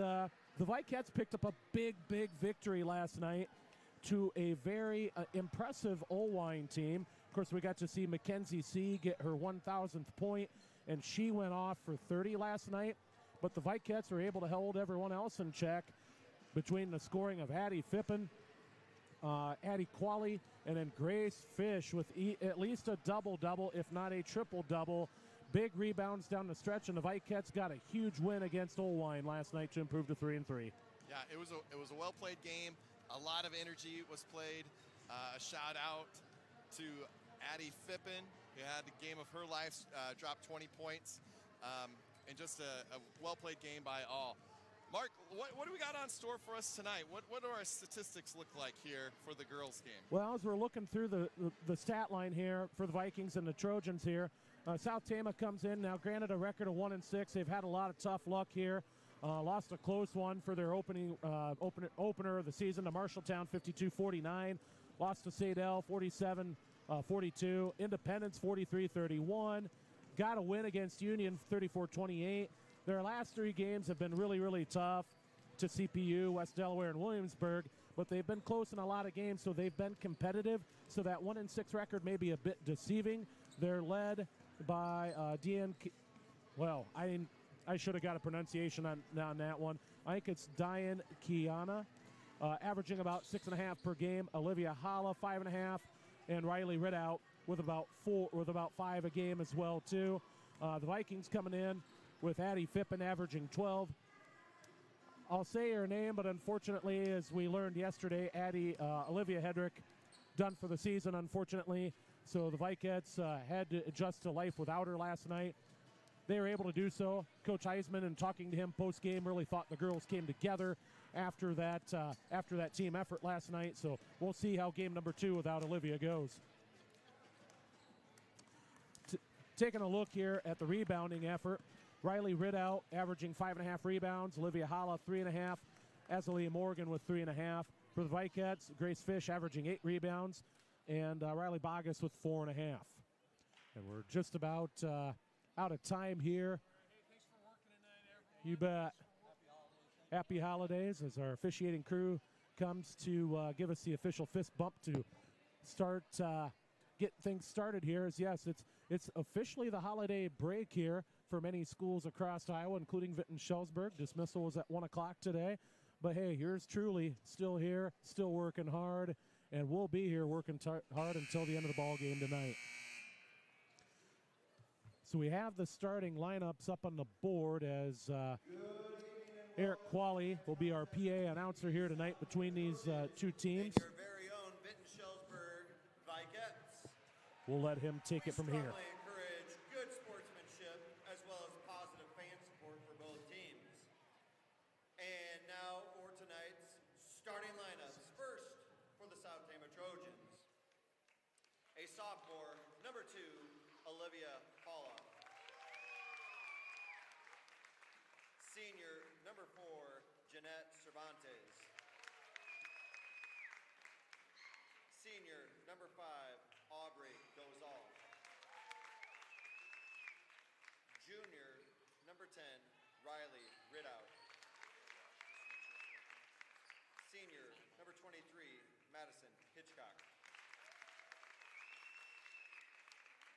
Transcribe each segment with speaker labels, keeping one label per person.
Speaker 1: The Vikets picked up a big victory last night to a very impressive Olwine team. Of course, we got to see Mackenzie C. get her 1,000th point, and she went off for 30 last night. But the Vikets were able to hold everyone else in check between the scoring of Addie Fippen, Addie Qualley, and then Grace Fish with at least a double-double, if not a triple-double. Big rebounds down the stretch, and the Vikets got a huge win against Olwine last night to improve to 3-3.
Speaker 2: Yeah, it was a well-played game. A lot of energy was played. A shout-out to Addie Fippen, who had the game of her life, dropped 20 points, and just a well-played game by all. Mark, what do we got on store for us tonight? What do our statistics look like here for the girls' game?
Speaker 1: Well, as we're looking through the stat line here for the Vikings and the Trojans here, South Tama comes in now. Granted, a record of 1-6. They've had a lot of tough luck here. Lost a close one for their opener of the season to Marshalltown, 52-49. Lost to Sadell, 47-42. Independence, 43-31. Got a win against Union, 34-28. Their last three games have been really tough to CPU, West Delaware, and Williamsburg, but they've been close in a lot of games, so they've been competitive. So that 1-6 record may be a bit deceiving. They're led by Dean. Well, I should have got a pronunciation on that one. I think it's Diane Kiana, averaging about 6.5 per game. Olivia Holla, 5.5, and Riley Ridout with about 5 a game as well too. The Vikings coming in with Addie Fippen averaging 12. I'll say her name, but unfortunately, as we learned yesterday, Olivia Hedrick done for the season, unfortunately. So the Vikets had to adjust to life without her last night. They were able to do so. Coach Heisman, in talking to him post-game, really thought the girls came together after that team effort last night. So we'll see how game number 2 without Olivia goes. Taking a look here at the rebounding effort, Riley Ridout averaging 5.5 rebounds. Olivia Holla, 3.5. Azalee Morgan with 3.5. For the Vikets, Grace Fish averaging 8 rebounds. And Riley Bogus with 4.5. And we're just about out of time here. You bet. Happy holidays as our officiating crew comes to give us the official fist bump to start get things started here. Yes, it's officially the holiday break here for many schools across Iowa, including Vinton-Schellsburg. Dismissal was at 1 o'clock today. But hey, yours truly still here, still working hard, and we'll be here working hard until the end of the ball game tonight. So we have the starting lineups up on the board as Eric Qualley will be our PA announcer here tonight between these two teams.
Speaker 3: Your very own Vinton-Schellsburg Vikets.
Speaker 1: We'll let him take it from here.
Speaker 3: Encourage good sportsmanship as well as positive fan support for both teams. And now for tonight's starting lineups. First, for the South Tama Trojans, a sophomore, number 2, Olivia Paula. Senior, number 4, Jeanette Cervantes. Senior, number 5, Aubrey Dozal. Junior, number 10, Riley Ridout. Senior, number 23, Madison Hitchcock.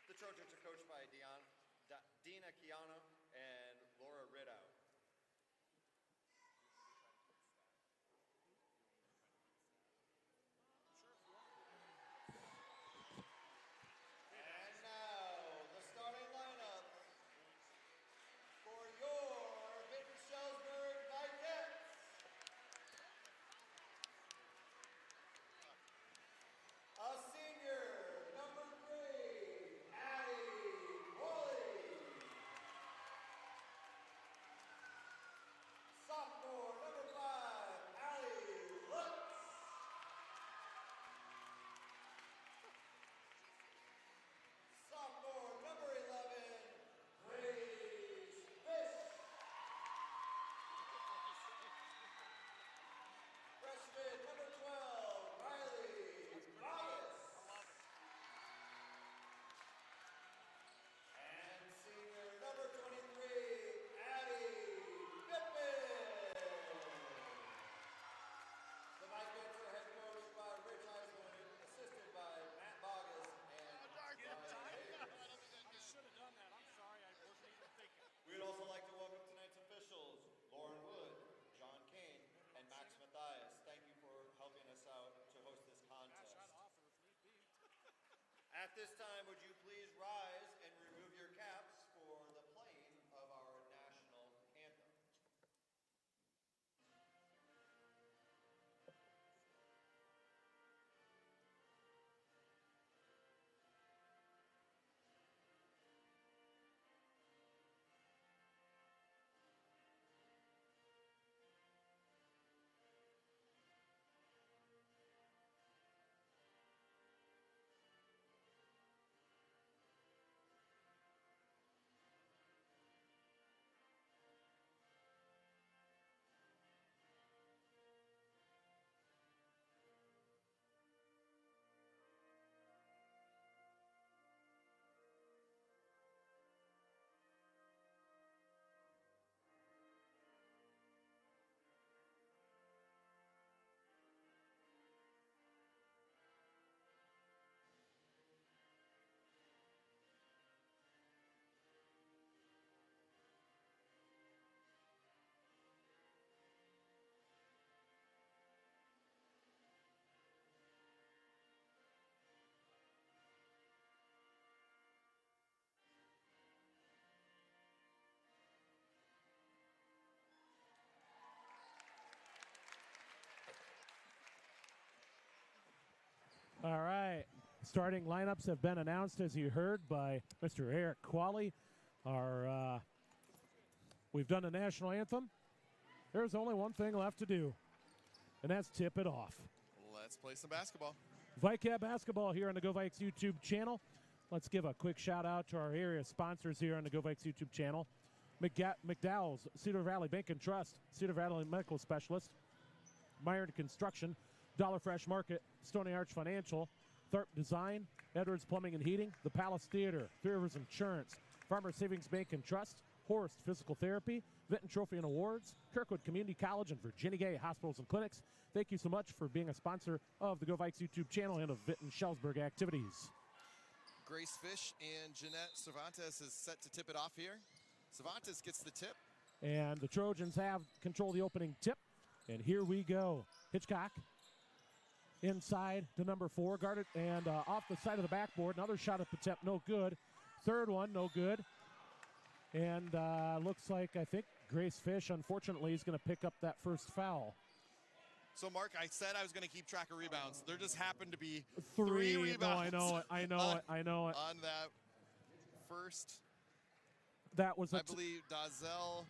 Speaker 3: The Trojans are coached by Dina Kiano and Laura Ridout. And now, the starting lineup for your Vinton-Schellsburg Vikets. A senior, number 3, Addie Qualley. At this time, would you please rise and remove your caps for the playing of our national anthem?
Speaker 1: All right. Starting lineups have been announced, as you heard, by Mr. Eric Qualley. We've done the national anthem. There's only one thing left to do, and that's tip it off.
Speaker 2: Let's play some basketball.
Speaker 1: Vicat basketball here on the Go Vikes YouTube channel. Let's give a quick shout out to our area sponsors here on the Go Vikes YouTube channel. McDowell's, Cedar Valley Bank and Trust, Cedar Valley Medical Specialist, Myron Construction, Dollar Fresh Market, Stony Arch Financial, Tharp Design, Edwards Plumbing and Heating, The Palace Theater, Three Rivers Insurance, Farmer Savings Bank and Trust, Horst Physical Therapy, Vinton Trophy and Awards, Kirkwood Community College, and Virginia Gay Hospitals and Clinics. Thank you so much for being a sponsor of the Go Vikes YouTube channel and of Vinton Shellsburg activities.
Speaker 2: Grace Fish and Jeanette Cervantes is set to tip it off here. Cervantes gets the tip.
Speaker 1: And the Trojans have control of the opening tip. And here we go. Hitchcock inside to number 4, guarded and off the side of the backboard. Another shot at the tip, no good. Third one, no good. And looks like, I think, Grace Fish, unfortunately, is going to pick up that first foul.
Speaker 2: So, Mark, I said I was going to keep track of rebounds. There just happened to be 3 rebounds.
Speaker 1: No, I know it.
Speaker 2: On that first,
Speaker 1: that was
Speaker 2: I believe Dazelle,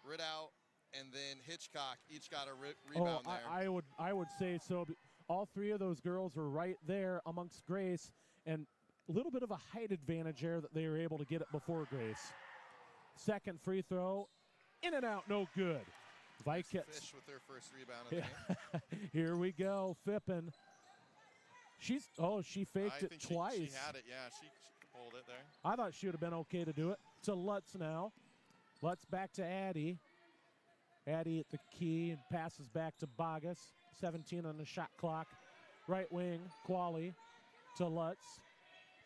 Speaker 2: Ridout, and then Hitchcock each got a rebound there.
Speaker 1: I would say so. All 3 of those girls were right there amongst Grace, and a little bit of a height advantage there that they were able to get it before Grace. Second free throw, in and out, no good. Vikets.
Speaker 2: Fish with their first rebound of the game.
Speaker 1: Here we go, Fippen. She faked it twice.
Speaker 2: She had it, yeah. She pulled it there.
Speaker 1: I thought she would have been okay to do it. To Lutz now. Lutz back to Addie. Addie at the key and passes back to Bogus. 17 on the shot clock. Right wing, Qualley to Lutz.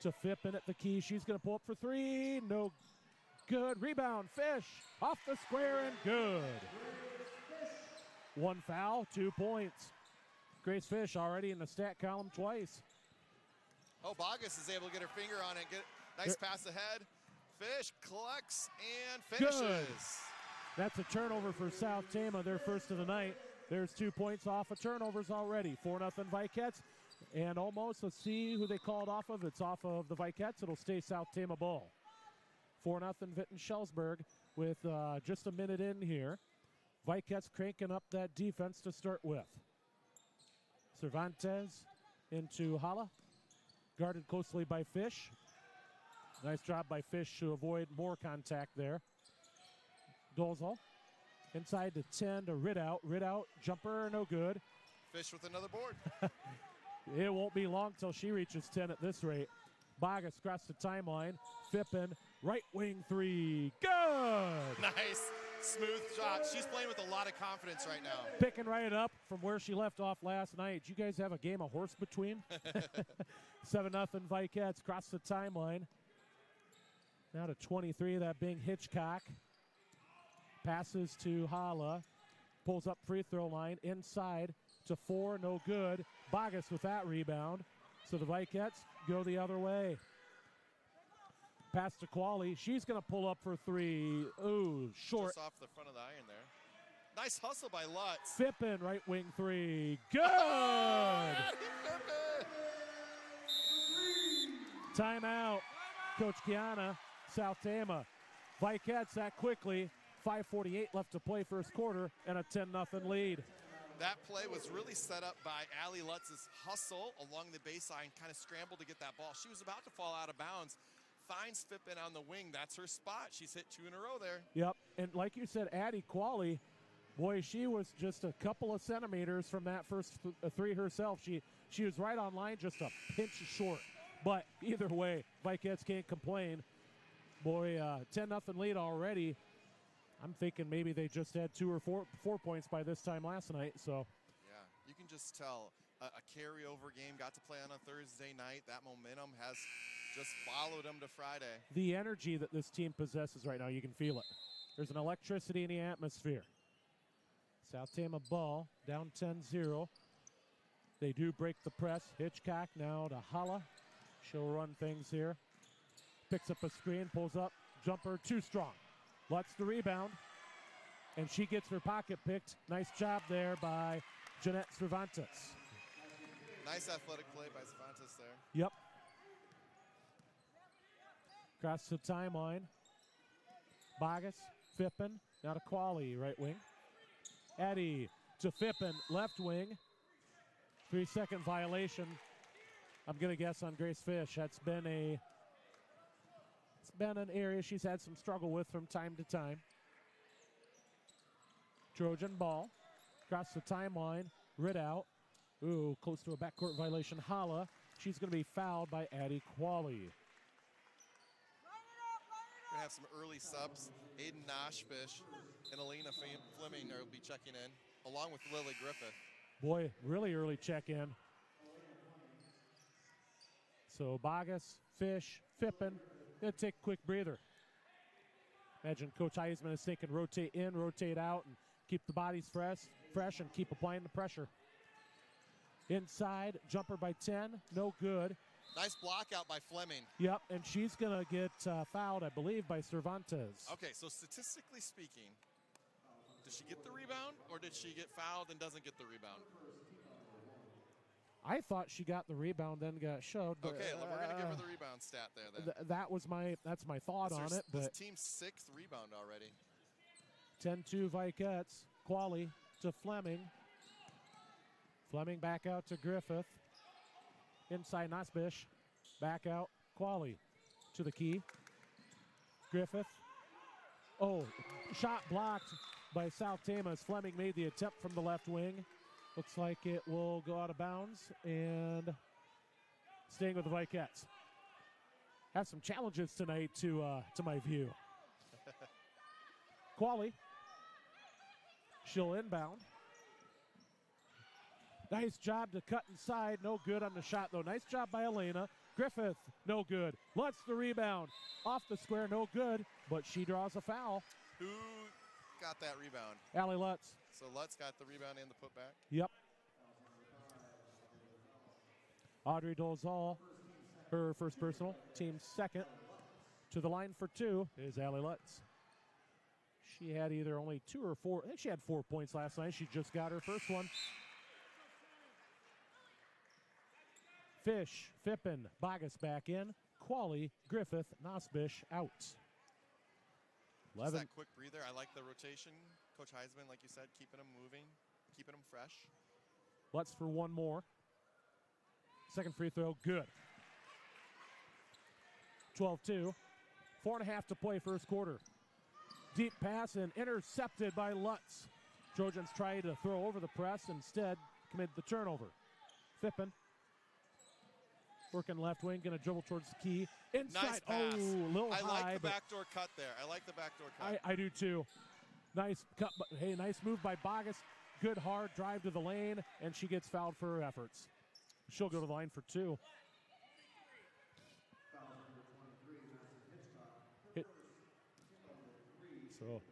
Speaker 1: To Fippen at the key. She's going to pull up for 3. No good. Rebound, Fish. Off the square and good. 1 foul, 2 points. Grace Fish already in the stat column twice.
Speaker 2: Oh, Bogus is able to get her finger on it. Get nice pass ahead. Fish collects and finishes.
Speaker 1: Good. That's a turnover for South Tama, their first of the night. There's 2 points off of turnovers already. 4-0 Vikets. And almost, let's see who they called off of. It's off of the Vikets. It'll stay South Tama ball. 4-0 Vinton Shellsburg with just a minute in here. Vikets cranking up that defense to start with. Cervantes into Hala. Guarded closely by Fish. Nice job by Fish to avoid more contact there. Dolzal inside to 10 to Ridout. Ridout, jumper, no good.
Speaker 2: Fish with another board.
Speaker 1: It won't be long till she reaches 10 at this rate. Bogus across the timeline. Fippen, right wing 3. Good!
Speaker 2: Nice. Smooth shot. She's playing with a lot of confidence right now.
Speaker 1: Picking right up from where she left off last night. Did you guys have a game of horse between? 7-0 Vikets across the timeline. Now to 23, that being Hitchcock. Passes to Hala. Pulls up free throw line. Inside to 4, no good. Bogus with that rebound. So the Vikettes go the other way. Pass to Qualley. She's going to pull up for three. Ooh, short.
Speaker 2: Just off the front of the iron there. Nice hustle by Lutz.
Speaker 1: Fippen, right wing three. Good!
Speaker 2: Addie Fippen!
Speaker 1: Timeout. Coach Kiana, South Tama. Vikettes that quickly. 5:48 left to play first quarter and a 10-0 lead.
Speaker 2: That play was really set up by Allie Lutz's hustle along the baseline, kind of scrambled to get that ball. She was about to fall out of bounds. Finds Fippen on the wing. That's her spot. She's hit 2 in a row there.
Speaker 1: Yep, and like you said, Addie Qualley, boy, she was just a couple of centimeters from that first three herself. She was right on line, just a pinch short. But either way, Vikettes can't complain. Boy, 10-0 lead already. I'm thinking maybe they just had 2 or 4 points by this time last night. So
Speaker 2: yeah, you can just tell a carryover game. Got to play on a Thursday night. That momentum has just followed them to Friday.
Speaker 1: The energy that this team possesses right now, you can feel it. There's an electricity in the atmosphere. South Tama ball down 10-0. They do break the press. Hitchcock now to Holla. She'll run things here. Picks up a screen, pulls up, jumper too strong. Lutz the rebound, and she gets her pocket picked. Nice job there by Jeanette Cervantes.
Speaker 2: Nice athletic play by Cervantes there.
Speaker 1: Yep. Across the timeline. Bogus, Fippen, now to Qualley, right wing. Eddie to Fippen, left wing. 3-second violation. I'm going to guess on Grace Fish. It's been an area she's had some struggle with from time to time. Trojan ball. Across the timeline. Ridout. Ooh, close to a backcourt violation. Holla. She's going to be fouled by Addie Qualley.
Speaker 2: We're going to have some early subs. Aiden Noshfish and Alina Fleming will be checking in, along with Lily Griffith.
Speaker 1: Boy, really early check-in. So Bogus, Fish, Fippen, gonna take a quick breather. Imagine Coach Heisman is thinking rotate in, rotate out, and keep the bodies fresh and keep applying the pressure. Inside, jumper by 10, no good.
Speaker 2: Nice block out by Fleming.
Speaker 1: Yep, and she's gonna get fouled, I believe, by Cervantes.
Speaker 2: Okay, so statistically speaking, does she get the rebound, or did she get fouled and doesn't get the rebound?
Speaker 1: I thought she got the rebound, then got shoved. But,
Speaker 2: okay, we're going to give her the rebound stat there then.
Speaker 1: That's my thought on it. But
Speaker 2: team's 6th rebound already.
Speaker 1: 10-2 Vikettes. Qualley to Fleming. Fleming back out to Griffith. Inside Nosbish. Back out Qualley to the key. Griffith. Oh, shot blocked by South Tama as Fleming made the attempt from the left wing. Looks like it will go out of bounds and staying with the Vikettes. Have some challenges tonight to my view. Qualley. She'll inbound. Nice job to cut inside. No good on the shot, though. Nice job by Elena. Griffith, no good. Lutz the rebound. Off the square, no good, but she draws a foul.
Speaker 2: Who got that rebound?
Speaker 1: Allie Lutz.
Speaker 2: So Lutz got the rebound and the putback?
Speaker 1: Yep. Audrey Dolzal, her first personal, team second. To the line for 2 is Allie Lutz. She had either only 2 or 4. I think she had 4 points last night. She just got her first one. Fish, Fippen, Bogus back in. Qualley, Griffith, Nosbish out.
Speaker 2: Just that quick breather. I like the rotation. Coach Heisman, like you said, keeping them moving, keeping them fresh.
Speaker 1: Lutz for one more. Second free throw, good. 12-2. 4.5 to play first quarter. Deep pass and intercepted by Lutz. Trojans tried to throw over the press, instead committed the turnover. Fippen. Working left wing, going to dribble towards the key. Inside.
Speaker 2: Nice pass.
Speaker 1: Oh, a little high.
Speaker 2: I like the backdoor cut there. I like the backdoor cut.
Speaker 1: I do too. Nice cut, but hey, nice move by Bogus. Good hard drive to the lane, and she gets fouled for her efforts. She'll go to the line for 2. So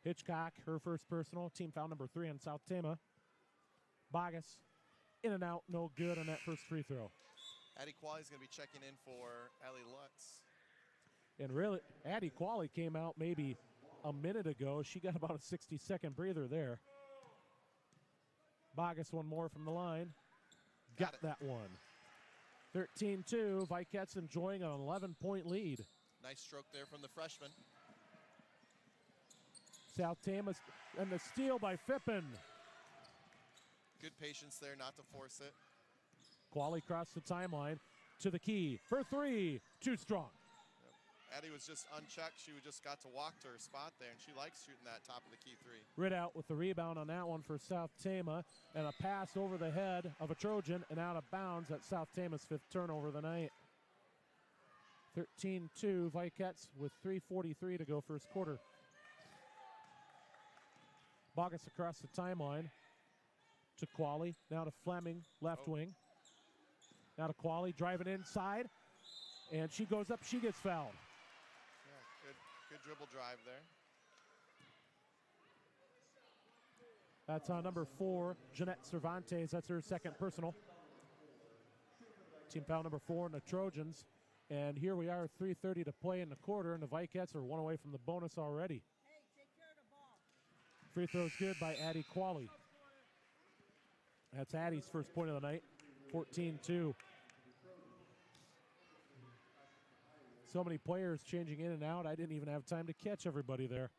Speaker 1: Hitchcock, her first personal, team foul number 3 on South Tama. Bogus In and out, no good on that first free throw.
Speaker 2: Addie Qualley's going to be checking in for Ellie Lutz.
Speaker 1: And really, Addie Qualley came out maybe a minute ago. She got about a 60-second breather there. Bogus one more from the line. Got that one. 13-2. Vikets enjoying an 11-point lead.
Speaker 2: Nice stroke there from the freshman.
Speaker 1: South Tama and the steal by Fippen.
Speaker 2: Good patience there not to force it.
Speaker 1: Qualley crossed the timeline to the key for three. Too strong.
Speaker 2: Addie was just unchecked. She just got to walk to her spot there, and she likes shooting that top of the key three.
Speaker 1: Ridout with the rebound on that one for South Tama, and a pass over the head of a Trojan and out of bounds at South Tama's 5th turnover of the night. 13-2, Vikets with 3:43 to go first quarter. Bogus across the timeline to Qualley, now to Fleming, left wing. Now to Qualley, driving inside, and she goes up, she gets fouled.
Speaker 2: Yeah, good dribble drive there.
Speaker 1: That's on number 4, Jeanette Cervantes. That's her second personal. Team foul number 4 in the Trojans. And here we are, 3:30 to play in the quarter, and the Vikets are one away from the bonus already.
Speaker 4: Hey, take care of the ball.
Speaker 1: Free throw's good by Addie Qualley. That's Addie's first point of the night, 14-2. So many players changing in and out, I didn't even have time to catch everybody there.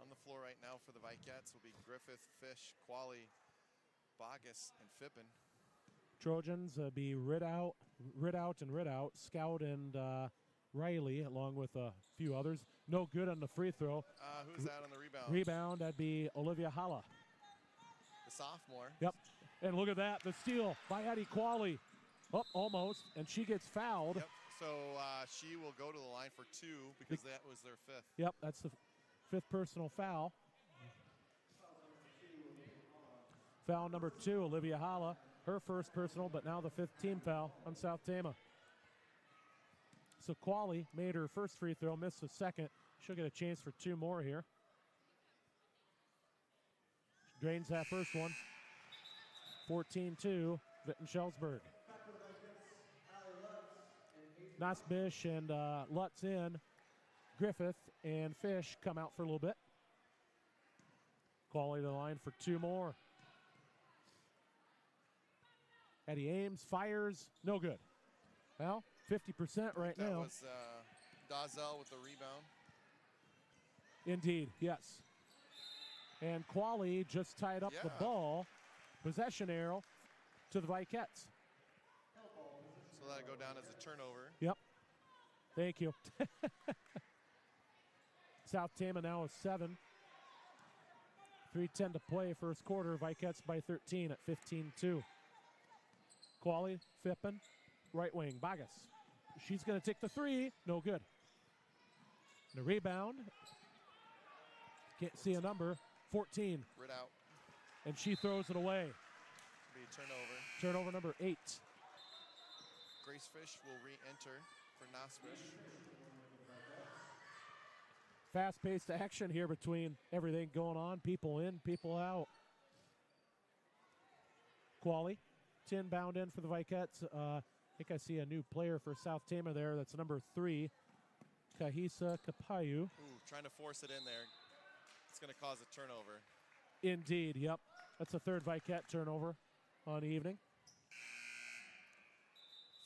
Speaker 2: On the floor right now for the Vikets will be Griffith, Fish, Qualley, Bogus, and Fippen.
Speaker 1: Trojans be Ridout, Scout, and Riley, along with a few others. No good on the free throw.
Speaker 2: Who's that on the rebound?
Speaker 1: Rebound, that'd be Olivia Halla.
Speaker 2: The sophomore.
Speaker 1: Yep. And look at that, the steal by Addie Qualley. Oh, almost, and she gets fouled.
Speaker 2: Yep. So she will go to the line for 2 because that was their 5th.
Speaker 1: Yep, that's the 5th personal foul. Foul number 2, Olivia Halla. Her first personal, but now the 5th team foul on South Tama. So Qualley made her first free throw, missed the second. She'll get a chance for 2 more here. She drains that first one. 14-2, Witten-Schellsburg. Nosbish and Lutz in. Griffith and Fish come out for a little bit. Qualley to the line for 2 more. Addie aims, fires, no good. Well, 50% right now.
Speaker 2: That was Dazell with the rebound.
Speaker 1: Indeed, yes. And Qualley just tied up the ball. Possession arrow to the Vikets.
Speaker 2: So that'll go down as a turnover.
Speaker 1: Yep. Thank you. South Tama now is 7. 3:10 to play first quarter. Vikets by 13 at 15-2. Qualley, Fippen, right wing, Bogus. She's going to take the 3. No good. The rebound. Can't see a number. 14.
Speaker 2: Ridout.
Speaker 1: And she throws it away.
Speaker 2: Be a turnover.
Speaker 1: Turnover number 8.
Speaker 2: Grace Fish will re-enter for Nosfish.
Speaker 1: Fast-paced action here between everything going on. People in, people out. Qualley. 10 bound in for the Vikets. I think I see a new player for South Tama there. That's number 3, Kahisa Kapayu.
Speaker 2: Ooh, trying to force it in there. It's going to cause a turnover.
Speaker 1: Indeed, yep. That's a 3rd Viket turnover on the evening.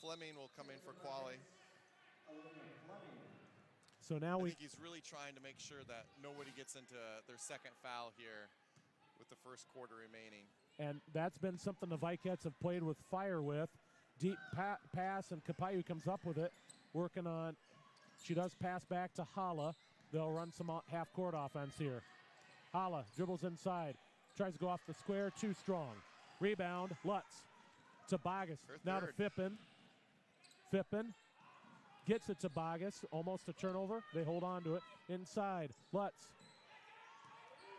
Speaker 2: Fleming will come in for Qualley.
Speaker 1: So now
Speaker 2: I think he's really trying to make sure that nobody gets into their second foul here with the first quarter remaining.
Speaker 1: And that's been something the Vikets have played with fire with. Deep pass, and Kapayu comes up with it. Working on, she does pass back to Halla. They'll run some half-court offense here. Halla dribbles inside. Tries to go off the square, too strong. Rebound, Lutz to Bogus. Now to Fippen. Fippen gets it to Bogus. Almost a turnover. They hold on to it. Inside, Lutz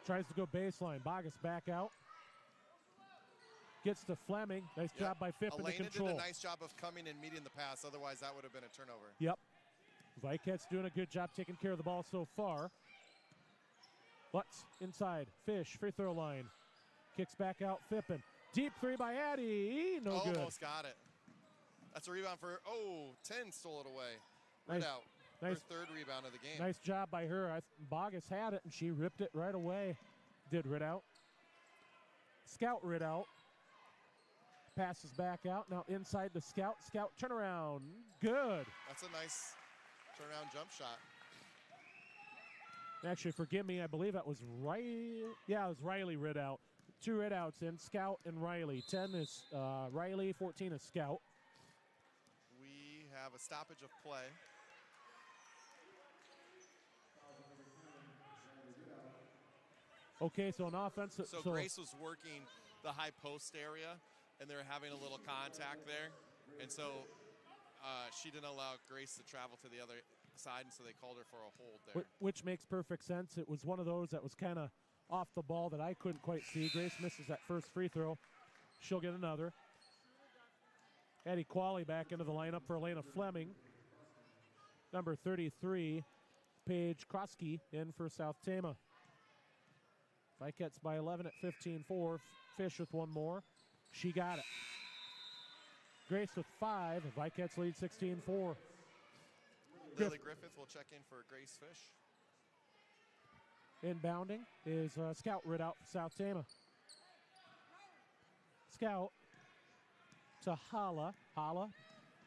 Speaker 1: tries to go baseline. Bogus back out. Gets to Fleming. Nice job by Fippen to control.
Speaker 2: Elena did a nice job of coming and meeting the pass. Otherwise, that would have been a turnover.
Speaker 1: Yep. Vikets doing a good job taking care of the ball so far. Lutz inside. Fish, free throw line. Kicks back out. Fippen Deep three by Addie. No good.
Speaker 2: Almost got it. That's a rebound for, 10 stole it away.
Speaker 1: Nice.
Speaker 2: Ridout.
Speaker 1: Nice.
Speaker 2: Her third rebound of the game.
Speaker 1: Nice job by her. Bogus had it, and she ripped it right away. Did Ridout. Scout Ridout. Passes back out. Now inside the Scout. Scout turnaround. Good.
Speaker 2: That's a nice turnaround jump shot.
Speaker 1: Actually, forgive me. I believe that was Riley. Yeah, it was Riley Ridout. 2 Ridouts in, Scout and Riley. 10 is Riley, 14 is Scout.
Speaker 2: We have a stoppage of play.
Speaker 1: Okay, so an offense.
Speaker 2: So Grace was working the high post area, and they're having a little contact there. And so she didn't allow Grace to travel to the other side, and so they called her for a hold there.
Speaker 1: Which makes perfect sense. It was one of those that was kind of off the ball that I couldn't quite see. Grace misses that first free throw. She'll get another. Eddie Qualley back into the lineup for Elena Fleming. Number 33, Paige Kroski in for South Tama. Vikets by 11 at 15-4. Fish with one more. She got it. Grace with 5. Vikets lead 16-4.
Speaker 2: Lily Griffith will check in for Grace Fish.
Speaker 1: Inbounding is Scout Ridout for South Tama. Scout to Hala. Hala,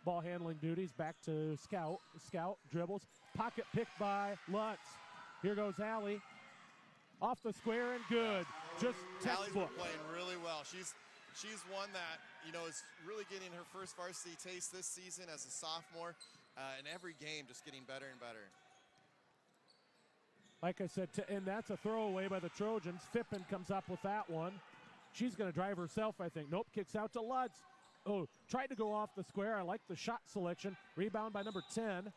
Speaker 1: ball handling duties back to Scout. Scout dribbles. Pocket picked by Lutz. Here goes Allie. Off the square and good. Just textbook.
Speaker 2: Allie's playing really well. She's one that, is really getting her first varsity taste this season as a sophomore. And every game just getting better and better.
Speaker 1: Like I said, and that's a throwaway by the Trojans. Fippen comes up with that one. She's going to drive herself, I think. Nope, kicks out to Lutz. Oh, tried to go off the square. I like the shot selection. Rebound by number 10.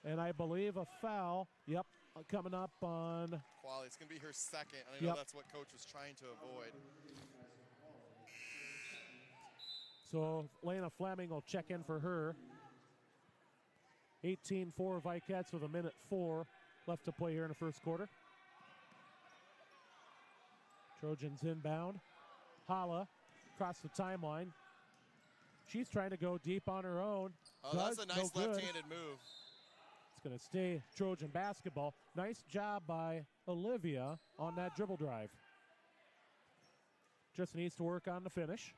Speaker 1: And I believe a foul. Yep, coming up on
Speaker 2: Qualley. It's going to be her second. I know that's what coach was trying to avoid.
Speaker 1: So Lena Fleming will check in for her. 18-4 Vikets with 1:04 left to play here in the first quarter. Trojans inbound. Hala across the timeline. She's trying to go deep on her own.
Speaker 2: Oh, that's a nice left-handed move.
Speaker 1: It's going to stay Trojan basketball. Nice job by Olivia on that dribble drive. Just needs to work on the finish.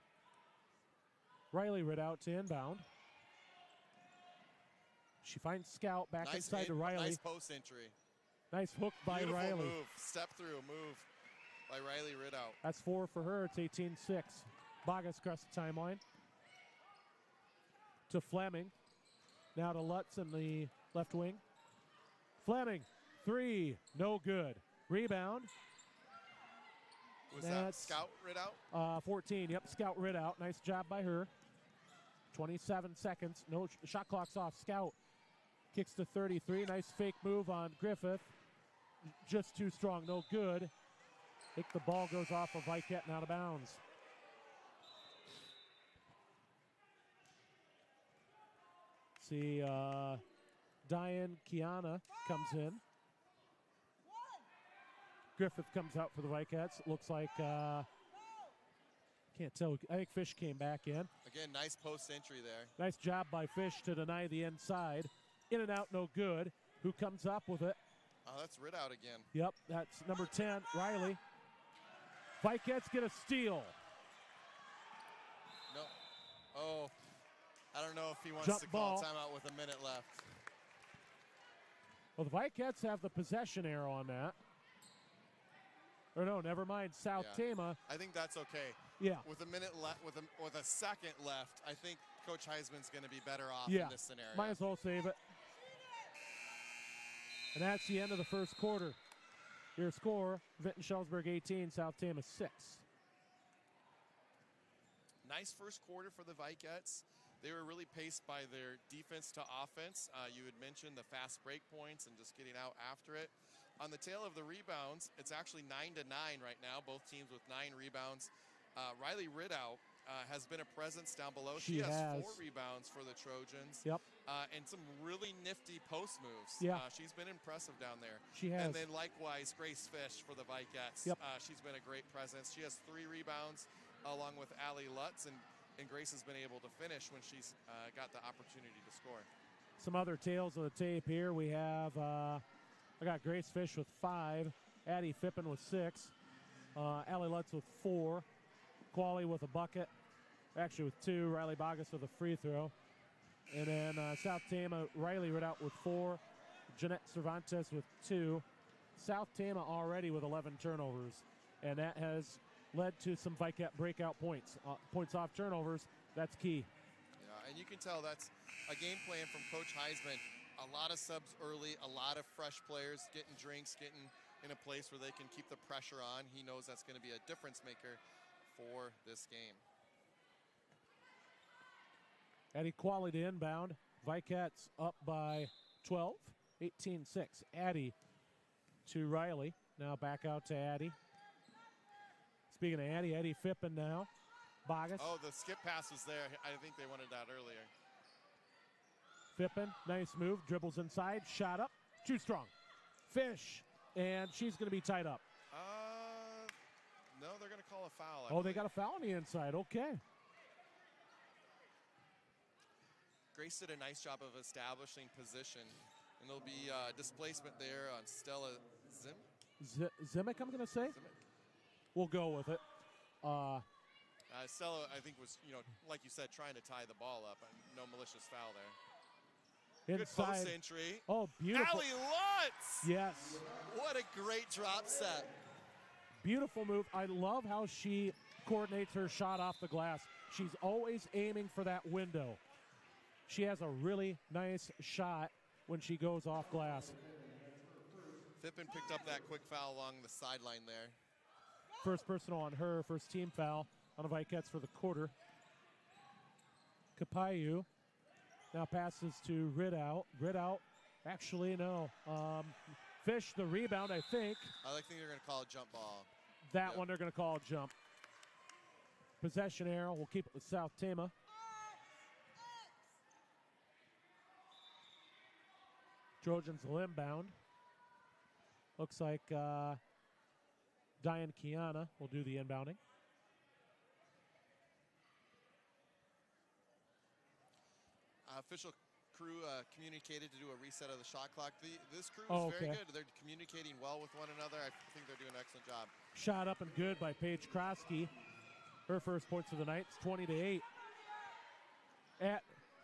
Speaker 1: Riley Ridout to inbound. She finds Scout back inside to Riley.
Speaker 2: Nice post entry.
Speaker 1: Nice hook by
Speaker 2: Beautiful
Speaker 1: Riley.
Speaker 2: Move. Step through move by Riley Ridout.
Speaker 1: That's 4 for her. It's 18-6. Bogus across the timeline. To Fleming. Now to Lutz in the left wing. Fleming, 3, no good. Rebound.
Speaker 2: Was that Scout Ridout?
Speaker 1: 14, yep, Scout Ridout. Nice job by her. 27 seconds. No, shot clock's off. Scout kicks to 33. Nice fake move on Griffith. Just too strong, no good. I think the ball goes off of Viket and out of bounds. See, Diane Kiana comes in. Griffith comes out for the Vikets. Looks like, can't tell. I think Fish came back in.
Speaker 2: Again, nice post entry there.
Speaker 1: Nice job by Fish to deny the inside. In and out, no good. Who comes up with it?
Speaker 2: Oh, that's Ridout again.
Speaker 1: Yep, that's number 10, Riley. Vikets get a steal.
Speaker 2: No. Oh, I don't know if he wants
Speaker 1: Jump
Speaker 2: to call
Speaker 1: ball.
Speaker 2: timeout with a minute left.
Speaker 1: Well, the Vikets have the possession arrow on that. Or no, never mind. South Tama.
Speaker 2: I think that's okay.
Speaker 1: Yeah.
Speaker 2: With a minute left, with a second left, I think Coach Heisman's going to be better off
Speaker 1: Yeah.
Speaker 2: in this scenario.
Speaker 1: Might as well save it. And that's the end of the first quarter. Your score, Vinton Schellsburg 18, South Tama 6.
Speaker 2: Nice first quarter for the Vikets. They were really paced by their defense to offense. You had mentioned the fast break points and just getting out after it. On the tail of the rebounds, it's actually 9-9 right now. Both teams with 9 rebounds. Riley Ridout has been a presence down below. She has 4 rebounds for the Trojans.
Speaker 1: Yep.
Speaker 2: And some really nifty post moves.
Speaker 1: Yeah.
Speaker 2: She's been impressive down there.
Speaker 1: She has.
Speaker 2: And then likewise, Grace Fish for the Vikets.
Speaker 1: Yep.
Speaker 2: She's been a great presence. She has 3 rebounds along with Allie Lutz, and Grace has been able to finish when she's got the opportunity to score.
Speaker 1: Some other tales of the tape here. We have, I got Grace Fish with 5, Addie Fippen with 6, Allie Lutz with 4, Qualley with a bucket, actually with 2, Riley Bogus with a free throw. And then South Tama, Riley Ridout with 4, Jeanette Cervantes with 2. South Tama already with 11 turnovers, and that has led to some Vicat breakout points. Points off turnovers, that's key.
Speaker 2: Yeah, and you can tell that's a game plan from Coach Heisman. A lot of subs early, a lot of fresh players getting drinks, getting in a place where they can keep the pressure on. He knows that's going to be a difference maker for this game.
Speaker 1: At equality inbound, Vicats up by 12, 18-6. Addie to Riley. Now back out to Addie. Speaking of Addie, Addie Fippen now. Bogus.
Speaker 2: Oh, the skip pass was there. I think they wanted that earlier.
Speaker 1: Fippen, nice move, dribbles inside, shot up, too strong. Fish, and she's going to be tied up.
Speaker 2: No, they're going to call a foul.
Speaker 1: Oh, they got a foul on the inside, okay.
Speaker 2: Grace did a nice job of establishing position, and there'll be displacement there on Stella
Speaker 1: Zimic, I'm going to say?
Speaker 2: Zimic.
Speaker 1: We'll go with it.
Speaker 2: Stella, I think, was, like you said, trying to tie the ball up. No malicious foul there.
Speaker 1: Inside.
Speaker 2: Good post entry.
Speaker 1: Oh, beautiful.
Speaker 2: Allie Lutz!
Speaker 1: Yes.
Speaker 2: What a great drop set.
Speaker 1: Beautiful move. I love how she coordinates her shot off the glass. She's always aiming for that window. She has a really nice shot when she goes off glass.
Speaker 2: Fippen picked up that quick foul along the sideline there.
Speaker 1: First personal on her, first team foul on the Vicats for the quarter. Kapayu now passes to Ridout. Ridout, actually, no. Fish, the rebound, I think.
Speaker 2: I think they're going to call a jump ball.
Speaker 1: That one they're going to call a jump. Possession arrow, we'll keep it with South Tama. Trojans will inbound. Looks like Diane Kiana will do the inbounding.
Speaker 2: Official crew communicated to do a reset of the shot clock. This crew is very good. They're communicating well with one another. I think they're doing an excellent job.
Speaker 1: Shot up and good by Paige Krosky. Her first points of the night. It's 20-8.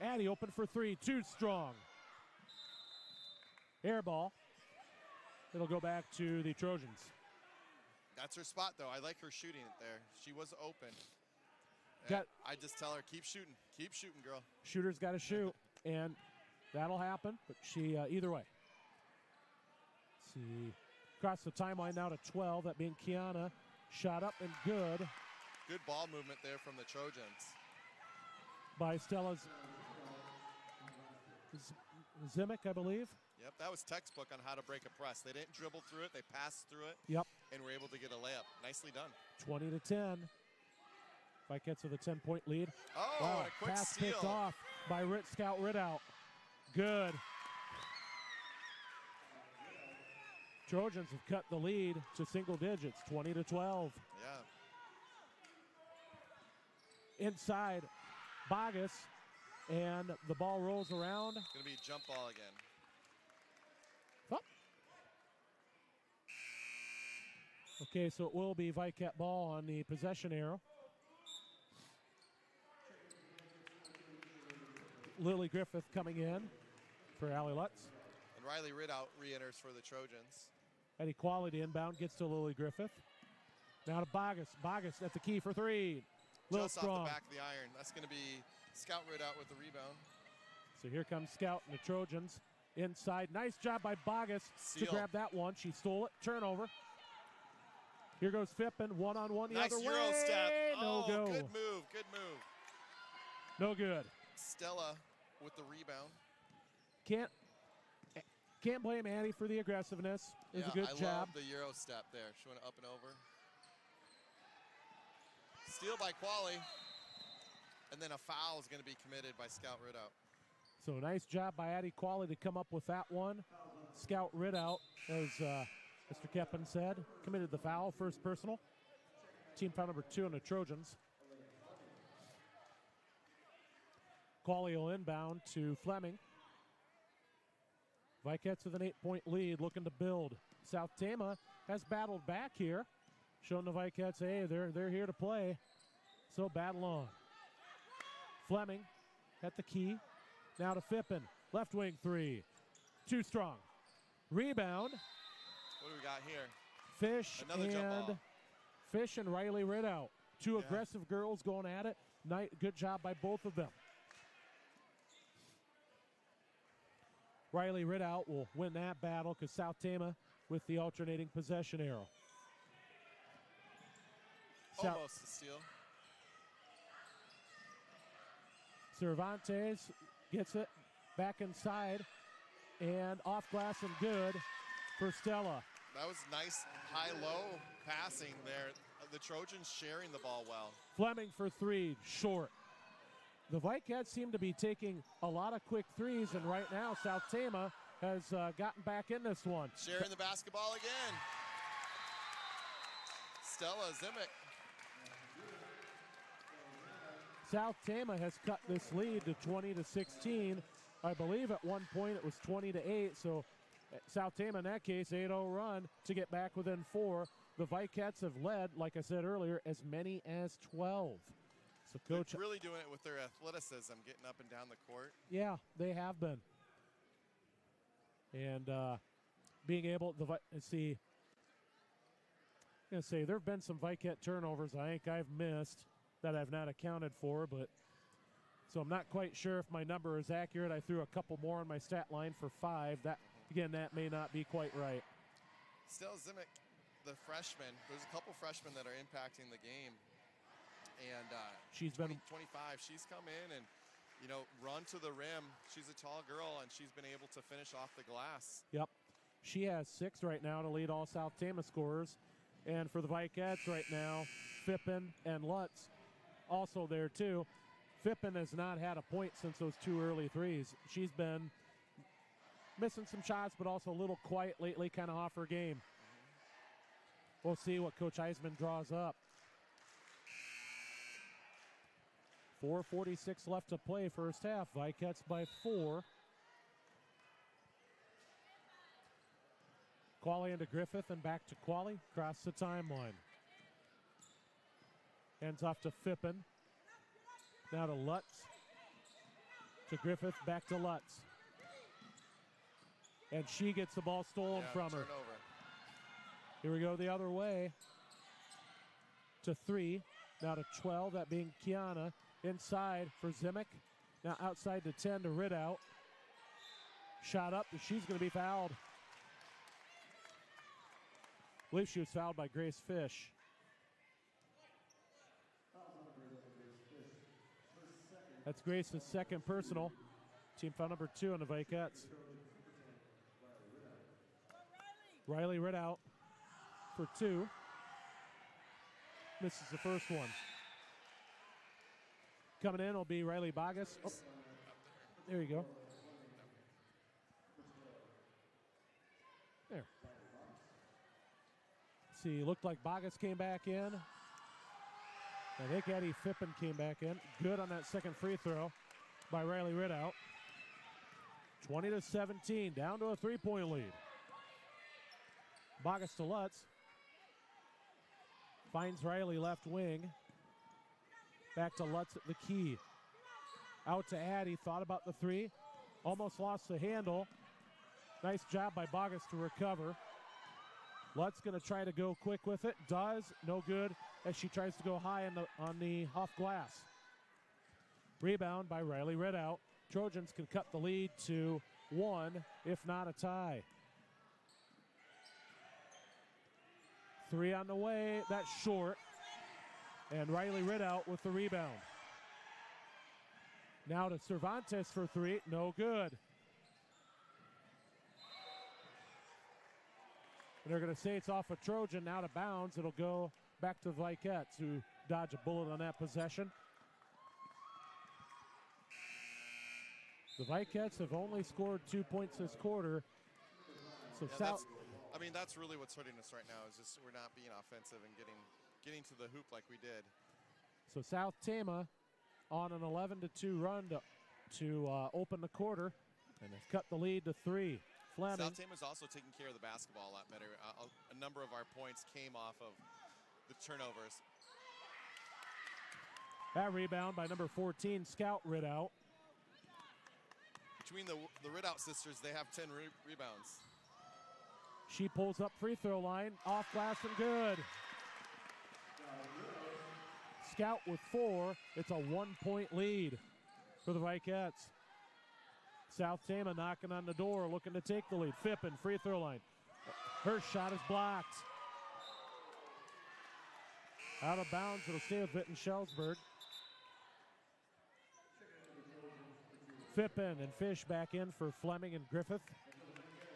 Speaker 1: Addie open for 3. Too strong. Air ball. It'll go back to the Trojans.
Speaker 2: That's her spot, though. I like her shooting it there. She was open. I just tell her, keep shooting. Keep shooting, girl.
Speaker 1: Shooter's got to shoot, and that'll happen. But she, either way. Let's see. Across the timeline now to 12. That being Kiana. Shot up and good.
Speaker 2: Good ball movement there from the Trojans.
Speaker 1: By Stella's Zimic, I believe.
Speaker 2: Yep, that was textbook on how to break a press. They didn't dribble through it. They passed through it.
Speaker 1: Yep.
Speaker 2: And were able to get a layup. Nicely done.
Speaker 1: 20-10. Vicats with a 10-point lead.
Speaker 2: Oh,
Speaker 1: wow,
Speaker 2: a quick
Speaker 1: pass
Speaker 2: steal.
Speaker 1: picked off by Scout Ridout. Good. Trojans have cut the lead to single digits, 20-12.
Speaker 2: Yeah.
Speaker 1: Inside, Bogus, and the ball rolls around.
Speaker 2: It's going to be a jump ball again.
Speaker 1: Oh. Okay, so it will be Vicat ball on the possession arrow. Lily Griffith coming in for Allie Lutz.
Speaker 2: And Riley Ridout re-enters for the Trojans.
Speaker 1: At equality inbound, gets to Lily Griffith. Now to Bogus. Bogus, that's a key for 3. Little
Speaker 2: Just
Speaker 1: strong.
Speaker 2: off the back of the iron. That's going to be Scout Ridout with the rebound.
Speaker 1: So here comes Scout and the Trojans. Inside, nice job by Bogus to grab that one. She stole it, turnover. Here goes Fippen, one-on-one the
Speaker 2: nice
Speaker 1: other
Speaker 2: Euro
Speaker 1: way.
Speaker 2: step.
Speaker 1: No go.
Speaker 2: Good move, good move.
Speaker 1: No good.
Speaker 2: Stella with the rebound.
Speaker 1: Can't blame Annie for the aggressiveness. It was a good job.
Speaker 2: I love the Euro step there. She went up and over. Steal by Qualley. And then a foul is going to be committed by Scout Ridout.
Speaker 1: So nice job by Addie Qualley to come up with that one. Scout Ridout, as Mr. Keppen said, committed the foul, first personal. Team foul number 2 on the Trojans. Qualley will inbound to Fleming. Vikets with an 8-point lead, looking to build. South Tama has battled back here, showing the Vikets, hey, they're here to play. So battle on. Fleming at the key. Now to Fippen. Left wing three. Too strong. Rebound.
Speaker 2: What do we got here?
Speaker 1: Fish
Speaker 2: Another jump
Speaker 1: and
Speaker 2: ball.
Speaker 1: Fish and Riley Ridout. Two aggressive girls going at it. Good job by both of them. Riley Ridout will win that battle because South Tama with the alternating possession arrow.
Speaker 2: Almost a steal.
Speaker 1: Cervantes gets it back inside and off glass and good for Stella.
Speaker 2: That was nice high-low passing there. The Trojans sharing the ball well.
Speaker 1: Fleming for three, short. The Vikets seem to be taking a lot of quick threes, and right now South Tama has gotten back in this one.
Speaker 2: Sharing the basketball again. Stella Zimic.
Speaker 1: South Tama has cut this lead to 20-16. I believe at one point it was 20-8, so South Tama in that case, 8-0 run to get back within 4. The Vikets have led, like I said earlier, as many as 12. So Coach,
Speaker 2: they're really doing it with their athleticism, getting up and down the court.
Speaker 1: Yeah, they have been. And being able to see, I'm going to say there have been some Viket turnovers I think I've missed that I've not accounted for, but so I'm not quite sure if my number is accurate. I threw a couple more on my stat line for 5. That again, that may not be quite right.
Speaker 2: Stella Zimic, the freshman, there's a couple freshmen that are impacting the game. And
Speaker 1: she's been
Speaker 2: 25. She's come in and, run to the rim. She's a tall girl, and she's been able to finish off the glass.
Speaker 1: Yep. She has 6 right now to lead all South Tama scorers. And for the Vikets right now, Fippen and Lutz also there too. Fippen has not had a point since those 2 early threes. She's been missing some shots, but also a little quiet lately, kind of off her game. We'll see what Coach Eisman draws up. 4:46 left to play first half. Vikets by 4. Qualley into Griffith and back to Qualley. Cross the timeline. Hands off to Fippen. Now to Lutz. To Griffith, back to Lutz. And she gets the ball stolen from her.
Speaker 2: Turnover.
Speaker 1: Here we go the other way. To 3. Now to 12, that being Kiana. Inside for Zimic. Now outside to 10 to Ridout. Shot up, and she's going to be fouled. I believe she was fouled by Grace Fish. That's Grace's second personal. Team foul number 2 on the Vikets. Riley Ridout for 2. Misses the first one. Coming in will be Riley Bogus. Oh, there you go. There. See, looked like Bogus came back in. I think Eddie Fippen came back in. Good on that second free throw by Riley Ridout. 20-17, down to a 3-point lead. Bogus to Lutz. Finds Riley left wing. Back to Lutz at the key. Out to Addy, thought about the 3. Almost lost the handle. Nice job by Bogus to recover. Lutz going to try to go quick with it. Does, no good, as she tries to go high on the off glass. Rebound by Riley Ridout. Trojans can cut the lead to 1, if not a tie. 3 on the way, that's short. And Riley Ridout with the rebound. Now to Cervantes for 3, no good. And they're going to say it's off a Trojan, out of bounds. It'll go back to the Vikets, who dodge a bullet on that possession. The Vikets have only scored 2 points this quarter. So
Speaker 2: that's really what's hurting us right now, is just we're not being offensive and getting to the hoop like we did.
Speaker 1: So South Tama on an 11-2 run to to open the quarter and has cut the lead to 3. Fleming.
Speaker 2: South Tama's also taking care of the basketball a lot better. A number of our points came off of the turnovers.
Speaker 1: That rebound by number 14, Scout Ridout.
Speaker 2: Between the Ridout sisters, they have 10 rebounds.
Speaker 1: She pulls up free throw line, off glass and good. Scout with 4. It's a 1-point lead for the Vikettes. South Tama knocking on the door, looking to take the lead. Phippen, free throw line. Her shot is blocked. Out of bounds, it'll stay with Witten-Schellsburg. Phippen and Fish back in for Fleming and Griffith.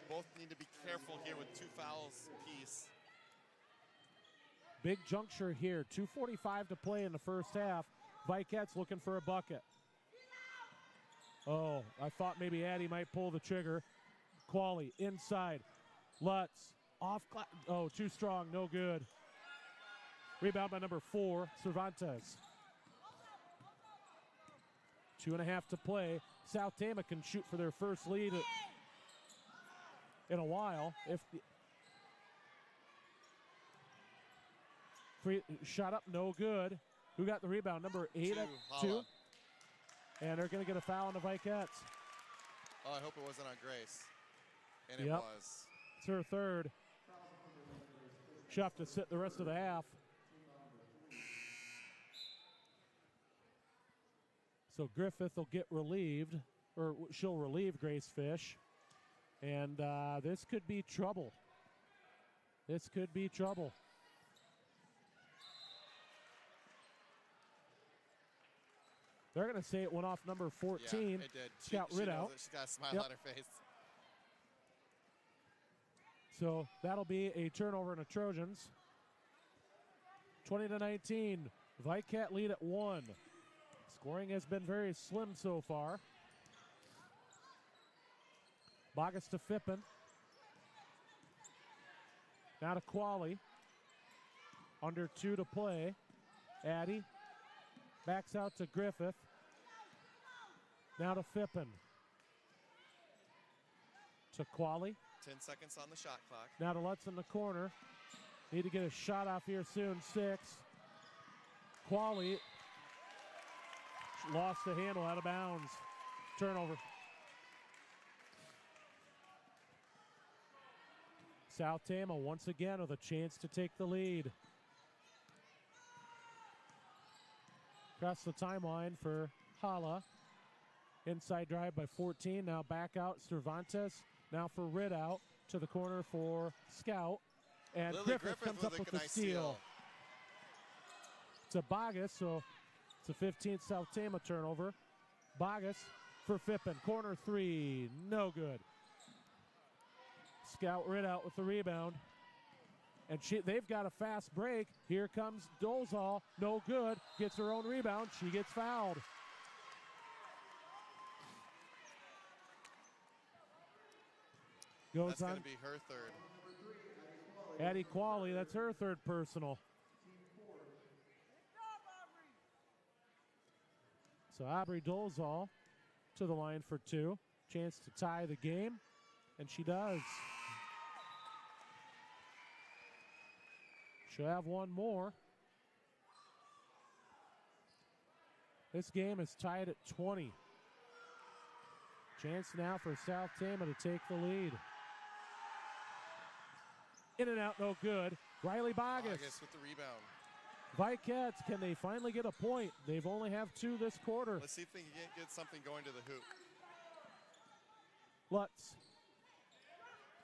Speaker 2: Both need to be careful here with 2 fouls apiece.
Speaker 1: Big juncture here. 2:45 to play in the first half. Vikettes looking for a bucket. Oh, I thought maybe Addie might pull the trigger. Qualley inside. Lutz off glass. Oh, too strong. No good. Rebound by number 4, Cervantes. 2.5 to play. South Tama can shoot for their first lead in a while. If free shot up, no good. Who got the rebound? Number 8 at 2. And they're going to get a foul on the Vikettes.
Speaker 2: Oh, I hope it wasn't on Grace. And it
Speaker 1: Yep.
Speaker 2: was.
Speaker 1: It's her third. She'll have to sit the rest of the half. So Griffith will get relieved, or she'll relieve Grace Fish. And this could be trouble. This could be trouble. They're going to say it went off number 14.
Speaker 2: Yeah, it did.
Speaker 1: Scout
Speaker 2: She knows
Speaker 1: Ridout.
Speaker 2: it. She's got a smile
Speaker 1: Yep.
Speaker 2: on her face.
Speaker 1: So that'll be a turnover in the Trojans. 20-19. Vicat lead at 1. Scoring has been very slim so far. Bogus to Phippen. Now to Qualley. Under 2 to play. Addy backs out to Griffith. Now to Phippen. To Qualley.
Speaker 2: 10 seconds on the shot clock.
Speaker 1: Now to Lutz in the corner. Need to get a shot off here soon. 6. Qualley lost the handle out of bounds. Turnover. South Tama once again with a chance to take the lead. Across the timeline for Hala. Inside drive by 14. Now back out Cervantes. Now for Ridout to the corner for Scout. And
Speaker 2: Lily
Speaker 1: Griffith comes up with the
Speaker 2: nice
Speaker 1: steal. It's a Bogus, so it's a 15th South Tama turnover. Bogus for Phippen. Corner 3. No good. Scout Ridout with the rebound. And they've got a fast break. Here comes Dolezal. No good. Gets her own rebound. She gets fouled. Goes
Speaker 2: That's
Speaker 1: on.
Speaker 2: going to be her third.
Speaker 1: Addie Qualley, that's her third personal. So Aubrey Dolezal to the line for 2. Chance to tie the game, and she does. She'll have one more. This game is tied at 20. Chance now for South Tama to take the lead. In and out, no good. Riley Bogus.
Speaker 2: Bogus with the rebound.
Speaker 1: Vikettes, can they finally get a point? They've only have 2 this quarter.
Speaker 2: Let's see if they can get something going to the hoop.
Speaker 1: Lutz.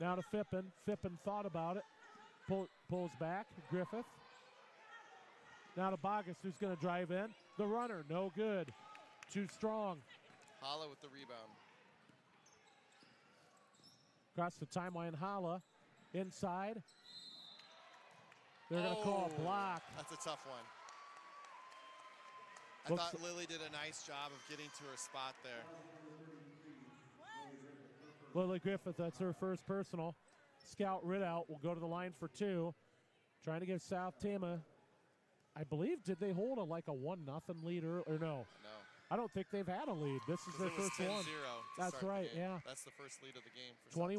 Speaker 1: Now to Phippen. Phippen thought about it. Pulls back. Griffith. Now to Bogus, who's going to drive in. The runner, no good. Too strong.
Speaker 2: Hala with the rebound.
Speaker 1: Across the timeline, Hala. Inside. They're going to call a block.
Speaker 2: That's a tough one. I
Speaker 1: Looks
Speaker 2: thought Lily did a nice job of getting to her spot there.
Speaker 1: Lily Griffith, that's her first personal. Scout Ridout will go to the line for 2. Trying to give South Tama, I believe, did they hold like a 1-0 lead or no?
Speaker 2: No.
Speaker 1: I don't think they've had a lead. This is their
Speaker 2: It was
Speaker 1: first
Speaker 2: 10-0
Speaker 1: one.
Speaker 2: to
Speaker 1: That's
Speaker 2: start the
Speaker 1: right,
Speaker 2: game.
Speaker 1: yeah.
Speaker 2: That's the first lead of the game for South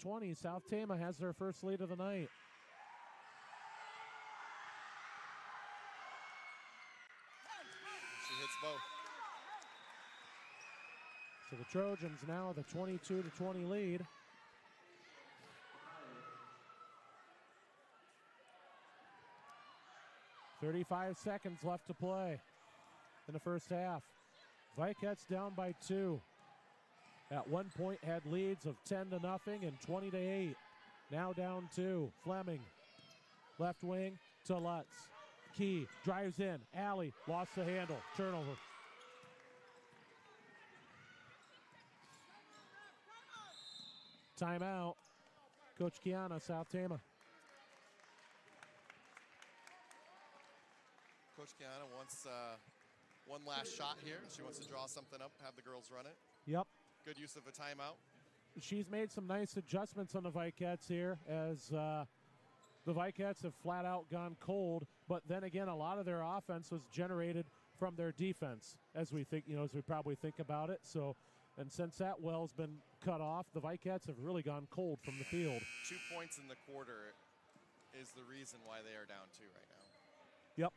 Speaker 1: 21-20. South Tama has their first lead of the night.
Speaker 2: She hits both.
Speaker 1: So the Trojans now the 22-20 lead. .35 seconds left to play in the first half. Vikets down by 2. At one point had leads of 10-0 and 20-8. Now down 2. Fleming, left wing to Lutz. Key drives in. Alley lost the handle. Turnover. Timeout. Coach Kiana, South Tama.
Speaker 2: Coach Kiana wants one last shot here. She wants to draw something up, have the girls run it.
Speaker 1: Yep.
Speaker 2: Good use of a timeout.
Speaker 1: She's made some nice adjustments on the Vikets here as the Vikets have flat out gone cold. But then again, a lot of their offense was generated from their defense, as we think, as we probably think about it. So, and since that well's been cut off, the Vikets have really gone cold from the field.
Speaker 2: 2 points in the quarter is the reason why they are down 2 right now.
Speaker 1: Yep.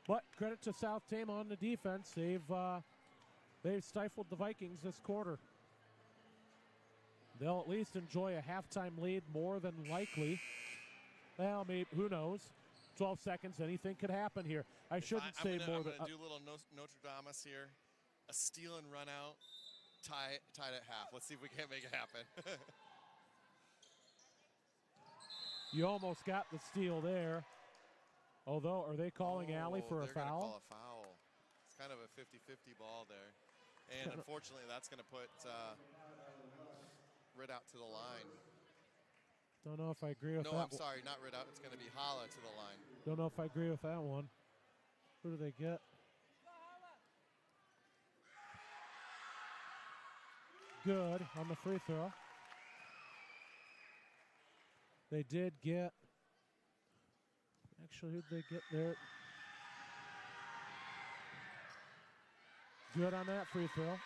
Speaker 1: But credit to South Tama on the defense. They've stifled the Vikings this quarter. They'll at least enjoy a halftime lead more than likely. Well, maybe, who knows? 12 seconds, anything could happen here. I shouldn't say more
Speaker 2: I'm
Speaker 1: than...
Speaker 2: going to do a little Notre Dame here. A steal and run out, tied at half. Let's see if we can't make it happen.
Speaker 1: You almost got the steal there. Although, are they calling Alley for a
Speaker 2: they're gonna
Speaker 1: foul?
Speaker 2: call a foul. It's kind of a 50-50 ball there. And unfortunately, that's going to put Rid out to the line.
Speaker 1: Don't know if I agree with that.
Speaker 2: No, I'm sorry, not Rid out. It's going to be Hala to the line.
Speaker 1: Don't know if I agree with that one. Who do they get? Good on the free throw. They did get... Actually, who'd they get there? Good on that free throw.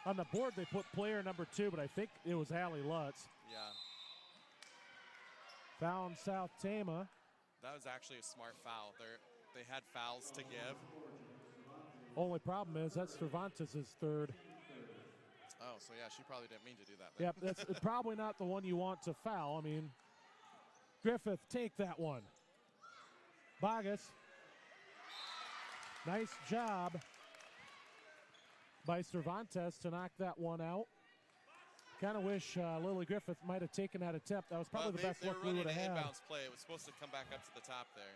Speaker 1: On the board, they put player number 2, but I think it was Allie Lutz.
Speaker 2: Yeah.
Speaker 1: Foul on South Tama.
Speaker 2: That was actually a smart foul. They had fouls to give.
Speaker 1: Only problem is that's Cervantes' third.
Speaker 2: Oh, so yeah, she probably didn't mean to do that then.
Speaker 1: Yep, that's probably not the one you want to foul. I mean, Griffith, take that one. Bogus. Nice job by Cervantes to knock that one out. Kind of wish Lily Griffith might have taken that attempt. That was probably the best look we would have had.
Speaker 2: Inbounds play. It was supposed to come back up to the top there.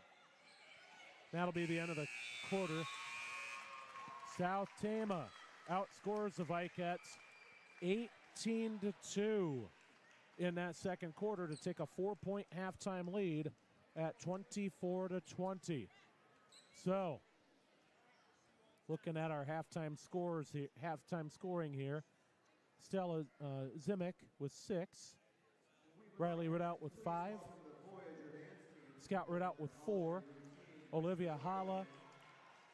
Speaker 1: That'll be the end of the quarter. South Tama outscores the Vikets 18-2 in that second quarter to take a 4-point halftime lead at 24-20. So, looking at our halftime scores here, halftime scoring here, Stella Zimick with 6, Riley Ridout with 5, Scout Ridout with 4, Olivia Hala,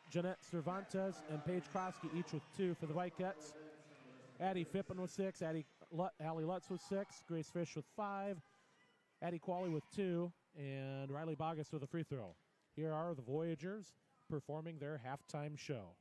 Speaker 1: Jeanette Cervantes, and Paige Krosky each with 2 for the Vikets. Addie Fippen with 6, Allie Lutz with 6, Grace Fish with 5, Addie Qualley with 2, and Riley Bogus with a free throw. Here are the Voyagers performing their halftime show.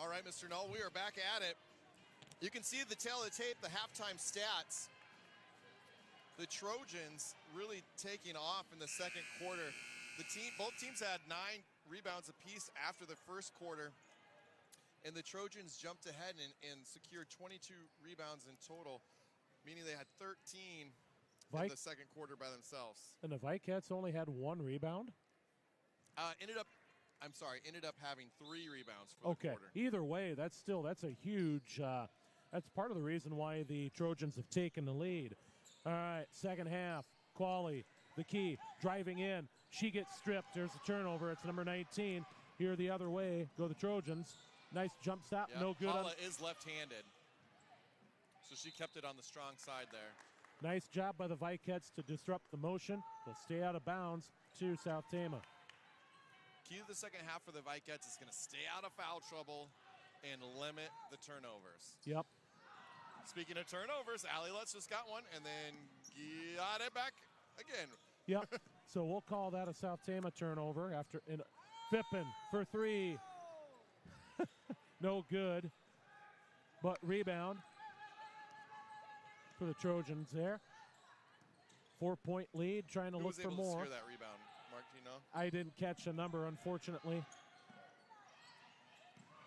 Speaker 2: All right, Mr. Knoll, we are back at it. You can see the tail of the tape, the halftime stats. The Trojans really taking off in the second quarter. Both teams had 9 rebounds apiece after the first quarter, and the Trojans jumped ahead and secured 22 rebounds in total, meaning they had 13 in the second quarter by themselves.
Speaker 1: And the Vikets only had 1 rebound?
Speaker 2: Ended up having 3 rebounds for the quarter.
Speaker 1: Either way, that's a huge, that's part of the reason why the Trojans have taken the lead. All right, second half, Qualley, the key, driving in. She gets stripped. There's a turnover. It's number 19. Here the other way go the Trojans. Nice jump stop, no good.
Speaker 2: Paula is left-handed, so she kept it on the strong side there.
Speaker 1: Nice job by the Vikets to disrupt the motion. They'll stay out of bounds to South Tama.
Speaker 2: Key to the second half for the Vikets is going to stay out of foul trouble and limit the turnovers.
Speaker 1: Yep.
Speaker 2: Speaking of turnovers, Allie Lutz just got one and then got it back again.
Speaker 1: Yep. So we'll call that a South Tama turnover after Fippen for 3. No good. But rebound for the Trojans there. 4-point lead, trying to look for more.
Speaker 2: Who was able to steer that rebound, Mark, do you know?
Speaker 1: I didn't catch a number, unfortunately.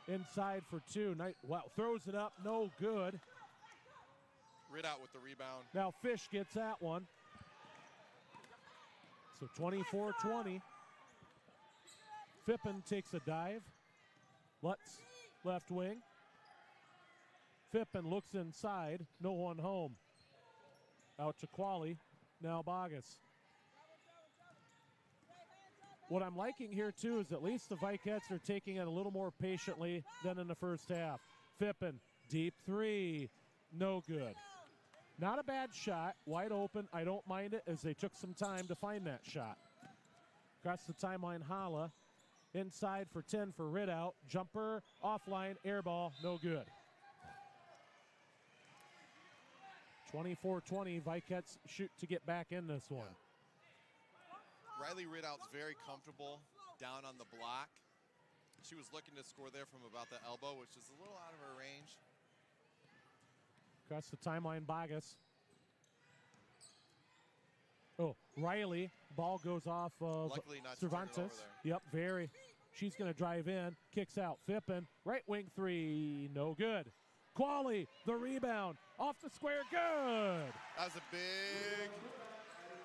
Speaker 1: Inside for 2. Wow, throws it up, no good.
Speaker 2: Ridout with the rebound.
Speaker 1: Now Fish gets that one. So 24-20. Fippen takes a dive. Lutz, left wing. Fippen looks inside. No one home. Out to Qualley. Now Bogus. What I'm liking here, too, is at least the Vikets are taking it a little more patiently than in the first half. Fippen, deep 3. No good. Not a bad shot. Wide open. I don't mind it as they took some time to find that shot. Across the timeline, Hala. Inside for 10 for Ridout. Jumper, offline, air ball, no good. 24-20, Vikets shoot to get back in this one.
Speaker 2: Riley Ridout's very comfortable down on the block. She was looking to score there from about the elbow, which is a little out of her range.
Speaker 1: Across the timeline, Bogus. Oh, Riley. Ball goes off of
Speaker 2: Luckily not
Speaker 1: Cervantes. Yep, very. She's going to drive in. Kicks out. Fippen. Right wing 3. No good. Qualley, the rebound. Off the square. Good.
Speaker 2: That was a big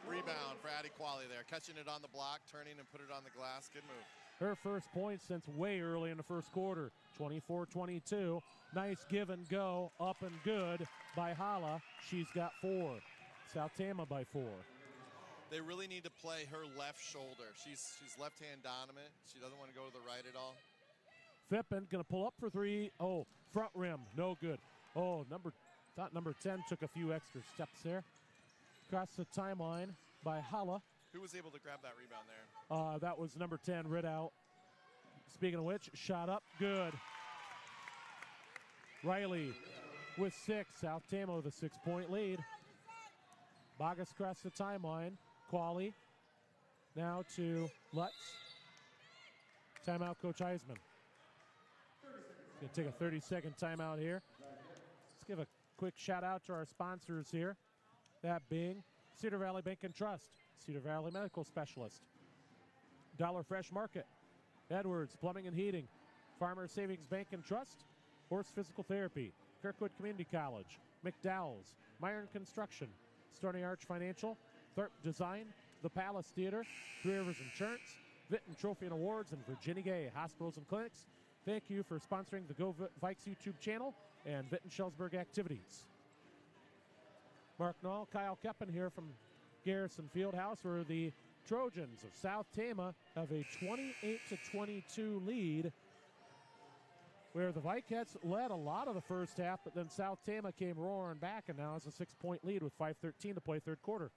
Speaker 2: rebound for Addie Qualley there. Catching it on the block, turning and put it on the glass. Good move.
Speaker 1: Her first point since way early in the first quarter. 24-22. Nice give and go. Up and good by Hala. She's got 4. South Tama by 4.
Speaker 2: They really need to play her left shoulder. She's left-hand dominant. She doesn't want to go to the right at all.
Speaker 1: Fippen going to pull up for 3. Oh, front rim. No good. Oh, number 10 took a few extra steps there. Across the timeline by Hala.
Speaker 2: Who was able to grab that rebound there?
Speaker 1: That was number 10, Ridout. Speaking of which, shot up, good. Riley with 6. South Tama with a 6-point lead. Bogus across the timeline. Qualley now to Lutz. Timeout, Coach Heisman. Going to take a 30-second timeout here. Let's give a quick shout out to our sponsors here. That being Cedar Valley Bank and Trust, Cedar Valley Medical Specialist, Dollar Fresh Market, Edwards Plumbing and Heating, Farmer Savings Bank and Trust, Horse Physical Therapy, Kirkwood Community College, McDowell's, Myron Construction, Stony Arch Financial, Thorpe Design, the Palace Theater, Three Rivers Insurance, Vinton Trophy and Awards, and Virginia Gay Hospitals and Clinics. Thank you for sponsoring the Go Vikes YouTube channel and Vinton Schellsburg activities. Mark Knoll, Kyle Keppen here from Garrison Fieldhouse, where the Trojans of South Tama have a 28-22 lead, where the Vikets led a lot of the first half, but then South Tama came roaring back and now has a 6-point lead with 5:13 to play third quarter.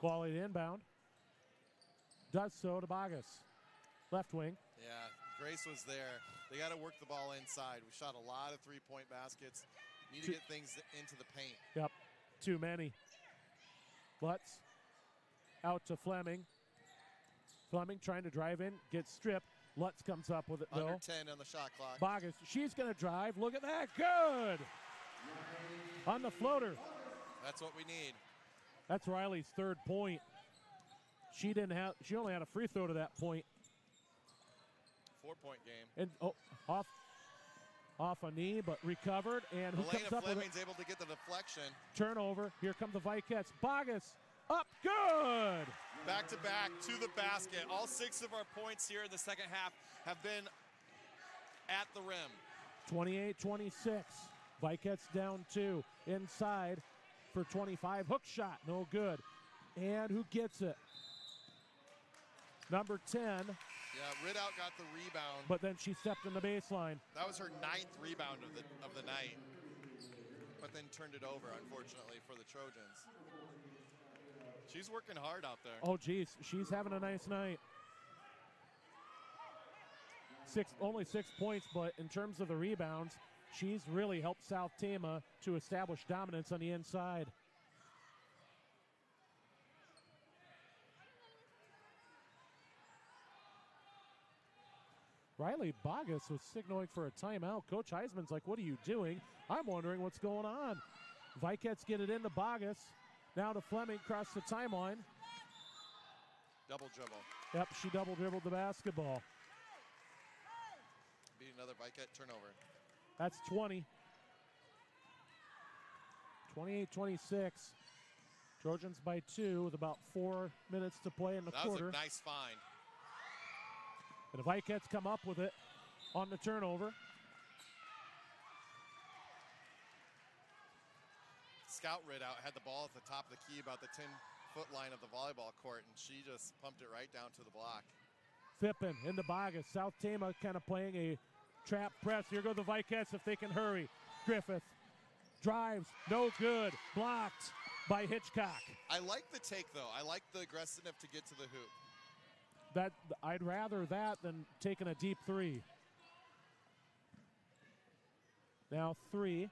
Speaker 1: Qualley inbound. Does so to Bogus. Left wing.
Speaker 2: Yeah, Grace was there. They got to work the ball inside. We shot a lot of three-point baskets. Need to get things into the paint.
Speaker 1: Yep, too many. Lutz out to Fleming. Fleming trying to drive in, gets stripped. Lutz comes up with it, though.
Speaker 2: Under 10 on the shot clock.
Speaker 1: Bogus, she's going to drive. Look at that. Good. On the floater.
Speaker 2: That's what we need.
Speaker 1: That's Riley's third point. She only had a free throw to that point.
Speaker 2: 4-point game.
Speaker 1: And off a knee, but recovered. And who comes up
Speaker 2: Fleming's
Speaker 1: with it?
Speaker 2: able to get the deflection.
Speaker 1: Turnover. Here come the Vikettes. Bogus up. Good.
Speaker 2: Back to back to the basket. All 6 of our points here in the second half have been at the rim.
Speaker 1: 28-26. Vikettes down 2. Inside for 25. Hook shot. No good. And who gets it? Number 10.
Speaker 2: Yeah, Ridout got the rebound.
Speaker 1: But then she stepped in the baseline.
Speaker 2: That was her 9th rebound of the night. But then turned it over, unfortunately, for the Trojans. She's working hard out there.
Speaker 1: Oh, geez. She's having a nice night. Only 6 points, but in terms of the rebounds, she's really helped South Tama to establish dominance on the inside. Riley Bogus was signaling for a timeout. Coach Heisman's like, what are you doing? I'm wondering what's going on. Vikettes get it into Bogus. Now to Fleming, across the timeline.
Speaker 2: Double dribble.
Speaker 1: Yep, she double dribbled the basketball.
Speaker 2: Be another Vikette turnover.
Speaker 1: That's 20. 28-26. Trojans by 2 with about 4 minutes to play in the quarter.
Speaker 2: That was a nice find.
Speaker 1: And the Vikettes come up with it on the turnover.
Speaker 2: Scout Ridout had the ball at the top of the key, about the 10-foot line of the volleyball court, and she just pumped it right down to the block.
Speaker 1: Fippen into Bogus. South Tama kind of playing a trap press. Here go the Vikettes if they can hurry. Griffith drives, no good, blocked by Hitchcock.
Speaker 2: I like the take, though. I like the aggressiveness to get to the hoop.
Speaker 1: I'd rather that than taking a deep 3. Now 3,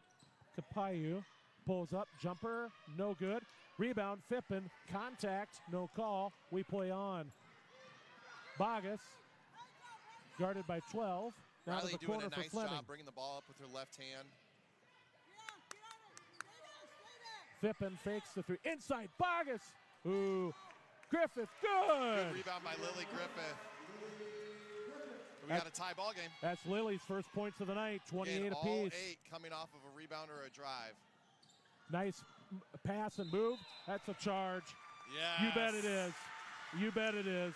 Speaker 1: Kapayu pulls up, jumper, no good. Rebound, Fippen, contact, no call. We play on. Bogus, guarded by 12. Now
Speaker 2: Riley
Speaker 1: to the
Speaker 2: doing
Speaker 1: corner
Speaker 2: a nice
Speaker 1: for Fleming.
Speaker 2: job bringing the ball up with her left hand.
Speaker 1: Fippen fakes the 3. Inside, Bogus. Ooh. Griffith, good.
Speaker 2: Good rebound by Lily Griffith. We got a tie ball game.
Speaker 1: That's Lily's first points of the night, 28
Speaker 2: and
Speaker 1: apiece.
Speaker 2: all 8 coming off of a rebound or a drive.
Speaker 1: Nice pass and move. That's a charge.
Speaker 2: Yeah.
Speaker 1: You bet it is. You bet it is.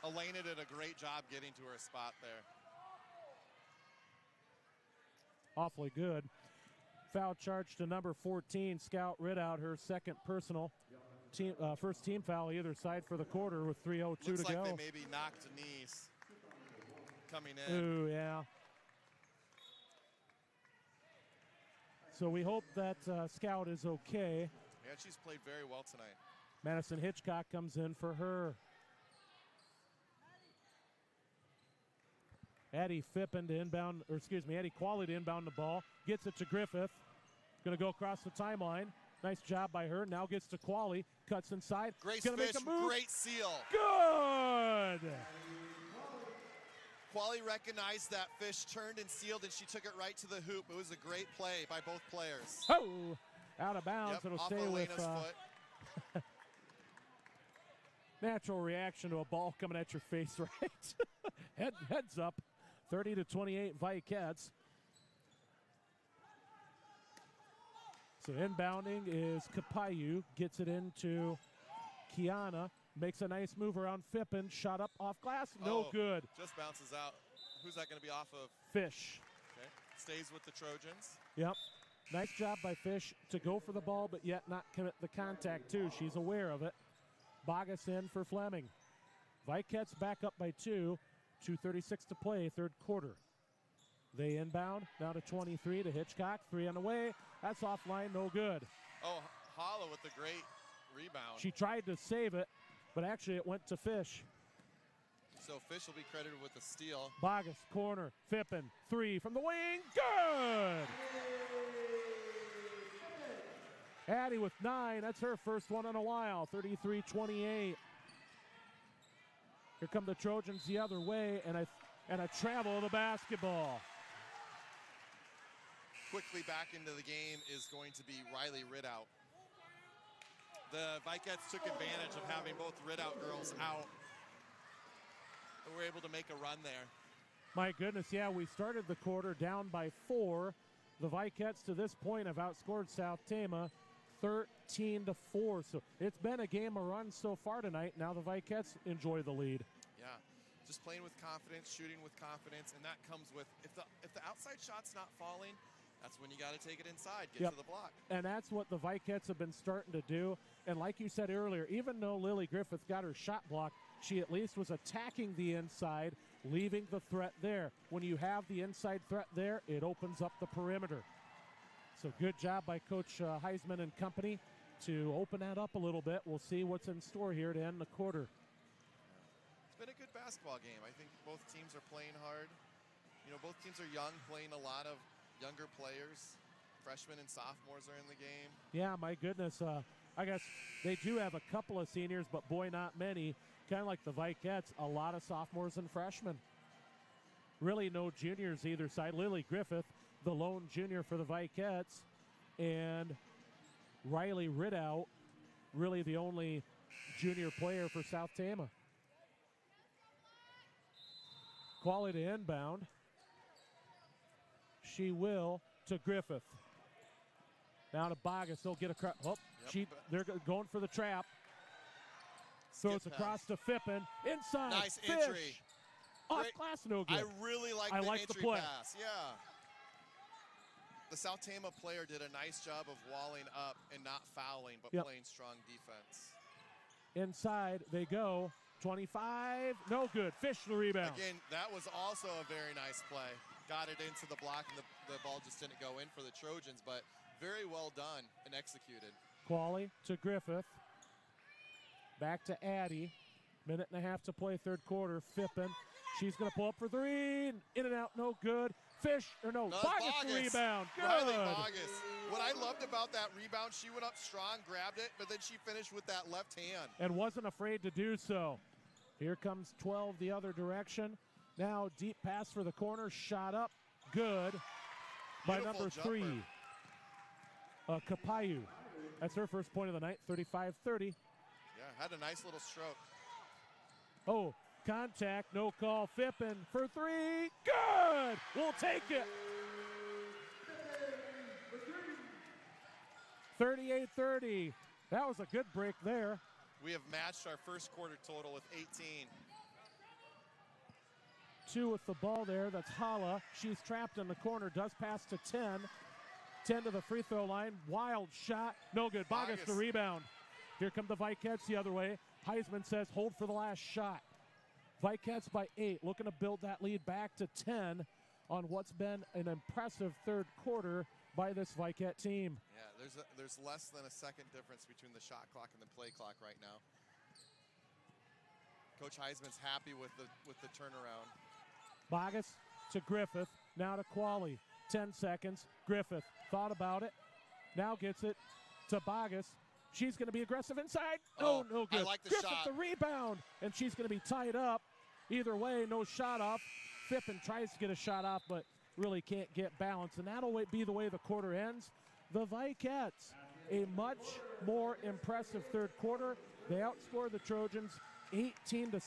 Speaker 2: Elena did a great job getting to her spot there.
Speaker 1: Awfully good. Foul charge to number 14, Scout Ridout, her second personal. First team foul either side for the quarter with 3:02 to
Speaker 2: Looks like
Speaker 1: go.
Speaker 2: they maybe knocked Denise coming in.
Speaker 1: Ooh, yeah. So we hope that Scout is okay.
Speaker 2: Yeah, she's played very well tonight.
Speaker 1: Madison Hitchcock comes in for her. Addie Fippen to inbound, or excuse me, Addie Qualley to inbound the ball. Gets it to Griffith. Going to go across the timeline. Nice job by her. Now gets to Qualley. Cuts inside.
Speaker 2: Grace
Speaker 1: Gonna
Speaker 2: Fish,
Speaker 1: make a move.
Speaker 2: great seal.
Speaker 1: Good!
Speaker 2: Qualley recognized that Fish turned and sealed, and she took it right to the hoop. It was a great play by both players.
Speaker 1: Oh! Out of bounds.
Speaker 2: Yep,
Speaker 1: It'll
Speaker 2: off
Speaker 1: stay with
Speaker 2: Elena's foot.
Speaker 1: natural reaction to a ball coming at your face, right? Heads up. 30-28 Vikettes. So inbounding is Kapayu. Gets it into Kiana. Makes a nice move around Fippen. Shot up off glass. No good.
Speaker 2: Just bounces out. Who's that going to be off of?
Speaker 1: Fish.
Speaker 2: Okay. Stays with the Trojans.
Speaker 1: Yep. Nice job by Fish to go for the ball, but yet not commit the contact, too. She's aware of it. Bogus in for Fleming. Vikettes back up by 2. 2:36 to play, third quarter. They inbound, now to 23 to Hitchcock. 3 on the way. That's offline, no good.
Speaker 2: Oh, Holla with the great rebound.
Speaker 1: She tried to save it, but actually it went to Fish.
Speaker 2: So Fish will be credited with the steal.
Speaker 1: Bogus, corner, Fippen, 3 from the wing, good! Addie with 9, that's her first one in a while, 33-28. Here come the Trojans the other way, and a travel of the basketball.
Speaker 2: Quickly back into the game is going to be Riley Ridout. The Vikets took advantage of having both Ridout girls out, and were able to make a run there.
Speaker 1: My goodness, yeah, we started the quarter down by 4. The Vikets to this point have outscored South Tama 13-4. So it's been a game of runs so far tonight. Now the Vikets enjoy the lead.
Speaker 2: Yeah, just playing with confidence, shooting with confidence, and that comes with, if the outside shot's not falling, that's when you got to take it inside, get to the block.
Speaker 1: And that's what the Vikets have been starting to do. And like you said earlier, even though Lily Griffith got her shot blocked, she at least was attacking the inside, leaving the threat there. When you have the inside threat there, it opens up the perimeter. So good job by Coach Heisman and company to open that up a little bit. We'll see what's in store here to end the quarter.
Speaker 2: It's been a good basketball game. I think both teams are playing hard. You know, both teams are young, playing a lot of younger players. Freshmen and sophomores are in the game.
Speaker 1: Yeah, my goodness. I guess they do have a couple of seniors, but boy, not many. Kind of like the Vikets, a lot of sophomores and freshmen. Really no juniors either side. Lily Griffith, the lone junior for the Vikets, and Riley Ridout, really the only junior player for South Tama. Quality inbound. She will to Griffith. Now to Bogus. They'll get across. Oh, they're going for the trap. Throws across to Fippen. Inside.
Speaker 2: Nice
Speaker 1: Fish.
Speaker 2: entry.
Speaker 1: Off glass, no good.
Speaker 2: I really like the entry
Speaker 1: play.
Speaker 2: pass. Yeah. The South Tama player did a nice job of walling up and not fouling, but playing strong defense.
Speaker 1: Inside they go. 25. No good. Fish the rebound.
Speaker 2: Again, that was also a very nice play. Got it into the block, and the ball just didn't go in for the Trojans, but very well done and executed.
Speaker 1: Qualley to Griffith. Back to Addie. Minute and a half to play, third quarter. Fippen. She's going to pull up for three. In and out, no good. Bogus the rebound. Good.
Speaker 2: Riley Bogus. What I loved about that rebound, she went up strong, grabbed it, but then she finished with that left hand.
Speaker 1: And wasn't afraid to do so. Here comes 12 the other direction. Now deep pass for the corner. Shot up. Good. By number 3. Kapayu. That's her first point of the night, 35-30.
Speaker 2: Yeah, had a nice little stroke.
Speaker 1: Oh, contact, no call. Fippen for 3. Good! We'll take it. 38-30. That was a good break there.
Speaker 2: We have matched our first quarter total with 18.
Speaker 1: 2 with the ball there. That's Hala. She's trapped in the corner. Does pass to 10. 10 to the free throw line. Wild shot. No good. Bogus the rebound. Here come the Vikets the other way. Heisman says hold for the last shot. Vikets by 8. Looking to build that lead back to 10 on what's been an impressive third quarter by this Viket team.
Speaker 2: Yeah, there's less than a second difference between the shot clock and the play clock right now. Coach Heisman's happy with the turnaround.
Speaker 1: Bogus to Griffith. Now to Qualley. 10 seconds. Griffith thought about it. Now gets it to Bogus. She's going to be aggressive inside. No good.
Speaker 2: I like the
Speaker 1: Griffith
Speaker 2: shot.
Speaker 1: the rebound, and she's going to be tied up. Either way, no shot off. Fippen tries to get a shot off, but really can't get balance, and that'll be the way the quarter ends. The Vikets, a much more impressive third quarter. They outscored the Trojans 18-6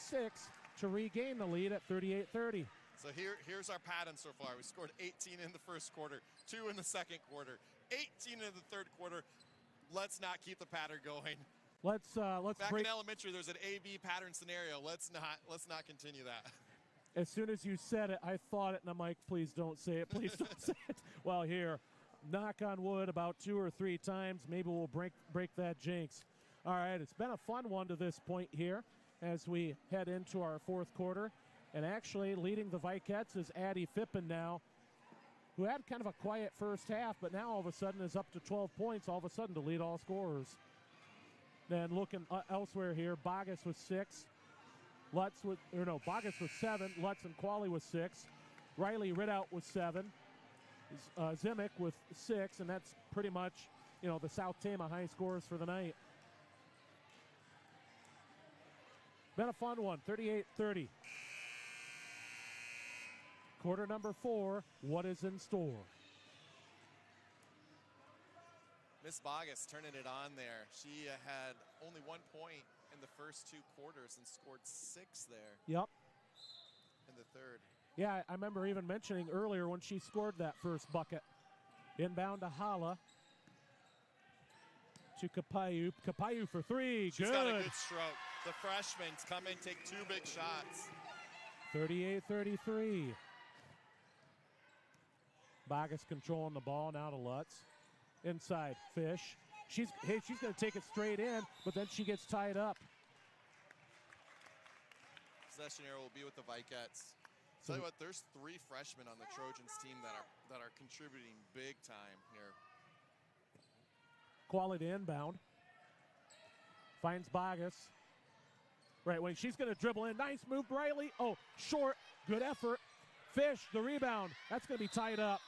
Speaker 1: to regain the lead at 38-30.
Speaker 2: So here's our pattern so far. We scored 18 in the first quarter, 2 in the second quarter, 18 in the third quarter. Let's not keep the pattern going.
Speaker 1: Let's
Speaker 2: Back
Speaker 1: break.
Speaker 2: in elementary, there's an A-B pattern scenario. Let's not continue that.
Speaker 1: As soon as you said it, I thought it, and I'm like, please don't say it. Please don't say it. Well, here, knock on wood about 2 or 3 times. Maybe we'll break that jinx. All right, it's been a fun one to this point here as we head into our fourth quarter. And actually leading the Vikets is Addie Fippen now, who had kind of a quiet first half, but now all of a sudden is up to 12 points, all of a sudden to lead all scorers. Then looking elsewhere here, Bogus with 6. Bogus with 7. Lutz and Qualley with 6. Riley Ridout with 7. Zimick with 6, and that's pretty much, the South Tama high scores for the night. Been a fun one, 38-30. Quarter number 4, what is in store?
Speaker 2: Miss Bogus turning it on there. She had only 1 point in the first 2 quarters and scored 6 there
Speaker 1: Yep.
Speaker 2: in the third.
Speaker 1: Yeah, I remember even mentioning earlier when she scored that first bucket. Inbound to Hala. To Kapayu. Kapayu for 3.
Speaker 2: She's
Speaker 1: good.
Speaker 2: got a good stroke. The freshmen come in, take 2 big shots.
Speaker 1: 38-33. Bogus controlling the ball now to Lutz. Inside, Fish. She's going to take it straight in, but then she gets tied up.
Speaker 2: Possession arrow will be with the Vikettes. Tell you what, there's 3 freshmen on the Trojans team that are contributing big time here.
Speaker 1: Quality inbound. Finds Bogus. Right wing. She's going to dribble in. Nice move, Riley. Oh, short. Good effort. Fish, the rebound. That's going to be tied up.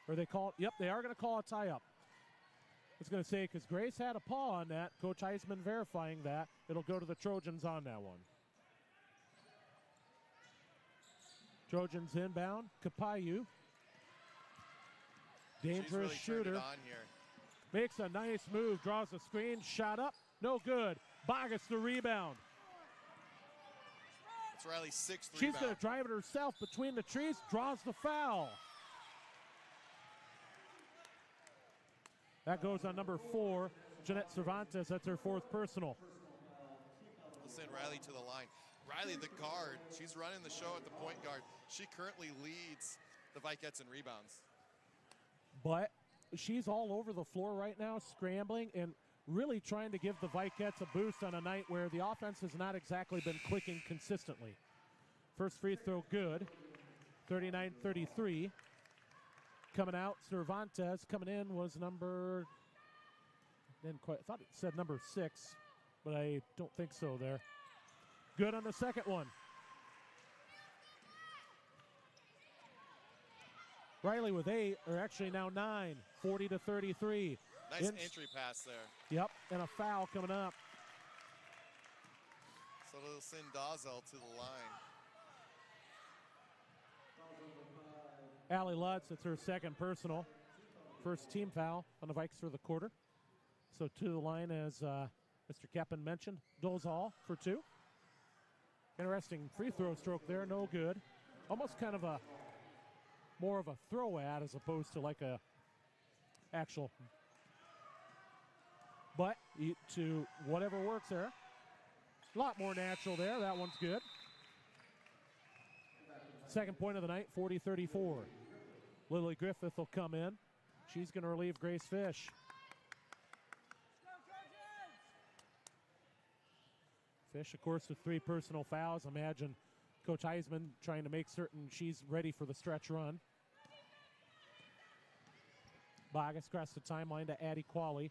Speaker 1: Or they call it. Yep, they are going to call a tie-up. I was going to say, because Grace had a paw on that. Coach Heisman verifying that. It'll go to the Trojans on that one. Trojans inbound. Kapayu. Dangerous
Speaker 2: really
Speaker 1: shooter.
Speaker 2: turned it on here.
Speaker 1: Makes a nice move. Draws a screen. Shot up. No good. Bogus the rebound.
Speaker 2: It's Riley's 6th
Speaker 1: She's
Speaker 2: rebound.
Speaker 1: going to drive it herself between the trees. Draws the foul. That goes on number 4, Jeanette Cervantes. That's her 4th personal.
Speaker 2: We'll send Riley to the line. Riley, the guard, she's running the show at the point guard. She currently leads the Vikettes in rebounds.
Speaker 1: But she's all over the floor right now, scrambling and really trying to give the Vikettes a boost on a night where the offense has not exactly been clicking consistently. First free throw good, 39-33. Coming out, Cervantes. Coming in was number, didn't quite, I thought it said number 6, but I don't think so there. Good on the second one. Riley with 8, or actually now 9, 40-33.
Speaker 2: Nice entry pass there.
Speaker 1: Yep, and a foul coming up.
Speaker 2: So they'll send Dazel to the line.
Speaker 1: Allie Lutz, it's her 2nd personal. First team foul on the Vikes for the quarter. So to the line, as Mr. Keppen mentioned, Dozal for 2. Interesting free throw stroke there, no good. Almost kind of more of a throw at as opposed to like a actual. But to whatever works there. A lot more natural there. That one's good. Second point of the night, 40-34. Lily Griffith will come in. She's going to relieve Grace Fish. Fish, of course, with 3 personal fouls. Imagine Coach Heisman trying to make certain she's ready for the stretch run. Bogus across the timeline to Addie Qualley.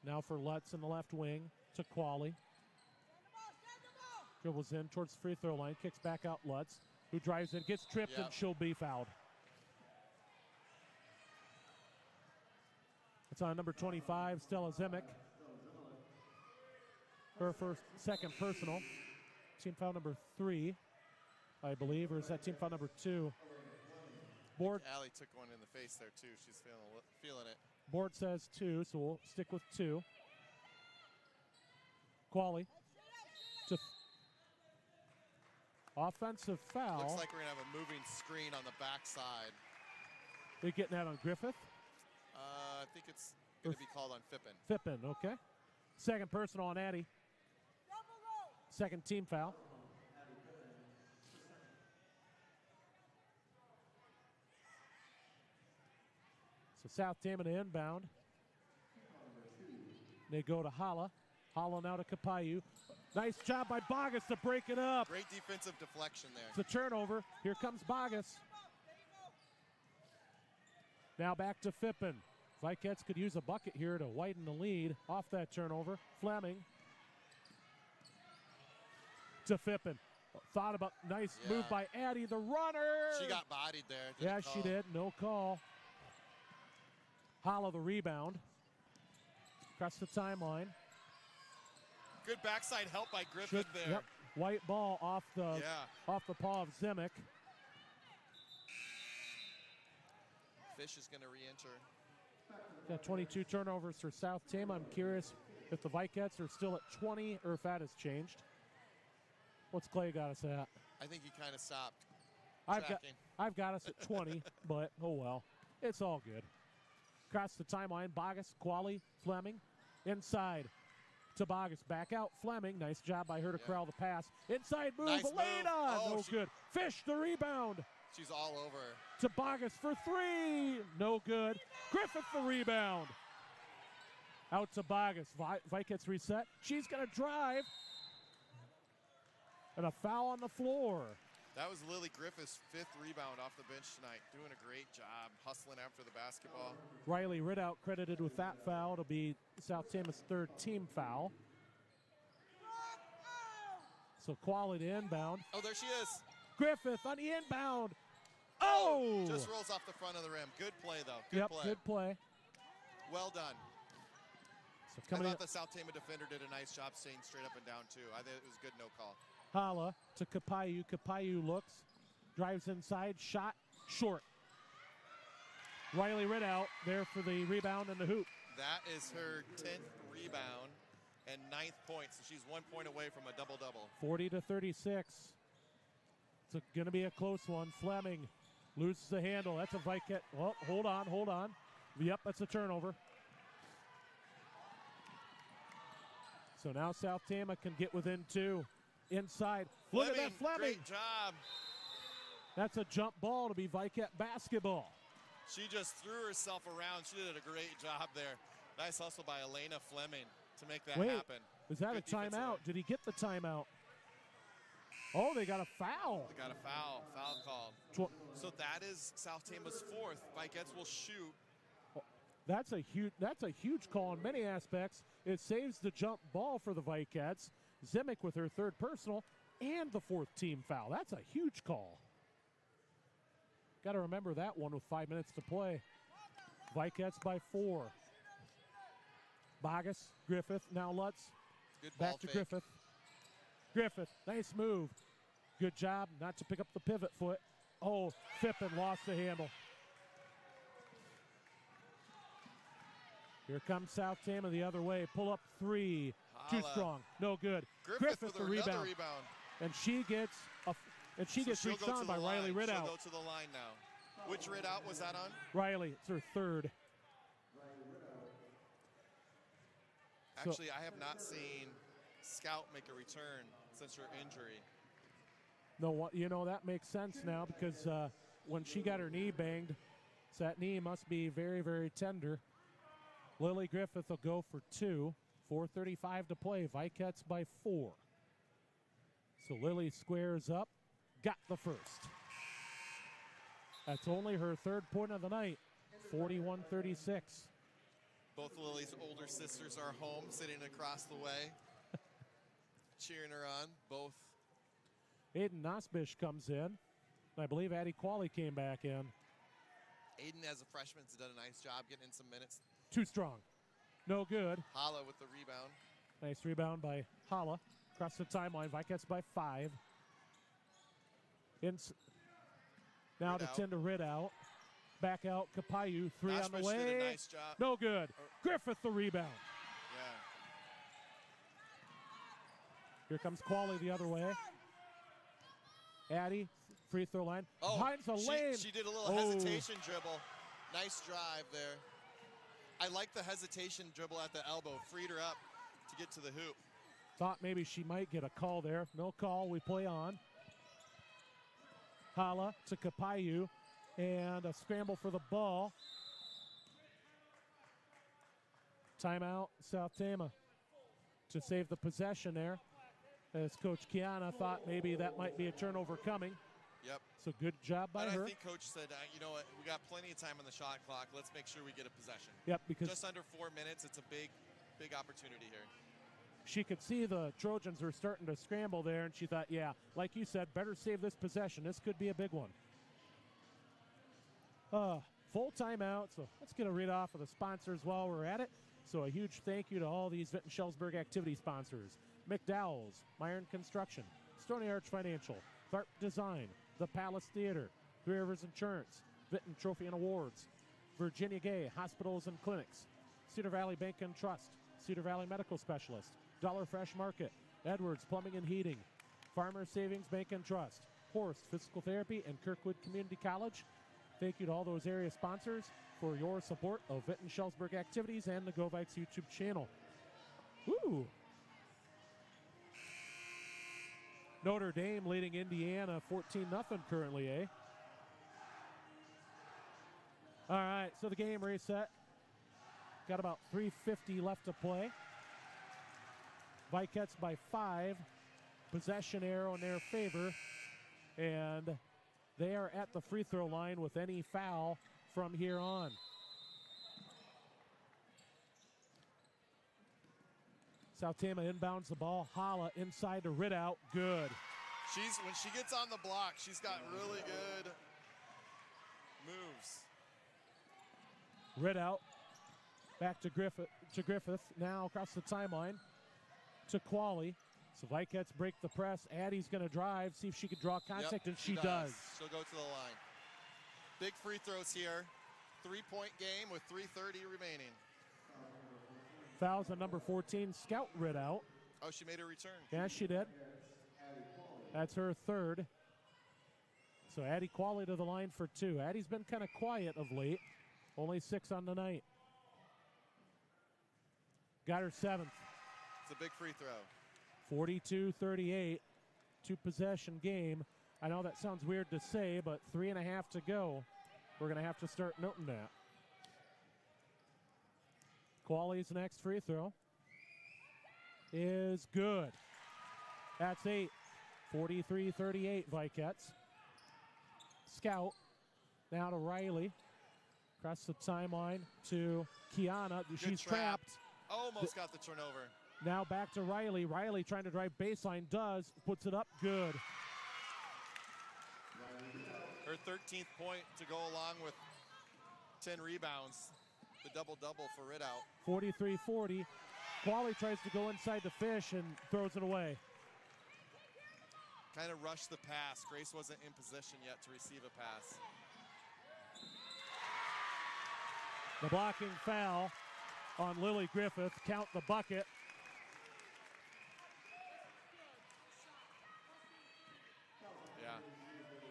Speaker 1: Now for Lutz in the left wing to Qualley. Dribbles in towards the free throw line, kicks back out Lutz, who drives in, gets tripped, and she'll be fouled. It's on number 25, Stella Zimick. Her second personal. Team foul number 3, I believe, or is that team foul number 2? Board.
Speaker 2: Allie took one in the face there too. She's feeling it.
Speaker 1: Board says 2, so we'll stick with 2. Qualley. Offensive foul.
Speaker 2: Looks like we're going to have a moving screen on the backside.
Speaker 1: Are you getting that on Griffith?
Speaker 2: I think it's going to be called on Fippen.
Speaker 1: Fippen, okay. Second personal on Addie. Second team foul. So South Tama to inbound. They go to Hala. Hala now to Kapayu. Nice job by Bogus to break it up.
Speaker 2: Great defensive deflection there.
Speaker 1: It's a turnover. Here comes Bogus. Now back to Fippen. Vikettes could use a bucket here to widen the lead off that turnover. Fleming to Fippen. Thought about, nice move by Addie, the runner.
Speaker 2: She got bodied there.
Speaker 1: Yeah, she did. No call. Hala the rebound. Across the timeline.
Speaker 2: Good backside help by Griffith there.
Speaker 1: Yep. White ball off the paw of Zimic.
Speaker 2: Fish is going to re-enter.
Speaker 1: Got 22 turnovers for South Tama. I'm curious if the Vikets are still at 20 or if that has changed. What's Clay got us at?
Speaker 2: I think he kind of stopped
Speaker 1: I've got us at 20, but oh well. It's all good. Across the timeline, Bogus, Quali, Fleming. Inside to Bogus. Back out, Fleming. Nice job by her to corral the pass. Inside move,
Speaker 2: Nice
Speaker 1: Elena.
Speaker 2: move.
Speaker 1: No good. Fish the rebound.
Speaker 2: She's all over.
Speaker 1: To Bogus for three. No good. Griffith the rebound. Out to Bogus. Vikets reset. She's going to drive. And a foul on the floor.
Speaker 2: That was Lily Griffith's 5th rebound off the bench tonight. Doing a great job, hustling after the basketball.
Speaker 1: Riley Ridout credited with that foul. It'll be South Tama's 3rd team foul. So quality inbound.
Speaker 2: Oh, there she is.
Speaker 1: Griffith on the inbound. Oh!
Speaker 2: Just rolls off the front of the rim. Good play, though. Good play.
Speaker 1: Good play.
Speaker 2: Well done.
Speaker 1: So
Speaker 2: I thought the South Tama defender did a nice job staying straight up and down, too. I think it was good no call.
Speaker 1: Hala to Kapayu. Kapayu looks, drives inside, shot, short. Riley Ridout there for the rebound and the hoop.
Speaker 2: That is her 10th rebound and 9th point, so she's 1 point away from a double-double.
Speaker 1: 40-36. It's going to be a close one. Fleming loses the handle. That's a Viket. Oh, hold on. Yep, that's a turnover. So now South Tama can get within 2. Inside. Look at that, Fleming.
Speaker 2: Great job.
Speaker 1: That's a jump ball to be Viket basketball.
Speaker 2: She just threw herself around. She did a great job there. Nice hustle by Elena Fleming to make that happen.
Speaker 1: Is that a timeout? Did he get the timeout? Oh, they got a foul.
Speaker 2: They got a foul. Foul called. So that is South Tama's 4th. Vikets will shoot.
Speaker 1: That's a huge call in many aspects. It saves the jump ball for the Vikets. Zimic with her 3rd personal and the 4th team foul. That's a huge call. Got to remember that one with 5 minutes to play. Vikets by 4. Bogus, Griffith, now Lutz.
Speaker 2: Good ball
Speaker 1: Back to
Speaker 2: fake.
Speaker 1: Griffith. Griffith, nice move. Good job not to pick up the pivot foot. Oh, Fippen lost the handle. Here comes South Tama the other way. Pull up 3. Too strong. No good.
Speaker 2: Griffith with
Speaker 1: the
Speaker 2: rebound.
Speaker 1: And she gets reached on by Riley Ridout.
Speaker 2: She'll go to the line now. Which Ridout was that on?
Speaker 1: Riley, it's her 3rd.
Speaker 2: Actually, I have not seen Scout make a return since her injury.
Speaker 1: No, that makes sense now because when she got her knee banged, that knee must be very, very tender. Lily Griffith will go for 2. 4:35 to play. Vikets by 4. So Lily squares up. Got the first. That's only her 3rd point of the night. 41-36.
Speaker 2: Both Lily's older sisters are home, sitting across the way, cheering her on. Both.
Speaker 1: Aiden Nosbish comes in. I believe Addie Quali came back in.
Speaker 2: Aiden, as a freshman, has done a nice job getting in some minutes.
Speaker 1: Too strong. No good.
Speaker 2: Hala with the rebound.
Speaker 1: Nice rebound by Hala. Across the timeline. Vikets by 5. Now to tend to Ridout. Back out. Kapayu. 3 on the way.
Speaker 2: Did a nice job.
Speaker 1: No good. Griffith the rebound.
Speaker 2: Yeah.
Speaker 1: Here comes Quali the other way. Addie, free throw line. Finds a lane.
Speaker 2: She did a little hesitation dribble. Nice drive there. I like the hesitation dribble at the elbow. Freed her up to get to the hoop.
Speaker 1: Thought maybe she might get a call there. No call. We play on. Hala to Kapayu. And a scramble for the ball. Timeout, South Tama to save the possession there. As Coach Kiana thought maybe that might be a turnover coming.
Speaker 2: Yep.
Speaker 1: So good job by her.
Speaker 2: I think Coach said, you know what, we got plenty of time on the shot clock. Let's make sure we get a possession.
Speaker 1: Yep, because
Speaker 2: just under 4 minutes, it's a big opportunity here.
Speaker 1: She could see the Trojans were starting to scramble there, and she thought, yeah, like you said, better save this possession. This could be a big one. Full timeout, so let's get a read off of the sponsors while we're at it. So a huge thank you to all these Vinton-Schellsburg activity sponsors. McDowell's, Myron Construction, Stony Arch Financial, Tharp Design, The Palace Theater, Three Rivers Insurance, Vinton Trophy and Awards, Virginia Gay Hospitals and Clinics, Cedar Valley Bank and Trust, Cedar Valley Medical Specialist, Dollar Fresh Market, Edwards Plumbing and Heating, Farmer Savings Bank and Trust, Horst Physical Therapy, and Kirkwood Community College. Thank you to all those area sponsors for your support of Vinton-Schellsburg activities and the Go Vikes YouTube channel. Woo! Notre Dame leading Indiana 14-0 currently, eh? All right, so the game reset. Got about 3:50 left to play. Vikets by 5. Possession arrow in their favor. And they are at the free throw line with any foul from here on. South Tama inbounds the ball. Hala inside to Ridout. Good.
Speaker 2: When she gets on the block, she's got really good moves.
Speaker 1: Ridout back to Griffith. Now across the timeline to Qualley. So Vikets break the press. Addie's going to drive, see if she can draw contact, and she does.
Speaker 2: She'll go to the line. Big free throws here. 3-point game with 3:30 remaining.
Speaker 1: Fouls on number 14, Scout Ridout.
Speaker 2: Oh, she made a return.
Speaker 1: Yeah, she did. That's her third. So Addie Qualley to the line for 2. Addie's been kind of quiet of late. Only 6 on the night. Got her 7th.
Speaker 2: It's a big free throw.
Speaker 1: 42-38, 2-possession game. I know that sounds weird to say, but 3.5 to go. We're going to have to start noting that. Qualley's next free throw is good. That's 8. 43-38 Vikets. Scout now to Riley. Across the timeline to Kiana. She's trapped.
Speaker 2: Almost got the turnover.
Speaker 1: Now back to Riley. Riley trying to drive baseline. Does. Puts it up. Good.
Speaker 2: Her 13th point to go along with 10 rebounds. The double-double for Ridout.
Speaker 1: 43-40. Qualley tries to go inside the fish and throws it away.
Speaker 2: Kind of rushed the pass. Grace wasn't in position yet to receive a pass.
Speaker 1: The blocking foul on Lily Griffith. Count the bucket.
Speaker 2: Yeah.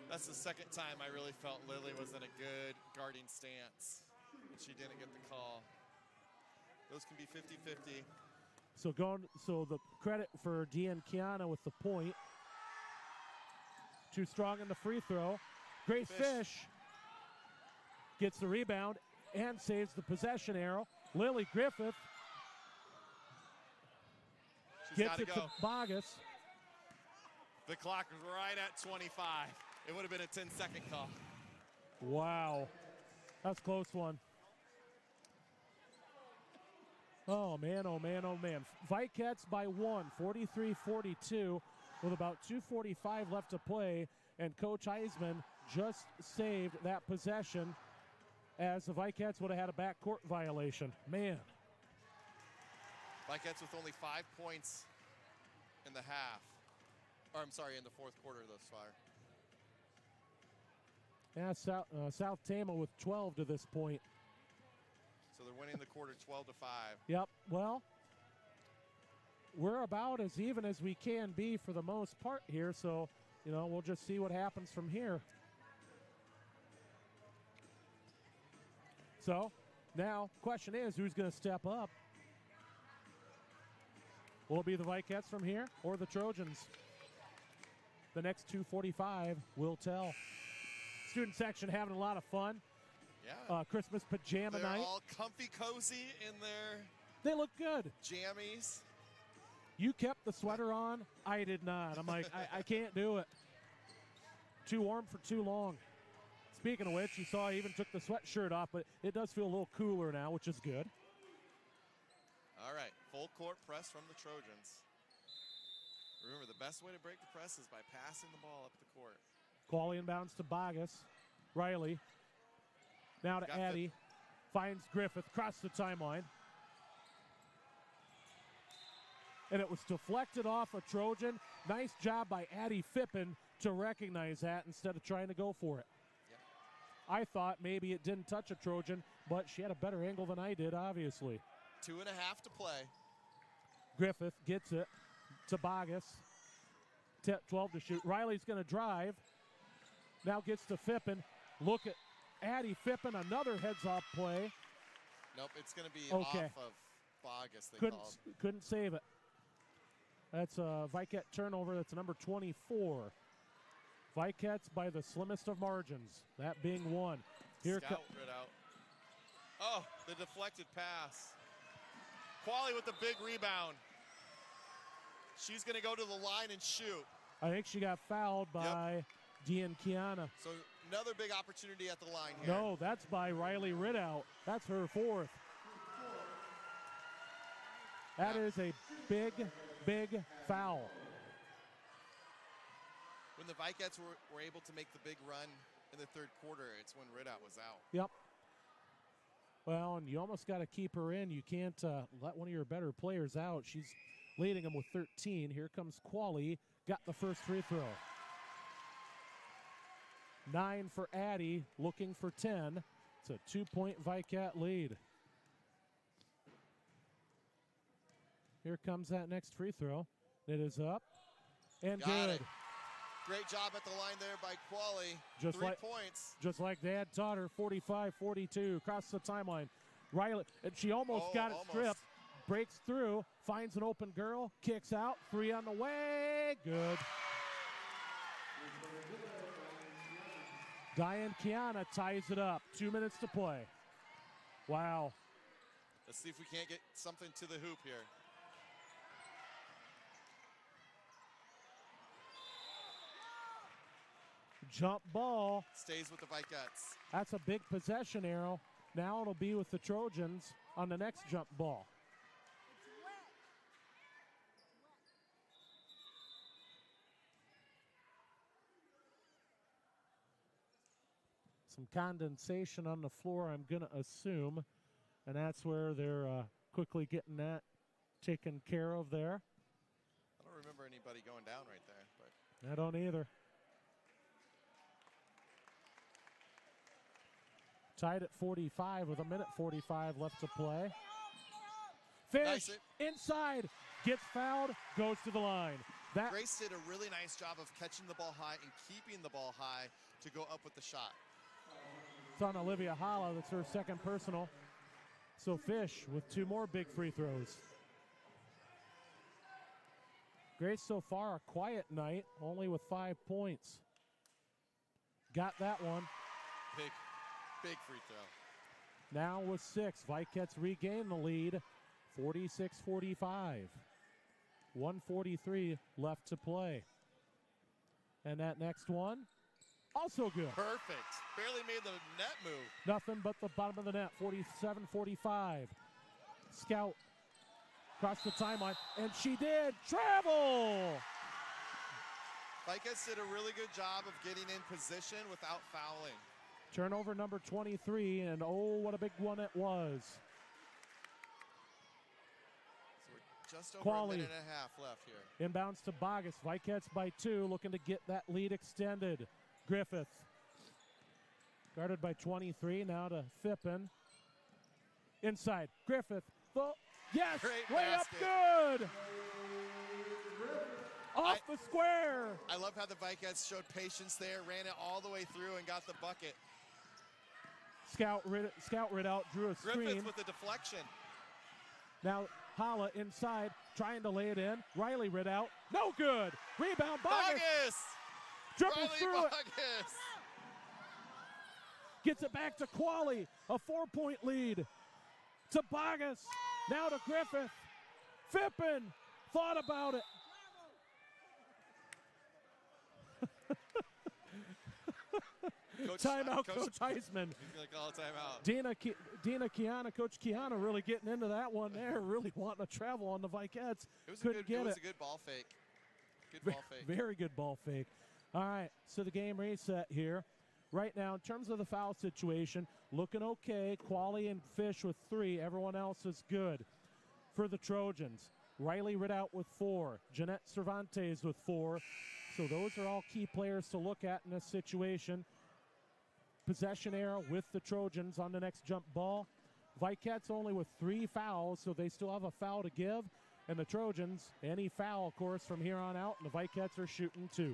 Speaker 2: That's the second time I really felt Lily was in a good guarding stance. She didn't get the call. Those can be 50-50.
Speaker 1: So the credit for Deanne Kiana with the point. Too strong in the free throw. Grace Fish gets the rebound and saves the possession arrow. Lily Griffith gets it to Bogus.
Speaker 2: The clock is right at 25. It would have been a 10-second call.
Speaker 1: Wow. That's a close one. Oh, man, oh, man, oh, man. Vikets by 1, 43-42, with about 2:45 left to play, and Coach Heisman just saved that possession as the Vikets would have had a backcourt violation. Man.
Speaker 2: Vikets with only 5 points in the half. Or, I'm sorry, in the fourth quarter thus far.
Speaker 1: Yeah, South Tama with 12 to this point.
Speaker 2: So they're winning the quarter 12-5.
Speaker 1: Yep, well, we're about as even as we can be for the most part here, so, we'll just see what happens from here. So, now, question is, who's going to step up? Will it be the Vikets from here or the Trojans? The next 2:45 will tell. Student section having a lot of fun.
Speaker 2: Yeah.
Speaker 1: Christmas pajama
Speaker 2: They're
Speaker 1: night.
Speaker 2: all comfy cozy in their
Speaker 1: They look good.
Speaker 2: jammies.
Speaker 1: You kept the sweater on. I did not. I'm like, I can't do it. Too warm for too long. Speaking of which, you saw I even took the sweatshirt off, but it does feel a little cooler now, which is good.
Speaker 2: All right, full court press from the Trojans. Remember, the best way to break the press is by passing the ball up the court.
Speaker 1: Qualley inbounds to Bogus. Riley. Now to Addie. Finds Griffith. Across the timeline. and it was deflected off a Trojan. Nice job by Addie Fippen to recognize that instead of trying to go for it.
Speaker 2: Yeah.
Speaker 1: I thought maybe it didn't touch a Trojan, but she had a better angle than I did, obviously.
Speaker 2: 2.5 to play.
Speaker 1: Griffith gets it to Bogus. 12 to shoot. Riley's going to drive. Now gets to Fippen. Look at Addie Fippen, another heads-off play.
Speaker 2: Nope, it's going to be
Speaker 1: Okay.
Speaker 2: off of Bogus, they called.
Speaker 1: Couldn't save it. That's a Viket turnover. That's number 24. Vikets by the slimmest of margins, that being one.
Speaker 2: Scout rid out. Oh, the deflected pass. Quali with the big rebound. She's going to go to the line and shoot.
Speaker 1: I think she got fouled by Dean Kiana.
Speaker 2: So another big opportunity at the line here.
Speaker 1: No, that's by Riley Ridout. That's her fourth. That is a big, big foul.
Speaker 2: When the Vikets were able to make the big run in the third quarter, it's when Ridout was out.
Speaker 1: Yep. Well, and you almost got to keep her in. You can't let one of your better players out. She's leading them with 13. Here comes Quali. Got the first free throw. 9 for Addie, looking for 10. It's a 2-point Vicat lead. Here comes that next free throw. It is up and
Speaker 2: Got
Speaker 1: good.
Speaker 2: it. Great job at the line there by Quali.
Speaker 1: Just
Speaker 2: 3
Speaker 1: like-
Speaker 2: points.
Speaker 1: Just like Dad taught her, 45-42, across the timeline. Riley, and she almost got it stripped. Breaks through, finds an open girl, kicks out, 3 on the way, good. Diane Kiana ties it up, 2 minutes to play. Wow.
Speaker 2: Let's see if we can't get something to the hoop here.
Speaker 1: Jump ball.
Speaker 2: Stays with the Vikets.
Speaker 1: That's a big possession arrow. Now it'll be with the Trojans on the next jump ball. Some condensation on the floor, I'm going to assume. And that's where they're quickly getting that taken care of there.
Speaker 2: I don't remember anybody going down right there, but
Speaker 1: I don't either. Tied at 45 with 1:45 left to play. Fish
Speaker 2: Nice.
Speaker 1: inside, gets fouled, goes to the line. That
Speaker 2: Grace did a really nice job of catching the ball high and keeping the ball high to go up with the shot.
Speaker 1: it's on Olivia Holla. That's her second personal. So Fish with 2 more big free throws. Grace so far a quiet night, only with 5 points. Got that one.
Speaker 2: Big free throw.
Speaker 1: Now with 6, Vikets regain the lead, 46-45. 1:43 left to play. And that next one, also good.
Speaker 2: Perfect. Barely made the net move.
Speaker 1: Nothing but the bottom of the net, 47-45. Scout across the timeline, and she did travel.
Speaker 2: Vikets did a really good job of getting in position without fouling.
Speaker 1: Turnover number 23, and oh, what a big one it was.
Speaker 2: So we're just over
Speaker 1: Quali.
Speaker 2: a minute and a half left here.
Speaker 1: Inbounds to Bogus. Vikets by 2, looking to get that lead extended. Griffith. Guarded by 23, now to Fippen. Inside, Griffith. Yes,
Speaker 2: Great
Speaker 1: way up
Speaker 2: basket.
Speaker 1: good. Off the square.
Speaker 2: I love how the Vikets showed patience there, ran it all the way through and got the bucket.
Speaker 1: Scout rid out, drew a screen.
Speaker 2: Griffith with the deflection.
Speaker 1: Now Holla inside, trying to lay it in. Riley rid out, no good. Rebound, Bogus.
Speaker 2: Bogus!
Speaker 1: Dribbles
Speaker 2: Riley
Speaker 1: through it.
Speaker 2: Bogus!
Speaker 1: Gets it back to Quali, a 4-point lead. To Bogus, now to Griffith. Fippen thought about it. Timeout, Coach Heisman.
Speaker 2: He's going to call a timeout.
Speaker 1: Dina Kiana, Coach Kiana really getting into that one there, really wanting to travel on the Vikets. Couldn't get it.
Speaker 2: It was a good ball fake. Good ball fake.
Speaker 1: Very good ball fake. All right, so the game reset here. Right now, in terms of the foul situation, looking okay. Quali and Fish with 3. Everyone else is good for the Trojans. Riley Ridout with 4. Jeanette Cervantes with 4. So those are all key players to look at in this situation. Possession arrow with the Trojans on the next jump ball. Vikets only with 3 fouls, so they still have a foul to give. And the Trojans, any foul, of course, from here on out, and the Vikets are shooting 2.
Speaker 2: Yeah,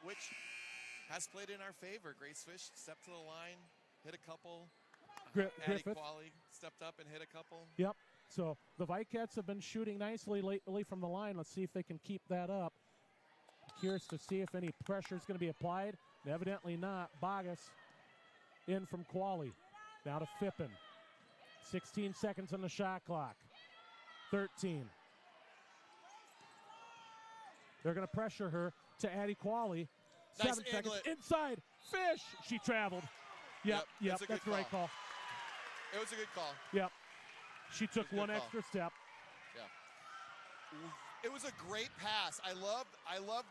Speaker 2: which has played in our favor. Grace Fish stepped to the line, hit a couple. Addie
Speaker 1: Griffith
Speaker 2: Qualley stepped up and hit a couple.
Speaker 1: Yep. So the Vikets have been shooting nicely lately from the line. Let's see if they can keep that up. Curious to see if any pressure is going to be applied. Evidently not. Bogus in from Qualley. Now to Fippen. 16 seconds on the shot clock. 13. They're going to pressure her to Addie Qualley.
Speaker 2: Nice
Speaker 1: 7 seconds.
Speaker 2: anglet.
Speaker 1: Inside. Fish. She traveled. Yep. That's the right call.
Speaker 2: It was a good call.
Speaker 1: Yep. She took one
Speaker 2: call.
Speaker 1: extra step.
Speaker 2: Yeah. It was a great pass. I love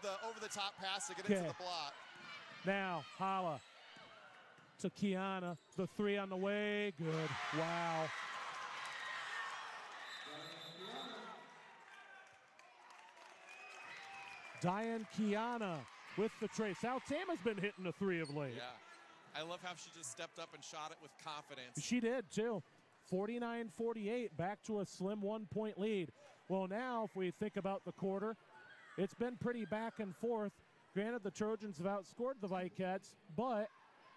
Speaker 2: the over-the-top pass to get into the block.
Speaker 1: Now, Hala to Kiana. The 3 on the way. Good. Wow. Diane Kiana with the tray. South Tama's been hitting the 3 of late.
Speaker 2: Yeah. I love how she just stepped up and shot it with confidence.
Speaker 1: She did, too. 49-48, back to a slim 1-point lead. Well, now, if we think about the quarter, it's been pretty back and forth. Granted, the Trojans have outscored the Vikets, but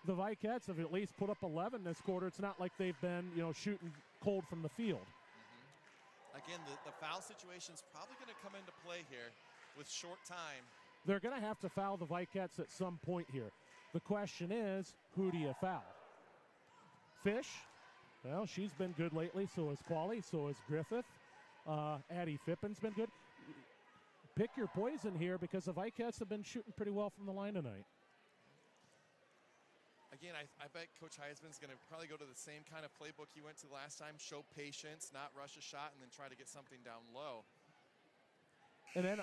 Speaker 1: the Vikets have at least put up 11 this quarter. It's not like they've been, shooting cold from the field.
Speaker 2: Again, the foul situation's probably going to come into play here with short time.
Speaker 1: They're going to have to foul the Vikets at some point here. The question is, who do you foul? Fish? Well, she's been good lately. So is Qualley. So is Griffith. Addie Fippen's been good. Pick your poison here because the Vikets have been shooting pretty well from the line tonight.
Speaker 2: Again, I bet Coach Heisman's going to probably go to the same kind of playbook he went to last time. Show patience, not rush a shot, and then try to get something down low.
Speaker 1: And then,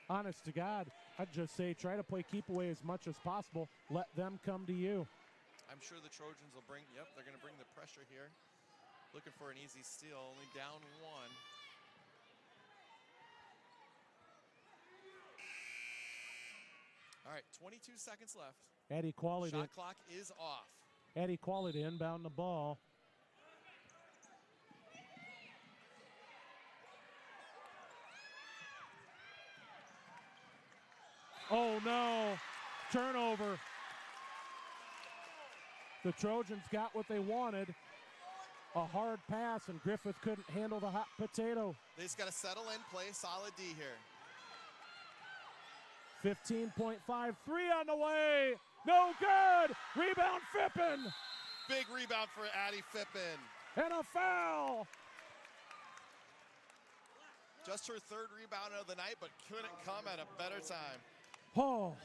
Speaker 1: honest to God, I'd just say try to play keep away as much as possible. Let them come to you.
Speaker 2: I'm sure the Trojans will they're going to bring the pressure here. Looking for an easy steal, only down 1. All right, 22 seconds left.
Speaker 1: Addie Qualley.
Speaker 2: Shot clock is off.
Speaker 1: Addie Qualley to inbound the ball. Oh, no. Turnover. The Trojans got what they wanted. A hard pass, and Griffith couldn't handle the hot potato.
Speaker 2: They just got to settle in, play solid D here.
Speaker 1: 15.5, 3 on the way. No good. Rebound, Fippen.
Speaker 2: Big rebound for Addie Fippen.
Speaker 1: And a foul.
Speaker 2: Just her 3rd rebound of the night, but couldn't come at a better time.
Speaker 1: Oh,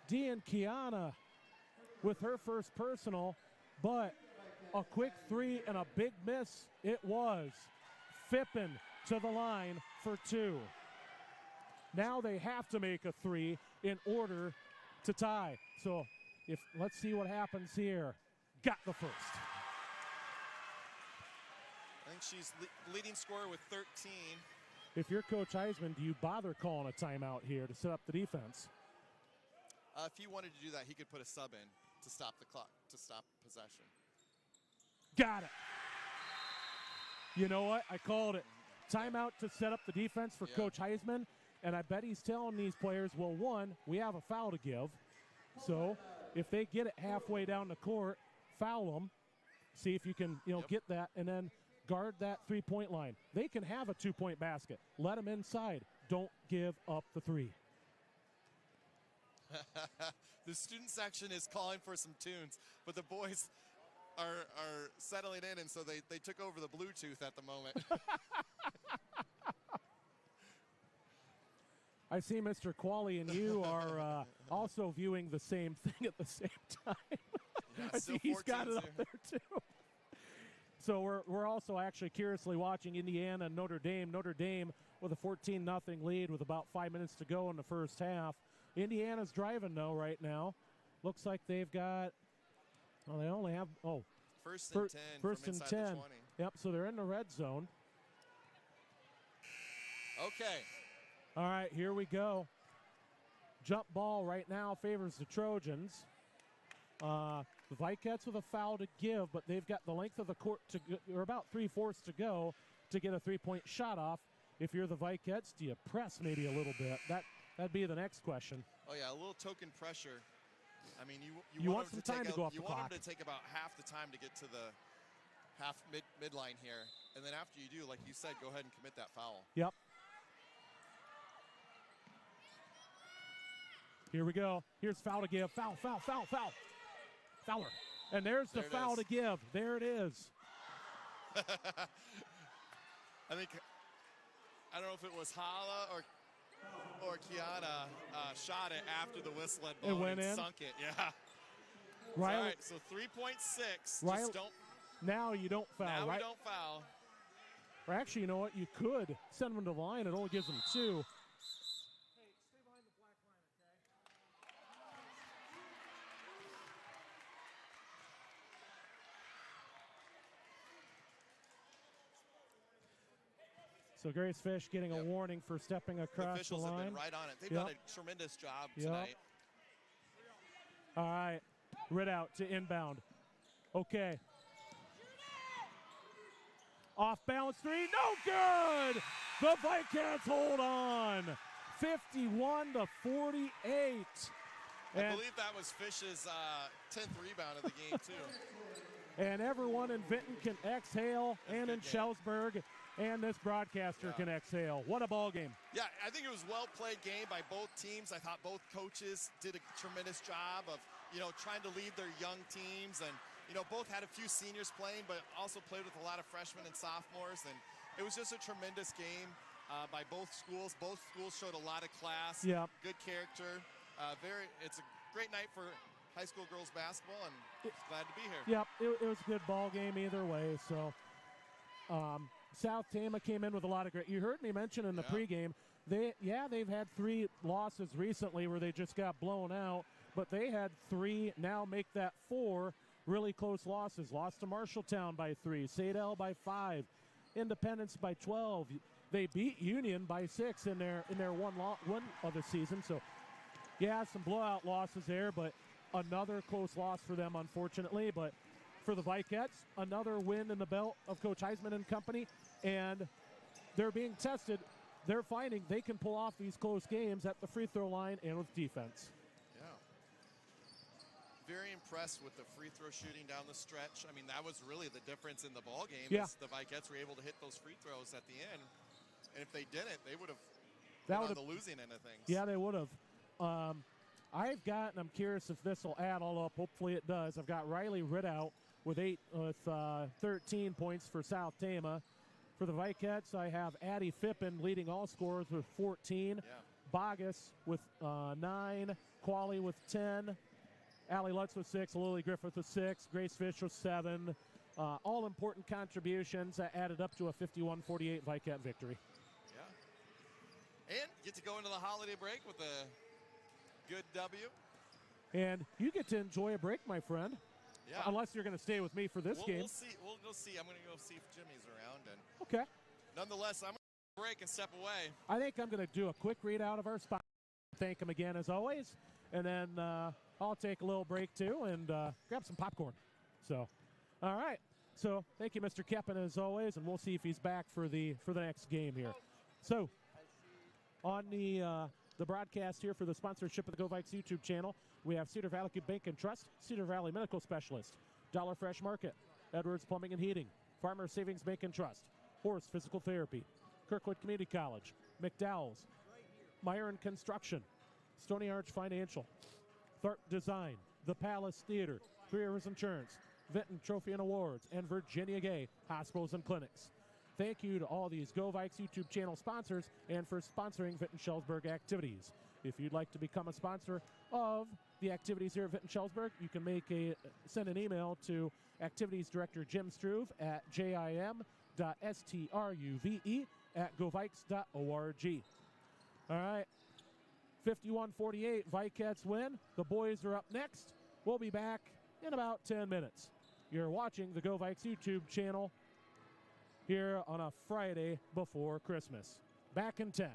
Speaker 1: Dean Kiana with her first personal, but a quick 3 and a big miss it was. Fippen to the line for 2. Now they have to make a 3 in order to tie. So let's see what happens here. Got the first.
Speaker 2: I think she's leading scorer with 13.
Speaker 1: If you're Coach Heisman, do you bother calling a timeout here to set up the defense?
Speaker 2: If he wanted to do that, he could put a sub in to stop the clock, to stop possession.
Speaker 1: Got it. You know what? I called it. Timeout to set up the defense for Coach Heisman. And I bet he's telling these players, well, 1, we have a foul to give. So if they get it halfway down the court, foul them. See if you can, get that. And then guard that 3-point line. They can have a 2-point basket. Let them inside. Don't give up the 3.
Speaker 2: The student section is calling for some tunes, but the boys are settling in, and so they took over the Bluetooth at the moment.
Speaker 1: I see Mr. Qualley and you are also viewing the same thing at the same time.
Speaker 2: Yeah,
Speaker 1: I see he's got it up there too. So we're also actually curiously watching Indiana and Notre Dame. Notre Dame with a 14-0 lead with about 5 minutes to go in the first half. Indiana's driving though right now. Looks like they've got. Well, they only have
Speaker 2: first and 10.
Speaker 1: First and 10.
Speaker 2: 20.
Speaker 1: Yep. So they're in the red zone.
Speaker 2: Okay.
Speaker 1: All right, here we go. Jump ball right now favors the Trojans. The Vikets with a foul to give, but they've got the length of the court to go, or about 3/4 to go to get a three-point shot off. If you're the Vikets, do you press maybe a little bit? That'd be the next question.
Speaker 2: Oh yeah, a little token pressure. I mean,
Speaker 1: you want some time to go off the clock.
Speaker 2: You want them to take about half the time to get to the half midline here, and then after you do, like you said, go ahead and commit that foul.
Speaker 1: Yep. Here we go. Here's foul to give. Foul. Fowler. And there's the foul to give. There it is.
Speaker 2: I don't know if it was Hala or Kiana shot it after the whistle had blown.
Speaker 1: It went in.
Speaker 2: Sunk it. Yeah.
Speaker 1: Riley,
Speaker 2: all right, so 3.6.
Speaker 1: Riley,
Speaker 2: just don't.
Speaker 1: Now you don't foul.
Speaker 2: Now
Speaker 1: right?
Speaker 2: we don't foul.
Speaker 1: Or actually, you know what? You could send them to the line. It only gives them 2. So Grace Fish getting a warning for stepping across the
Speaker 2: officials
Speaker 1: line.
Speaker 2: have been right on it. They've done a tremendous job tonight.
Speaker 1: All right, Ridout to inbound. Okay. Off balance 3, no good! The Vikings hold on. 51-48.
Speaker 2: I believe that was Fish's 10th rebound of the game too.
Speaker 1: And everyone in Vinton can exhale, and in Schellsburg. And this broadcaster can exhale. What a ball game.
Speaker 2: Yeah, I think it was a well-played game by both teams. I thought both coaches did a tremendous job of, trying to lead their young teams. And, both had a few seniors playing, but also played with a lot of freshmen and sophomores. And it was just a tremendous game by both schools. Both schools showed a lot of class, good character. It's a great night for high school girls basketball, and glad to be here.
Speaker 1: Yep, it was a good ball game either way. So, South Tama came in with a lot of great. You heard me mention in the pregame, they've had 3 losses recently where they just got blown out, but they had 3, now make that 4 really close losses. Lost to Marshalltown by 3, Sadell by 5, Independence by 12. They beat Union by 6 in their one of the season. So, some blowout losses there, but another close loss for them, unfortunately. But for the Vikets, another win in the belt of Coach Heisman and company, and they're being tested. They're finding they can pull off these close games at the free throw line and with defense.
Speaker 2: Yeah. Very impressed with the free throw shooting down the stretch. I mean, that was really the difference in the ball game.
Speaker 1: Yeah.
Speaker 2: Is the Vikets were able to hit those free throws at the end, and if they didn't, they would have been on the losing end of things.
Speaker 1: Yeah, they would have. I've got, and I'm curious if this will add all up. Hopefully it does. I've got Riley Ridout with 13 points for South Tama. For the Vikets, I have Addie Fippen leading all scorers with 14. Bogus with 9. Qualley with 10. Allie Lutz with 6. Lily Griffith with 6. Grace Fish with 7. All important contributions that added up to a 51-48 Viket victory.
Speaker 2: Yeah. And get to go into the holiday break with a good W.
Speaker 1: And you get to enjoy a break, my friend.
Speaker 2: Yeah.
Speaker 1: Unless you're going to stay with me for this game.
Speaker 2: We'll see. We'll go see. I'm going to go see if Jimmy's around. And
Speaker 1: okay.
Speaker 2: Nonetheless, I'm going to break and step away.
Speaker 1: I think I'm going to do a quick readout of our spot. Thank him again as always. And then I'll take a little break too and grab some popcorn. So, all right. So thank you, Mr. Keppen, as always. And we'll see if he's back for the next game here. So on the broadcast here for the sponsorship of the Go Vikes YouTube channel, we have Cedar Valley Bank and Trust, Cedar Valley Medical Specialist, Dollar Fresh Market, Edwards Plumbing and Heating, Farmer Savings Bank and Trust, Horse Physical Therapy, Kirkwood Community College, McDowell's, Myron Construction, Stony Arch Financial, Tharp Design, The Palace Theater, Three Rivers Insurance, Vinton Trophy and Awards, and Virginia Gay Hospitals and Clinics. Thank you to all these Go Vikes YouTube channel sponsors and for sponsoring Vinton Schellsburg activities. If you'd like to become a sponsor of the activities here at Vinton Schellsburg, you can send an email to Activities Director Jim Struve at jim.struve@govikes.org. All right, 51-48, Vikets win. The boys are up next. We'll be back in about 10 minutes. You're watching the Go Vikes YouTube channel here on a Friday before Christmas. back in 10.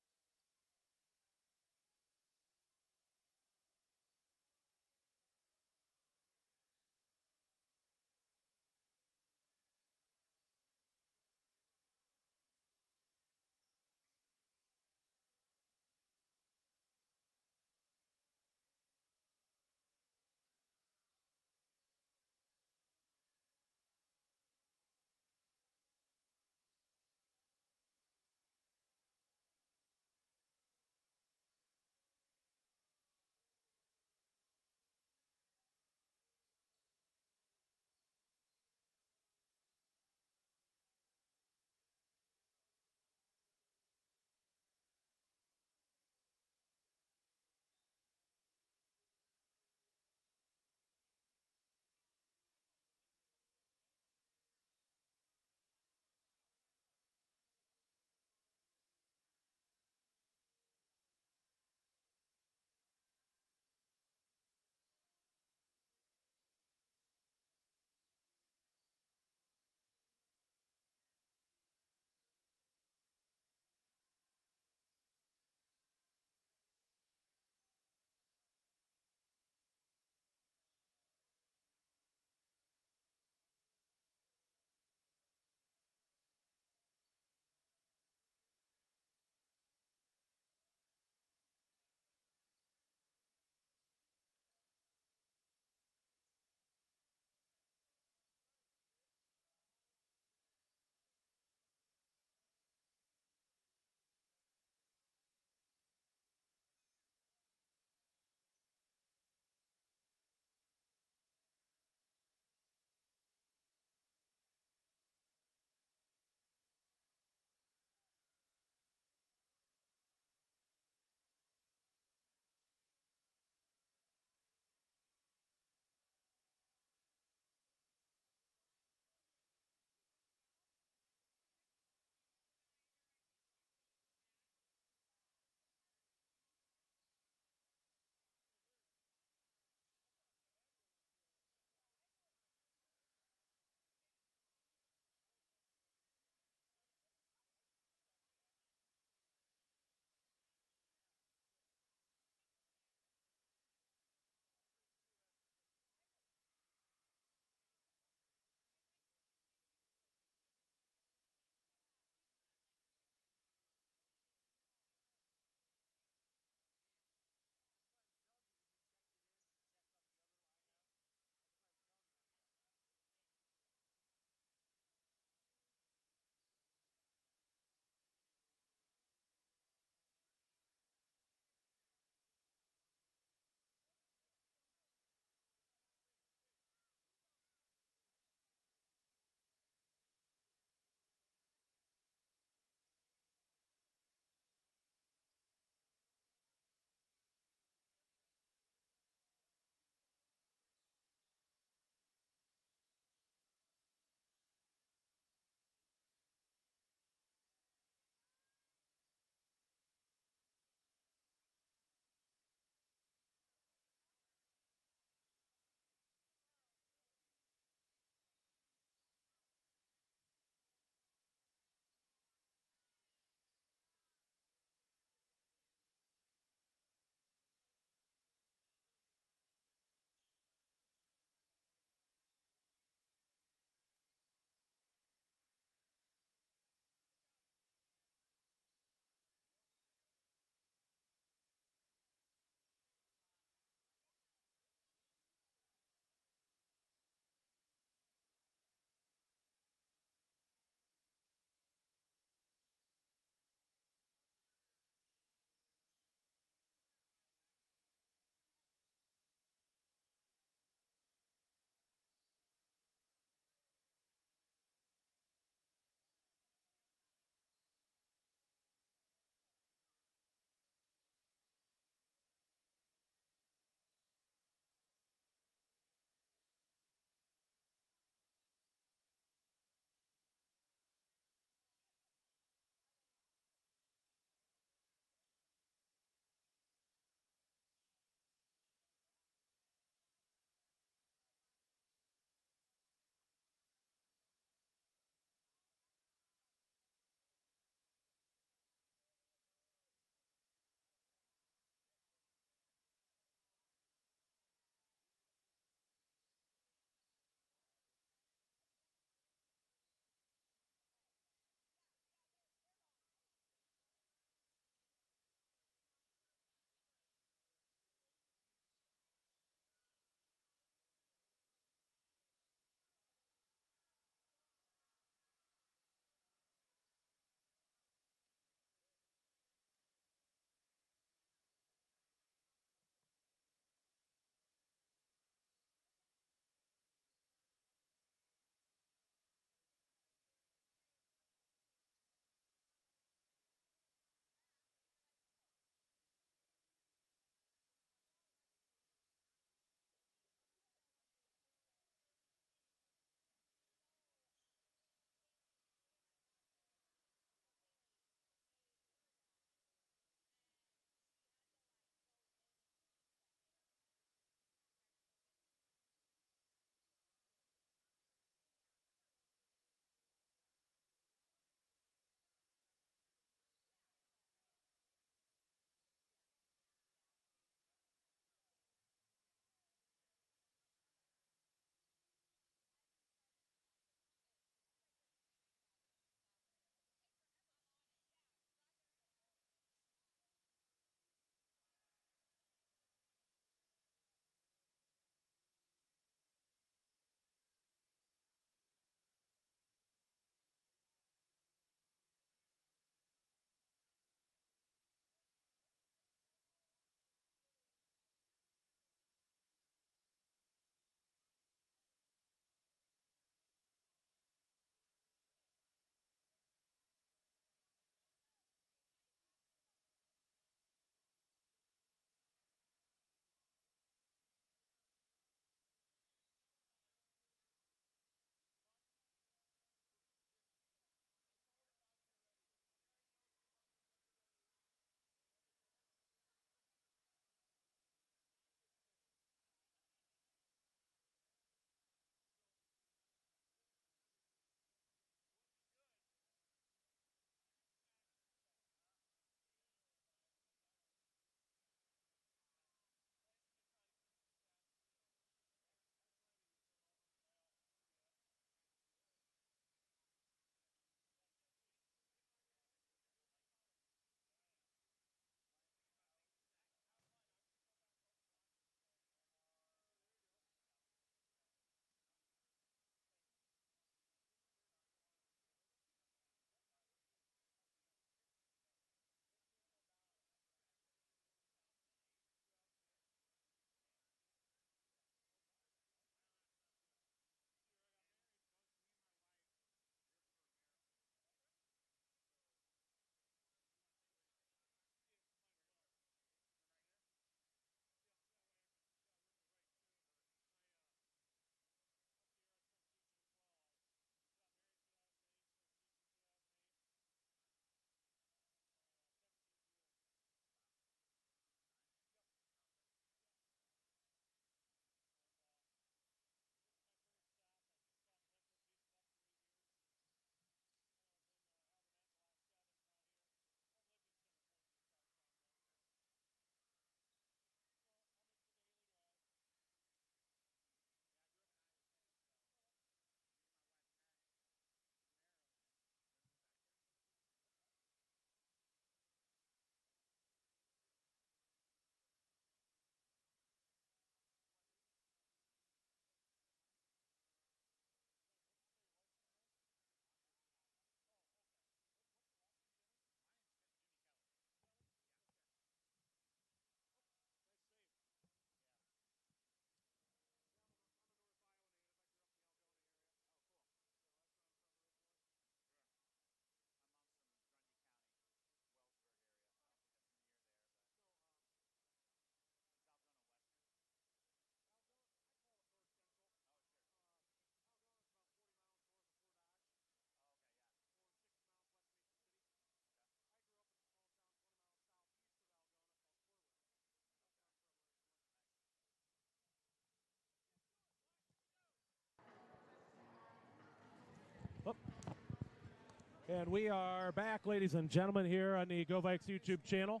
Speaker 1: And we are back, ladies and gentlemen, here on the Go Vikes YouTube channel.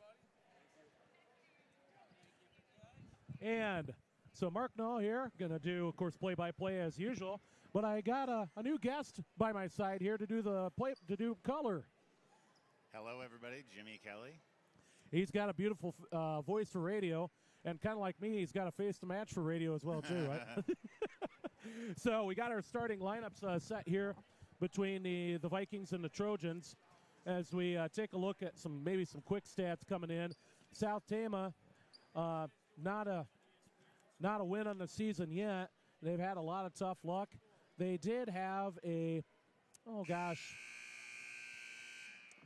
Speaker 1: And so Mark Null here, going to do, of course, play-by-play as usual. But I got a new guest by my side here to do color.
Speaker 4: Hello, everybody. Jimmy Kelly.
Speaker 1: He's got a beautiful voice for radio, and kind of like me, he's got a face to match for radio as well, too, right? So we got our starting lineups set here between the Vikings and the Trojans as we take a look at maybe some quick stats coming in. South Tama, not a win on the season yet. They've had a lot of tough luck. They did have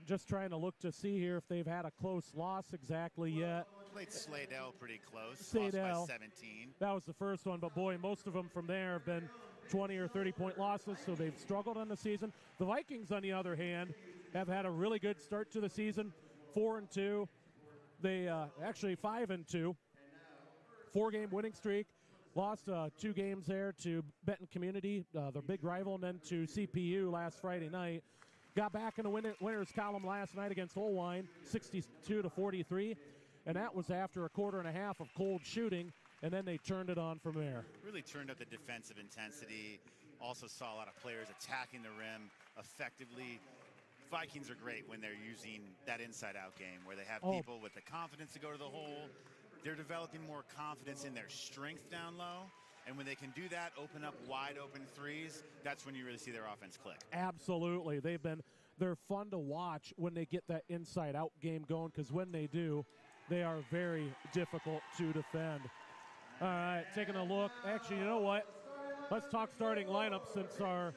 Speaker 1: just trying to look to see here if they've had a close loss exactly yet.
Speaker 4: Played Slidell pretty close.
Speaker 1: Slidell.
Speaker 4: Lost by 17.
Speaker 1: That was the first one, but boy, most of them from there have been 20 or 30-point losses, so they've struggled on the season. The Vikings, on the other hand, have had a really good start to the season, 4-2. They actually 5-2, 4-game winning streak. Lost 2 games there to Benton Community, their big rival, and then to CPU last Friday night. Got back in the winners column last night against Olwine, 62-43, and that was after a quarter and a half of cold shooting, and then they turned it on from there.
Speaker 4: Really turned up the defensive intensity. Also saw a lot of players attacking the rim effectively. Vikings are great when they're using that inside-out game where they have people with the confidence to go to the hole. They're developing more confidence in their strength down low. And when they can do that, open up wide open threes, that's when you really see their offense click.
Speaker 1: Absolutely. They're fun to watch when they get that inside-out game going, because when they do, they are very difficult to defend. All right, taking a look. Actually, you know what? Let's talk starting lineup since our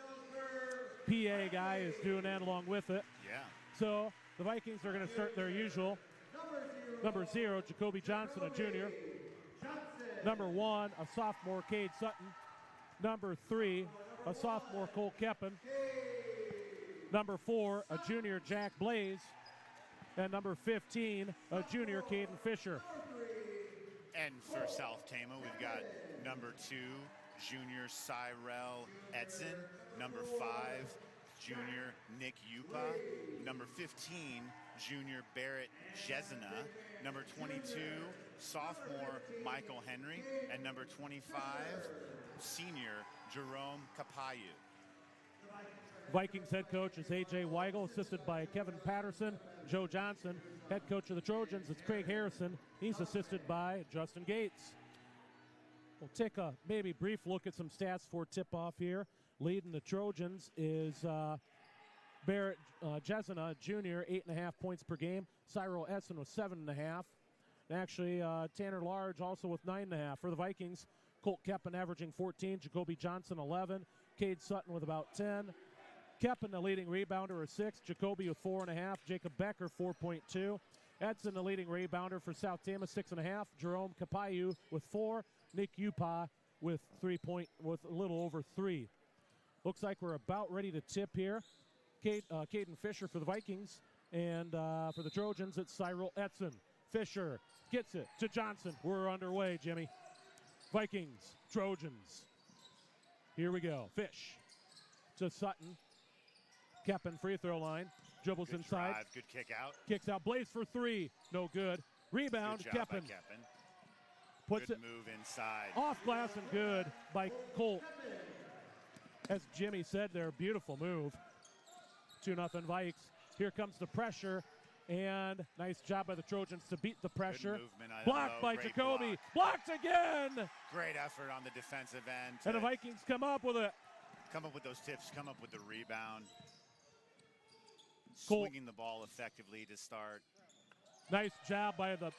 Speaker 1: PA guy is doing that along with it.
Speaker 4: Yeah.
Speaker 1: So the Vikings are going to start their usual. Number 0, Jacoby Johnson, a junior. Number 1, a sophomore, Cade Sutton. Number 3, a sophomore, Cole Keppen. Number 4, a junior, Jack Blaze. And number 15, a junior, Caden Fisher.
Speaker 4: And for South Tama, we've got number 2, junior Cyrell Edson. Number 5, junior Nick Yupa. Number 15, junior Barrett Jezina. Number 22, sophomore Michael Henry. And number 25, senior Jerome Capayu.
Speaker 1: Vikings head coach is A.J. Weigel, assisted by Kevin Patterson. Joe Johnson, head coach of the Trojans, it's Craig Harrison. He's assisted by Justin Gates. We'll take a maybe brief look at some stats for tip-off here. Leading the Trojans is Barrett Jezina, junior, 8.5 points per game. Cyril Essen with 7.5. Actually, Tanner Large also with 9.5. For the Vikings, Colt Keppen averaging 14, Jacoby Johnson 11, Cade Sutton with about 10. Keppen, the leading rebounder, with 6. Jacoby with 4.5. Jacob Becker, 4.2. Edson, the leading rebounder for South Tama, 6.5. Jerome Capayu with 4. Nick Upa with with a little over 3. Looks like we're about ready to tip here. Caden Fisher for the Vikings, and for the Trojans, it's Cyril Edson. Fisher gets it to Johnson. We're underway, Jimmy. Vikings, Trojans. Here we go. Fish to Sutton. Keppen free throw line. Dribbles
Speaker 4: Good
Speaker 1: inside.
Speaker 4: Drive, good kick out.
Speaker 1: Kicks out. Blaze for 3. No good. Rebound.
Speaker 4: Good job by
Speaker 1: Keppen.
Speaker 4: Keppen.
Speaker 1: Puts
Speaker 4: Good
Speaker 1: it
Speaker 4: move inside.
Speaker 1: off glass and good by Colt. As Jimmy said there, beautiful move. 2-0 Vikes. Here comes the pressure, and nice job by the Trojans to beat the pressure.
Speaker 4: Good movement.
Speaker 1: Blocked by
Speaker 4: Great
Speaker 1: Jacoby.
Speaker 4: block.
Speaker 1: Blocked again.
Speaker 4: Great effort on the defensive end.
Speaker 1: And the Vikings come up with it.
Speaker 4: Come up with those tips, come up with the rebound.
Speaker 1: Colt.
Speaker 4: Swinging the ball effectively to start.
Speaker 1: Nice job by the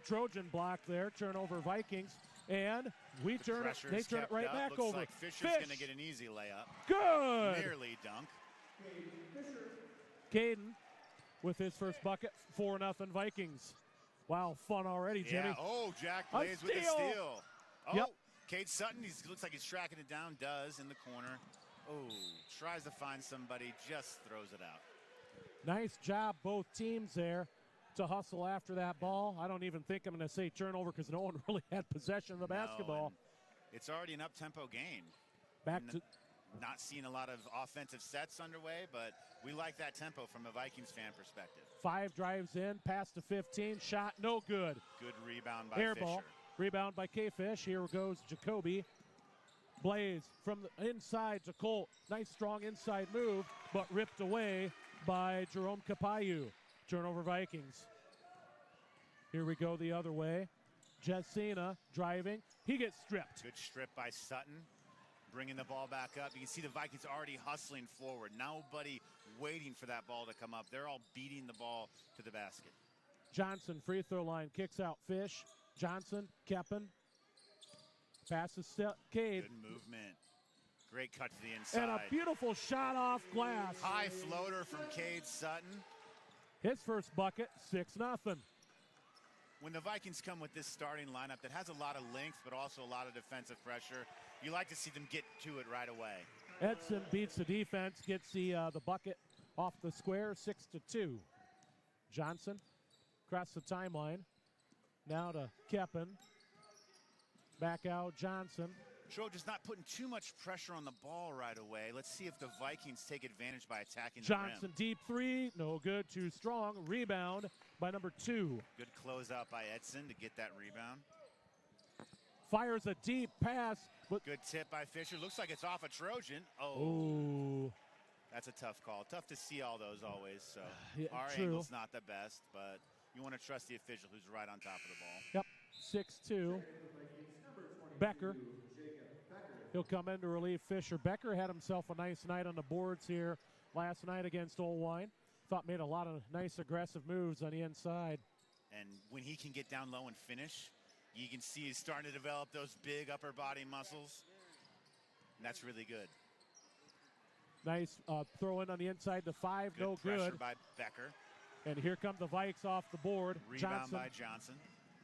Speaker 1: Trojan block there. Turnover Vikings. And we turn it, they turn it right
Speaker 4: up.
Speaker 1: back
Speaker 4: Looks
Speaker 1: over.
Speaker 4: like Fisher's
Speaker 1: Fish.
Speaker 4: going to get an easy layup.
Speaker 1: Good.
Speaker 4: Nearly dunk.
Speaker 1: Caden with his first bucket. 4-0 Vikings. Wow, fun already, Jimmy.
Speaker 4: Yeah. Oh, Jack Blaze with the
Speaker 1: steal.
Speaker 4: steal. Oh,
Speaker 1: Yep.
Speaker 4: Cade Sutton, he looks like he's tracking it down. Does in the corner. Oh, tries to find somebody, just throws it out.
Speaker 1: Nice job, both teams there, to hustle after that ball. I don't even think I'm going to say turnover because no one really had possession of the basketball.
Speaker 4: No, it's already an up-tempo game.
Speaker 1: Back to
Speaker 4: not seeing a lot of offensive sets underway, but we like that tempo from a Vikings fan perspective.
Speaker 1: 5 drives in, pass to 15, shot no good.
Speaker 4: Good rebound by
Speaker 1: Air
Speaker 4: Fisher.
Speaker 1: ball, rebound by K-Fish. Here goes Jacoby. Blaze from the inside to Colt. Nice strong inside move, but ripped away by Jerome Capayu. Turnover Vikings. Here we go the other way. Jessina driving. He gets stripped.
Speaker 4: Good strip by Sutton. Bringing the ball back up. You can see the Vikings already hustling forward. Nobody waiting for that ball to come up. They're all beating the ball to the basket.
Speaker 1: Johnson, free throw line, kicks out Fish. Johnson, Keppen. Passes Cade.
Speaker 4: Good movement. Great cut to the inside.
Speaker 1: And a beautiful shot off glass.
Speaker 4: High floater from Cade Sutton.
Speaker 1: His first bucket, 6-0.
Speaker 4: When the Vikings come with this starting lineup that has a lot of length but also a lot of defensive pressure, you like to see them get to it right away.
Speaker 1: Edson beats the defense, gets the bucket off the square, 6-2. Johnson across the timeline. Now to Keppen. Back out Johnson.
Speaker 4: Trojans not putting too much pressure on the ball right away. Let's see if the Vikings take advantage by attacking the rim.
Speaker 1: Johnson, deep three, no good, too strong. Rebound by number 2.
Speaker 4: Good closeout by Edson to get that rebound.
Speaker 1: Fires a deep pass.
Speaker 4: Good tip by Fisher. Looks like it's off a Trojan.
Speaker 1: Oh.
Speaker 4: That's a tough call. Tough to see all those always. So
Speaker 1: Yeah,
Speaker 4: our
Speaker 1: true.
Speaker 4: angle's not the best, but you want to trust the official who's right on top of the ball.
Speaker 1: Yep, 6-2. Becker. He'll come in to relieve Fisher. Becker had himself a nice night on the boards here last night against Olwine. Thought made a lot of nice aggressive moves on the inside.
Speaker 4: And when he can get down low and finish, you can see he's starting to develop those big upper body muscles. And that's really good.
Speaker 1: Nice throw in on the inside to 5,
Speaker 4: Good
Speaker 1: no
Speaker 4: pressure
Speaker 1: good.
Speaker 4: by Becker.
Speaker 1: And here come the Vikes off the board.
Speaker 4: Rebound by Johnson.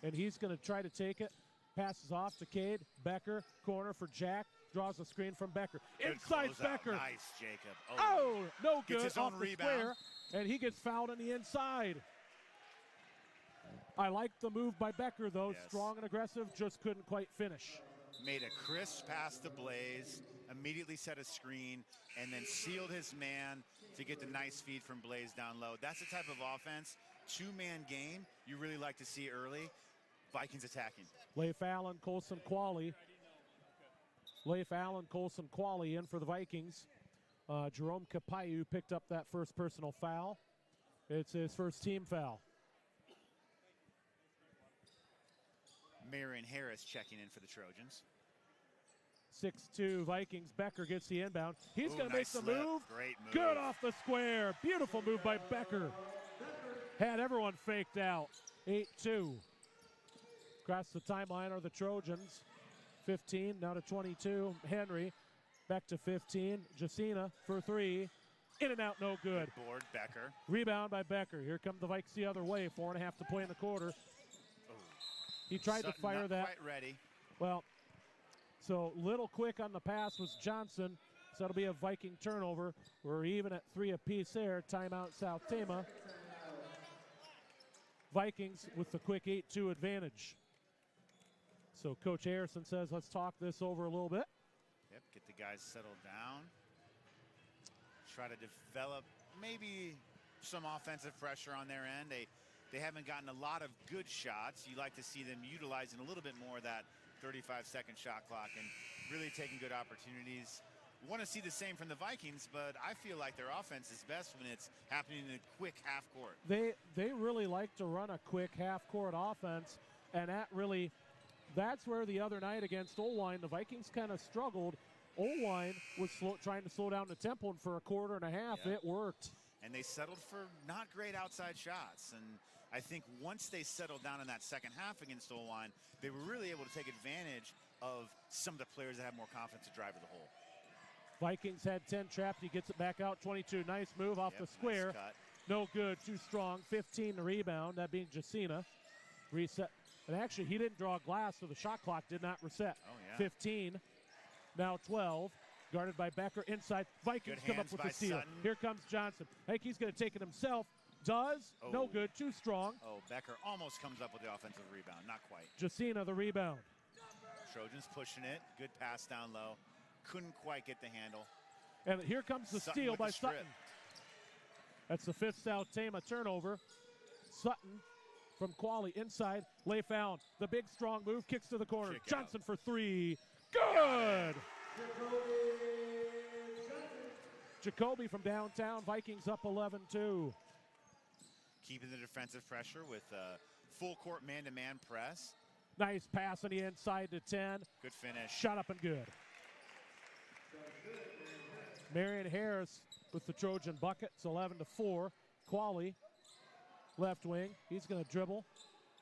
Speaker 1: And he's going to try to take it. Passes off to Cade. Becker, corner for Jack. Draws a screen from Becker.
Speaker 4: Good
Speaker 1: Inside
Speaker 4: closeout.
Speaker 1: Becker.
Speaker 4: Nice, Jacob.
Speaker 1: Oh, no
Speaker 4: Gets
Speaker 1: good.
Speaker 4: his
Speaker 1: Off
Speaker 4: own
Speaker 1: the
Speaker 4: rebound.
Speaker 1: square. And he gets fouled on the inside. I like the move by Becker, though.
Speaker 4: Yes.
Speaker 1: Strong and aggressive, just couldn't quite finish.
Speaker 4: Made a crisp pass to Blaze, immediately set a screen, and then sealed his man to get the nice feed from Blaze down low. That's the type of offense, 2-man game, you really like to see early. Vikings attacking.
Speaker 1: Leif Allen, Colson Qualley. Leif Allen, Colson Qualley in for the Vikings. Jerome Capayu picked up that first personal foul. It's his first team foul.
Speaker 4: Marion Harris checking in for the Trojans.
Speaker 1: 6-2 Vikings. Becker gets the inbound. He's going to make
Speaker 4: Nice
Speaker 1: the
Speaker 4: slip.
Speaker 1: move.
Speaker 4: Great move.
Speaker 1: Good off the square. Beautiful move by Becker. Had everyone faked out. 8-2. Across the timeline are the Trojans. 15, now to 22. Henry back to 15. Jacina for 3. In and out, no good.
Speaker 4: Good board, Becker.
Speaker 1: Rebound by Becker. Here come the Vikes the other way. 4.5 to play in the quarter. He tried
Speaker 4: Sutton
Speaker 1: to fire
Speaker 4: not
Speaker 1: that.
Speaker 4: quite ready.
Speaker 1: Well, so little quick on the pass was Johnson. So that'll be a Viking turnover. We're even at 3 apiece there. Timeout South Tama. Vikings with the quick 8-2 advantage. So Coach Harrison says, let's talk this over a little bit.
Speaker 4: Yep, get the guys settled down. Try to develop maybe some offensive pressure on their end. They haven't gotten a lot of good shots. You like to see them utilizing a little bit more of that 35-second shot clock and really taking good opportunities. We want to see the same from the Vikings, but I feel like their offense is best when it's happening in a quick half court.
Speaker 1: They really like to run a quick half-court offense, and that's where the other night against Olwine, the Vikings kind of struggled. Olwine was trying to slow down the tempo, and for a quarter and a half, It worked.
Speaker 4: And they settled for not great outside shots. And I think once they settled down in that second half against Olwine, they were really able to take advantage of some of the players that have more confidence to drive to the hole.
Speaker 1: Vikings had 10 trapped. He gets it back out. 22. Nice move off the square.
Speaker 4: Nice cut.
Speaker 1: No good. Too strong. 15 the rebound. That being Jacina. Reset. And actually, he didn't draw a glass, so the shot clock did not reset.
Speaker 4: Oh, yeah.
Speaker 1: 15. Now 12. Guarded by Becker. Inside. Vikings come up with the steal.
Speaker 4: Sutton.
Speaker 1: Here comes Johnson. I think he's going to take it himself. Does.
Speaker 4: Oh.
Speaker 1: No good. Too strong.
Speaker 4: Oh, Becker almost comes up with the offensive rebound. Not quite.
Speaker 1: Jacina the rebound.
Speaker 4: Trojans pushing it. Good pass down low. couldn't quite get the handle.
Speaker 1: And here comes the
Speaker 4: Sutton
Speaker 1: steal
Speaker 4: with
Speaker 1: by
Speaker 4: the strip.
Speaker 1: Sutton. That's the 5th South Tama turnover. Sutton from Quali inside. Lay found. The big strong move. Kicks to the corner.
Speaker 4: Kick
Speaker 1: Johnson
Speaker 4: out.
Speaker 1: for 3. Good. Jacoby from downtown. Vikings up 11-2.
Speaker 4: Keeping the defensive pressure with full court man-to-man press.
Speaker 1: Nice pass on the inside to 10.
Speaker 4: Good finish.
Speaker 1: Shot up and good. Marion Harris with the Trojan bucket. It's 11-4. Quali, left wing. He's going to dribble.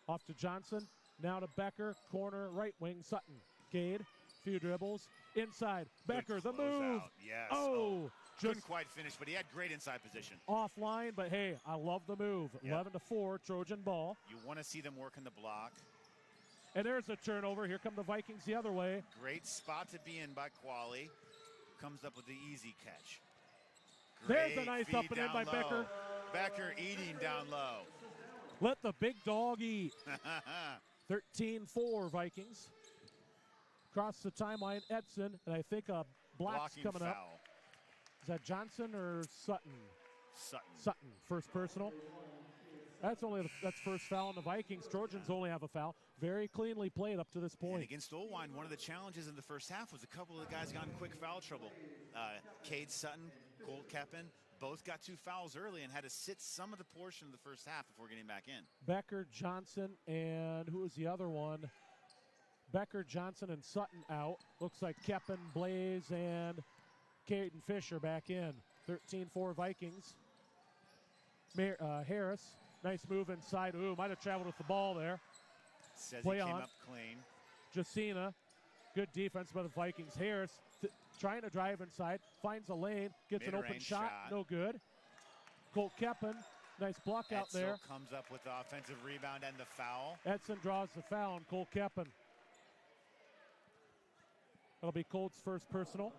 Speaker 1: Off to Johnson. Now to Becker. Corner, right wing. Sutton. Cade. Few dribbles. Inside. Becker, the move.
Speaker 4: Yes.
Speaker 1: Oh.
Speaker 4: Couldn't
Speaker 1: Just
Speaker 4: quite finish, but he had great inside position.
Speaker 1: offline, but hey, I love the move.
Speaker 4: Yep.
Speaker 1: 11-4, Trojan ball.
Speaker 4: You want to see them work in the block.
Speaker 1: And there's a turnover. Here come the Vikings the other way.
Speaker 4: Great spot to be in by Quali. Comes up with the easy catch.
Speaker 1: There's a
Speaker 4: Great
Speaker 1: nice
Speaker 4: feed
Speaker 1: up and in
Speaker 4: down
Speaker 1: by
Speaker 4: low.
Speaker 1: Becker.
Speaker 4: Becker eating down low.
Speaker 1: Let the big dog eat. 13-4 Vikings. Across the timeline, Edson, and I think a block's
Speaker 4: Blocking
Speaker 1: coming
Speaker 4: foul.
Speaker 1: up. Is that Johnson or Sutton?
Speaker 4: Sutton.
Speaker 1: Sutton, first personal. That's first foul on the Vikings. Trojans only have a foul. Very cleanly played up to this
Speaker 4: And
Speaker 1: point.
Speaker 4: against Olwine, one of the challenges in the first half was a couple of the guys got in quick foul trouble. Cade Sutton, Cole Keppen, both got 2 fouls early and had to sit some of the portion of the first half before getting back in.
Speaker 1: Becker, Johnson, and who was the other one? Becker, Johnson, and Sutton out. Looks like Keppen, Blaze, and Caden Fisher back in. 13-4 Vikings. Harris, nice move inside. Ooh, might have traveled with the ball there.
Speaker 4: Says
Speaker 1: Play
Speaker 4: he came
Speaker 1: on.
Speaker 4: up clean.
Speaker 1: Jacina, good defense by the Vikings. Harris trying to drive inside, finds a lane, gets an open
Speaker 4: Mid-range
Speaker 1: shot,
Speaker 4: shot.
Speaker 1: no good. Colt Keppen, nice block out
Speaker 4: Etzel
Speaker 1: there.
Speaker 4: comes up with the offensive rebound and the foul.
Speaker 1: Edson draws the foul on Colt Keppen. That'll be Colt's first personal.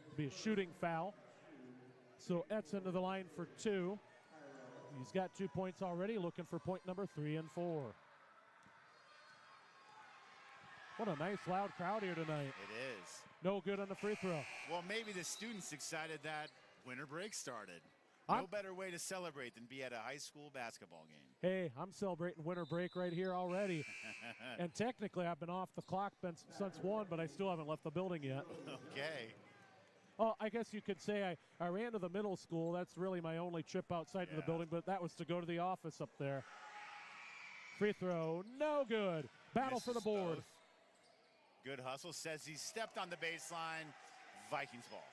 Speaker 1: It'll be a shooting foul. So Edson to the line for 2. He's got 2 points already, looking for point number 3 and 4. What a nice loud crowd here tonight.
Speaker 4: It is.
Speaker 1: No good on the free throw.
Speaker 4: Well, maybe the students excited that winter break started.
Speaker 1: I'm-
Speaker 4: No better way to celebrate than be at a high school basketball game.
Speaker 1: Hey, I'm celebrating winter break right here already. And technically, I've been off the clock since 1, but I still haven't left the building yet.
Speaker 4: Okay.
Speaker 1: Oh, I guess you could say I ran to the middle school. That's really my only trip outside of the
Speaker 4: Yeah.
Speaker 1: building, but that was to go to the office up there. Free throw, no good. Battle for the
Speaker 4: Misses
Speaker 1: board.
Speaker 4: both. Good hustle. Says he stepped on the baseline. Vikings ball.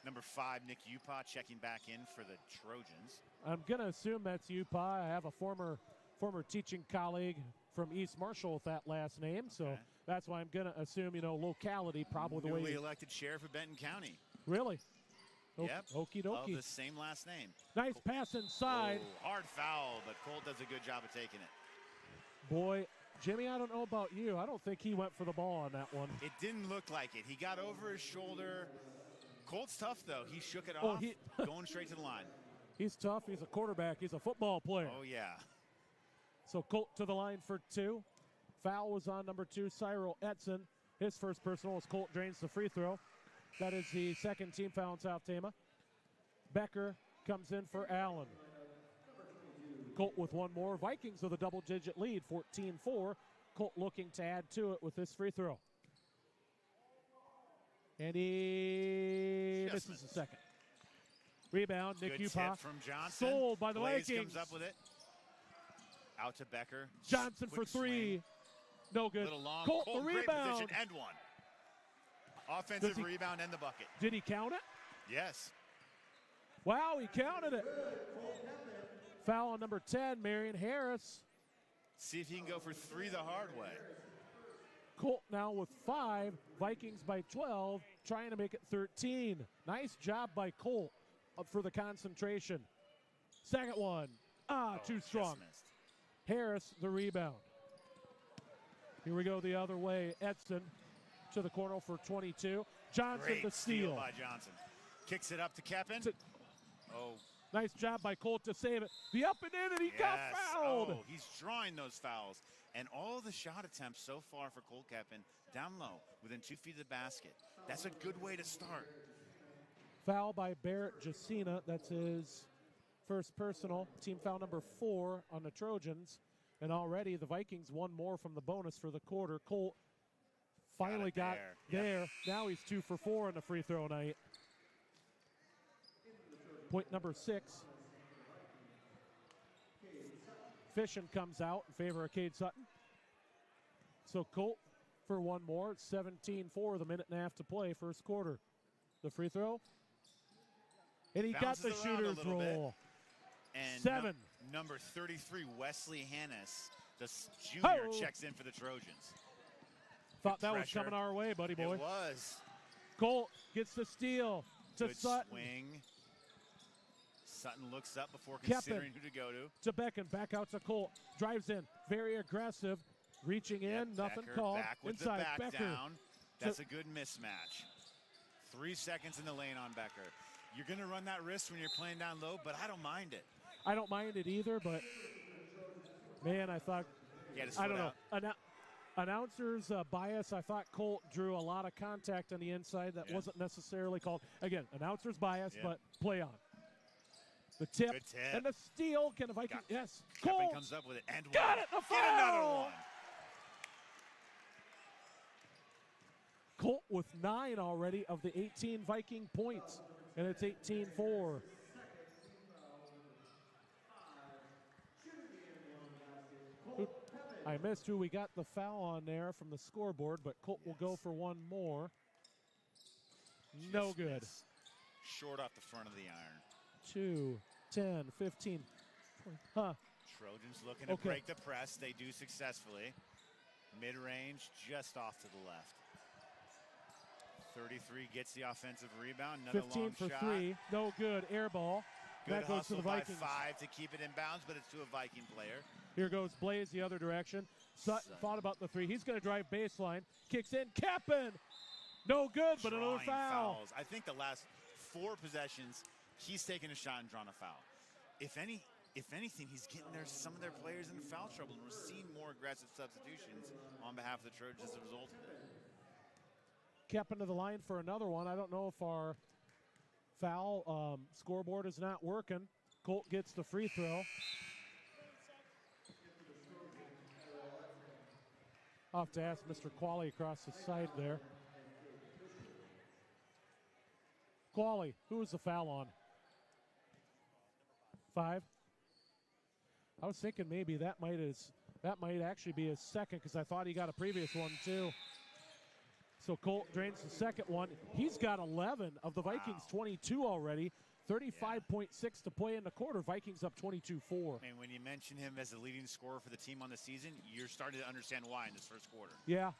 Speaker 4: Number 5, Nick Upa checking back in for the Trojans.
Speaker 1: I'm going to assume that's Upa. I have a former teaching colleague from East Marshall with that last name, so
Speaker 4: Okay.
Speaker 1: that's why I'm going to assume, locality, probably the
Speaker 4: Newly
Speaker 1: way.
Speaker 4: elected sheriff of Benton County.
Speaker 1: Really?
Speaker 4: Yep.
Speaker 1: Okie
Speaker 4: Of
Speaker 1: dokie.
Speaker 4: the same last name.
Speaker 1: Nice pass inside.
Speaker 4: Oh, hard foul, but Colt does a good job of taking it.
Speaker 1: Boy, Jimmy, I don't know about you. I don't think he went for the ball on that one.
Speaker 4: It didn't look like it. He got over his shoulder. Colt's tough, though. He shook it
Speaker 1: Oh,
Speaker 4: off,
Speaker 1: he-
Speaker 4: going straight to the line.
Speaker 1: He's tough. He's a quarterback. He's a football player.
Speaker 4: Oh, yeah.
Speaker 1: So Colt to the line for 2. Foul was on number 2, Cyril Edson. His first personal as Colt drains the free throw. That is the second team foul in South Tama. Becker comes in for Allen. Colt with one more. Vikings with a double-digit lead, 14-4. Colt looking to add to it with this free throw. And he
Speaker 4: Just
Speaker 1: misses the
Speaker 4: missed.
Speaker 1: second. Rebound, Nick
Speaker 4: Good
Speaker 1: Upa.
Speaker 4: tip from Johnson.
Speaker 1: Sold by the
Speaker 4: Blaze
Speaker 1: Vikings.
Speaker 4: comes up with it. Out to Becker.
Speaker 1: Johnson for
Speaker 4: Quick
Speaker 1: 3.
Speaker 4: swing.
Speaker 1: No good.
Speaker 4: Little long.
Speaker 1: Colt, the
Speaker 4: Colt, great
Speaker 1: rebound.
Speaker 4: position and one. Offensive
Speaker 1: Does he-
Speaker 4: rebound and the bucket.
Speaker 1: Did he count it?
Speaker 4: Yes.
Speaker 1: Wow, he counted it. Foul on number 10, Marion Harris.
Speaker 4: See if he can go for 3 the hard way.
Speaker 1: Colt now with 5. Vikings by 12, trying to make it 13. Nice job by Colt for the concentration. Second one. Too
Speaker 4: just
Speaker 1: strong.
Speaker 4: missed.
Speaker 1: Harris, the rebound. Here we go the other way. Edson to the corner for 22. Johnson
Speaker 4: Great
Speaker 1: the steal.
Speaker 4: by Johnson. Kicks it up to Keppen.
Speaker 1: To-
Speaker 4: Oh,
Speaker 1: Nice job by Colt to save it. The up and in, and he got
Speaker 4: yes.
Speaker 1: fouled.
Speaker 4: Oh, he's drawing those fouls. And all the shot attempts so far for Colt Keppen down low, within 2 feet of the basket. That's a good way to start.
Speaker 1: Foul by Barrett Jacina. That's his first personal. Team foul number 4 on the Trojans. And already the Vikings one more from the bonus for the quarter. Colt finally got there. Now he's 2 for 4 on the free throw night. Point number 6. Fishin comes out in favor of Cade Sutton. So Colt for one more. It's 17-4, the minute and a half to play, first quarter. The free throw. And he got the shooter's roll.
Speaker 4: And
Speaker 1: 7.
Speaker 4: Number 33, Wesley Hannes, the junior, checks in for the Trojans.
Speaker 1: Thought that was coming our way, buddy boy.
Speaker 4: It was.
Speaker 1: Colt gets the steal to
Speaker 4: Good
Speaker 1: Sutton.
Speaker 4: Swing. Sutton looks up before considering who to go to.
Speaker 1: Becken, back out to Colt. Drives in, very aggressive. Reaching in, nothing
Speaker 4: Becker
Speaker 1: called.
Speaker 4: Back with
Speaker 1: Inside,
Speaker 4: the back
Speaker 1: Becker.
Speaker 4: down. That's a good mismatch. 3 seconds in the lane on Becker. You're going to run that risk when you're playing down low, but I don't mind it.
Speaker 1: I don't mind it either, but man, I thought, I don't know. Announcer's bias, I thought Colt drew a lot of contact on the inside that wasn't necessarily called. Again, announcer's bias, but play on. The tip,
Speaker 4: Good tip.
Speaker 1: And the steal. Can the Vikings? Yes.
Speaker 4: Keppen
Speaker 1: Colt
Speaker 4: comes up with it. And
Speaker 1: got it. The
Speaker 4: Get another one.
Speaker 1: Colt with 9 already of the 18 Viking points, and it's 18-4. I missed who we got the foul on there from the scoreboard, but Colt will go for one more. No good.
Speaker 4: Short off the front of the iron.
Speaker 1: 2, 10, 15.
Speaker 4: Trojans looking to break the press. They do successfully. Mid-range, just off to the left. 33 gets the offensive rebound. Another
Speaker 1: 15
Speaker 4: long
Speaker 1: for
Speaker 4: shot.
Speaker 1: 3. No good. Air ball.
Speaker 4: Good
Speaker 1: that goes to the Vikings.
Speaker 4: By 5 to keep it in bounds, but it's to a Viking player.
Speaker 1: Here goes Blaze the other direction. Sutton thought about the 3. He's going to drive baseline. Kicks in. Keppen. No good, but another foul.
Speaker 4: Fouls. I think the last 4 possessions, he's taken a shot and drawn a foul. If anything, he's getting some of their players into foul trouble, and we're seeing more aggressive substitutions on behalf of the Trojans as a result of it.
Speaker 1: Keppen to the line for another one. I don't know if our foul scoreboard is not working. Colt gets the free throw. I'll have to ask Mr. Qualley across the side there. Qualley, who was the foul on? 5? I was thinking maybe that might actually be his second, because I thought he got a previous one too. So Colt drains the second one. He's got 11 of the Vikings 22 already. 35.6 to play in the quarter. Vikings up 22-4.
Speaker 4: And when you mention him as the leading scorer for the team on the season, you're starting to understand why in this first quarter.
Speaker 1: Yeah.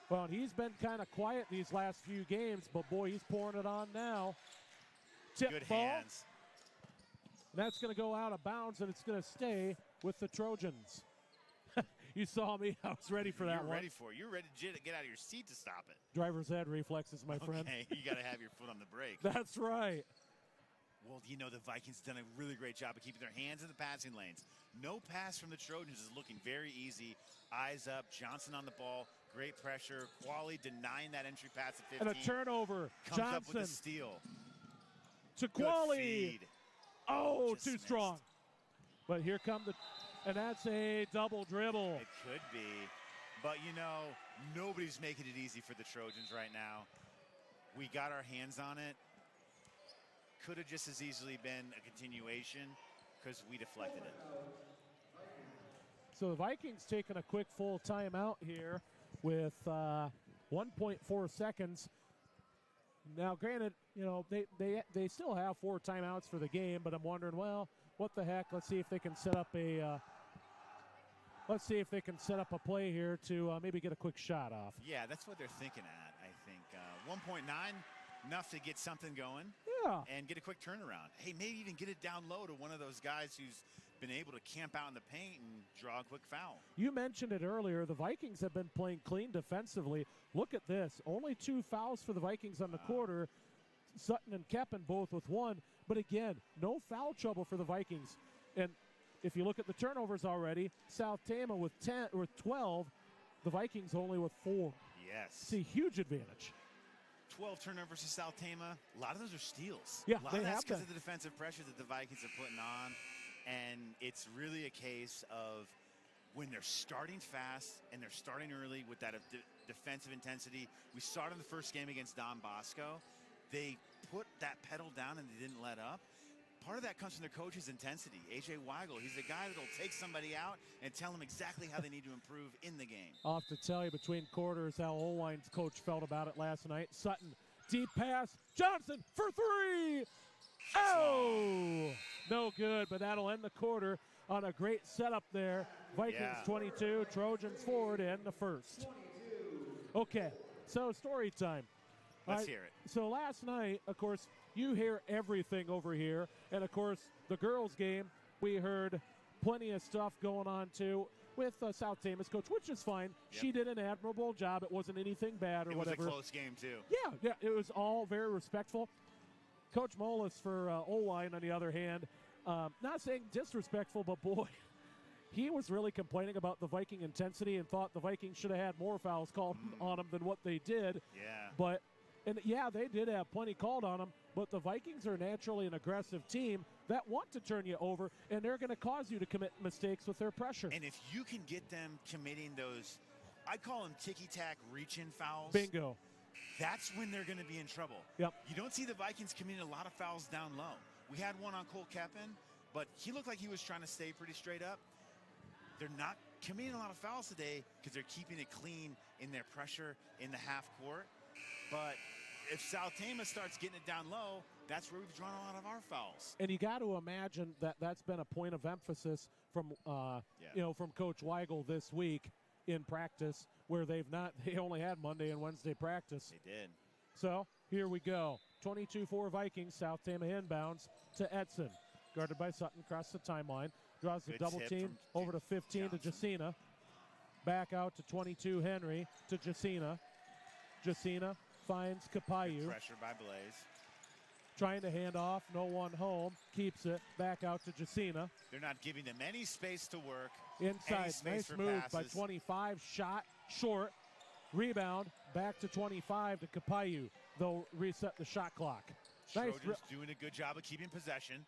Speaker 1: Well, he's been kind of quiet these last few games, but boy, he's pouring it on now. Tip
Speaker 4: Good
Speaker 1: ball.
Speaker 4: hands.
Speaker 1: That's going to go out of bounds, and it's going to stay with the Trojans. You saw me. I was ready for that one.
Speaker 4: You're ready for it. You're ready to get out of your seat to stop it.
Speaker 1: Driver's head reflexes, my friend.
Speaker 4: Okay, you got to have your foot on the brake.
Speaker 1: That's right.
Speaker 4: Well, the Vikings done a really great job of keeping their hands in the passing lanes. No pass from the Trojans is looking very easy. Eyes up. Johnson on the ball. Great pressure. Qualley denying that entry pass at 15.
Speaker 1: And a turnover.
Speaker 4: Comes
Speaker 1: Johnson
Speaker 4: up with a steal.
Speaker 1: To Qualley. Oh, too strong. But here come and that's a double dribble.
Speaker 4: It could be. But, nobody's making it easy for the Trojans right now. We got our hands on it. Could have just as easily been a continuation because we deflected it.
Speaker 1: So the Vikings taking a quick full timeout here with 1.4 seconds. Now, granted, they still have 4 timeouts for the game, but I'm wondering, well, what the heck? Let's see if they can set up a play here to maybe get a quick shot off.
Speaker 4: Yeah, that's what they're thinking at, I think. 1.9, enough to get something going.
Speaker 1: Yeah.
Speaker 4: And get a quick turnaround. Hey, maybe even get it down low to one of those guys who's been able to camp out in the paint and draw a quick foul.
Speaker 1: You mentioned it earlier. The Vikings have been playing clean defensively. Look at this. Only 2 fouls for the Vikings on the quarter. Sutton and Keppen both with 1. But again, no foul trouble for the Vikings. And if you look at the turnovers already, South Tama with 10 or 12, the Vikings only with 4.
Speaker 4: Yes.
Speaker 1: It's a huge advantage.
Speaker 4: 12 turnovers to South Tama. A lot of those are steals.
Speaker 1: Yeah,
Speaker 4: a lot
Speaker 1: they
Speaker 4: of that's
Speaker 1: have
Speaker 4: because
Speaker 1: been.
Speaker 4: of the defensive pressure that the Vikings are putting on. And it's really a case of when they're starting fast and they're starting early with that defensive intensity. We saw it in the first game against Don Bosco. They put that pedal down and they didn't let up. Part of that comes from their coach's intensity. A.J. Weigel, he's the guy that'll take somebody out and tell them exactly how they need to improve in the game.
Speaker 1: I'll have to tell you between quarters how Oline's coach felt about it last night. Sutton, deep pass, Johnson for 3. Oh, no good, but that'll end the quarter on a great setup there. Vikings 22, Trojans forward in the first. Okay, so story time.
Speaker 4: Let's hear it.
Speaker 1: So last night, of course, you hear everything over here. And, of course, the girls' game, we heard plenty of stuff going on, too, with South Tama's coach, which is fine.
Speaker 4: Yep.
Speaker 1: She did an admirable job. It wasn't anything bad or whatever.
Speaker 4: It was a close game, too.
Speaker 1: Yeah, it was all very respectful. Coach Molis for Oline, on the other hand, not saying disrespectful, but, boy, he was really complaining about the Viking intensity and thought the Vikings should have had more fouls called on them than what they did.
Speaker 4: Yeah.
Speaker 1: But, and yeah, they did have plenty called on them, but the Vikings are naturally an aggressive team that want to turn you over, and they're going to cause you to commit mistakes with their pressure.
Speaker 4: And if you can get them committing those, I call them ticky-tack reach-in fouls.
Speaker 1: Bingo.
Speaker 4: That's when they're going to be in trouble.
Speaker 1: Yep.
Speaker 4: You don't see the Vikings committing a lot of fouls down low. We had one on Cole Keppen, but he looked like he was trying to stay pretty straight up. They're not committing a lot of fouls today because they're keeping it clean in their pressure in the half court. But if South Tama starts getting it down low, that's where we've drawn a lot of our fouls.
Speaker 1: And you got to imagine that that's been a point of emphasis from, from Coach Weigel this week in practice, where they only had Monday and Wednesday practice.
Speaker 4: They did.
Speaker 1: So here we go. 22-4 Vikings. South Tama inbounds to Edson, guarded by Sutton across the timeline. Draws the
Speaker 4: Good
Speaker 1: double
Speaker 4: tip
Speaker 1: team
Speaker 4: from
Speaker 1: over to 15
Speaker 4: Johnson.
Speaker 1: to Jacina. Back out to 22 Henry to Jacina. Jacina finds Kapayu.
Speaker 4: Pressure by Blaze.
Speaker 1: Trying to hand off, no one home. Keeps it back out to Jacina.
Speaker 4: They're not giving them any space to work.
Speaker 1: Inside,
Speaker 4: space
Speaker 1: nice
Speaker 4: for
Speaker 1: move by
Speaker 4: passes.
Speaker 1: 25. Shot short. Rebound back to 25 to Kapayu. They'll reset the shot clock. Nice.
Speaker 4: Trojans doing a good job of keeping possession.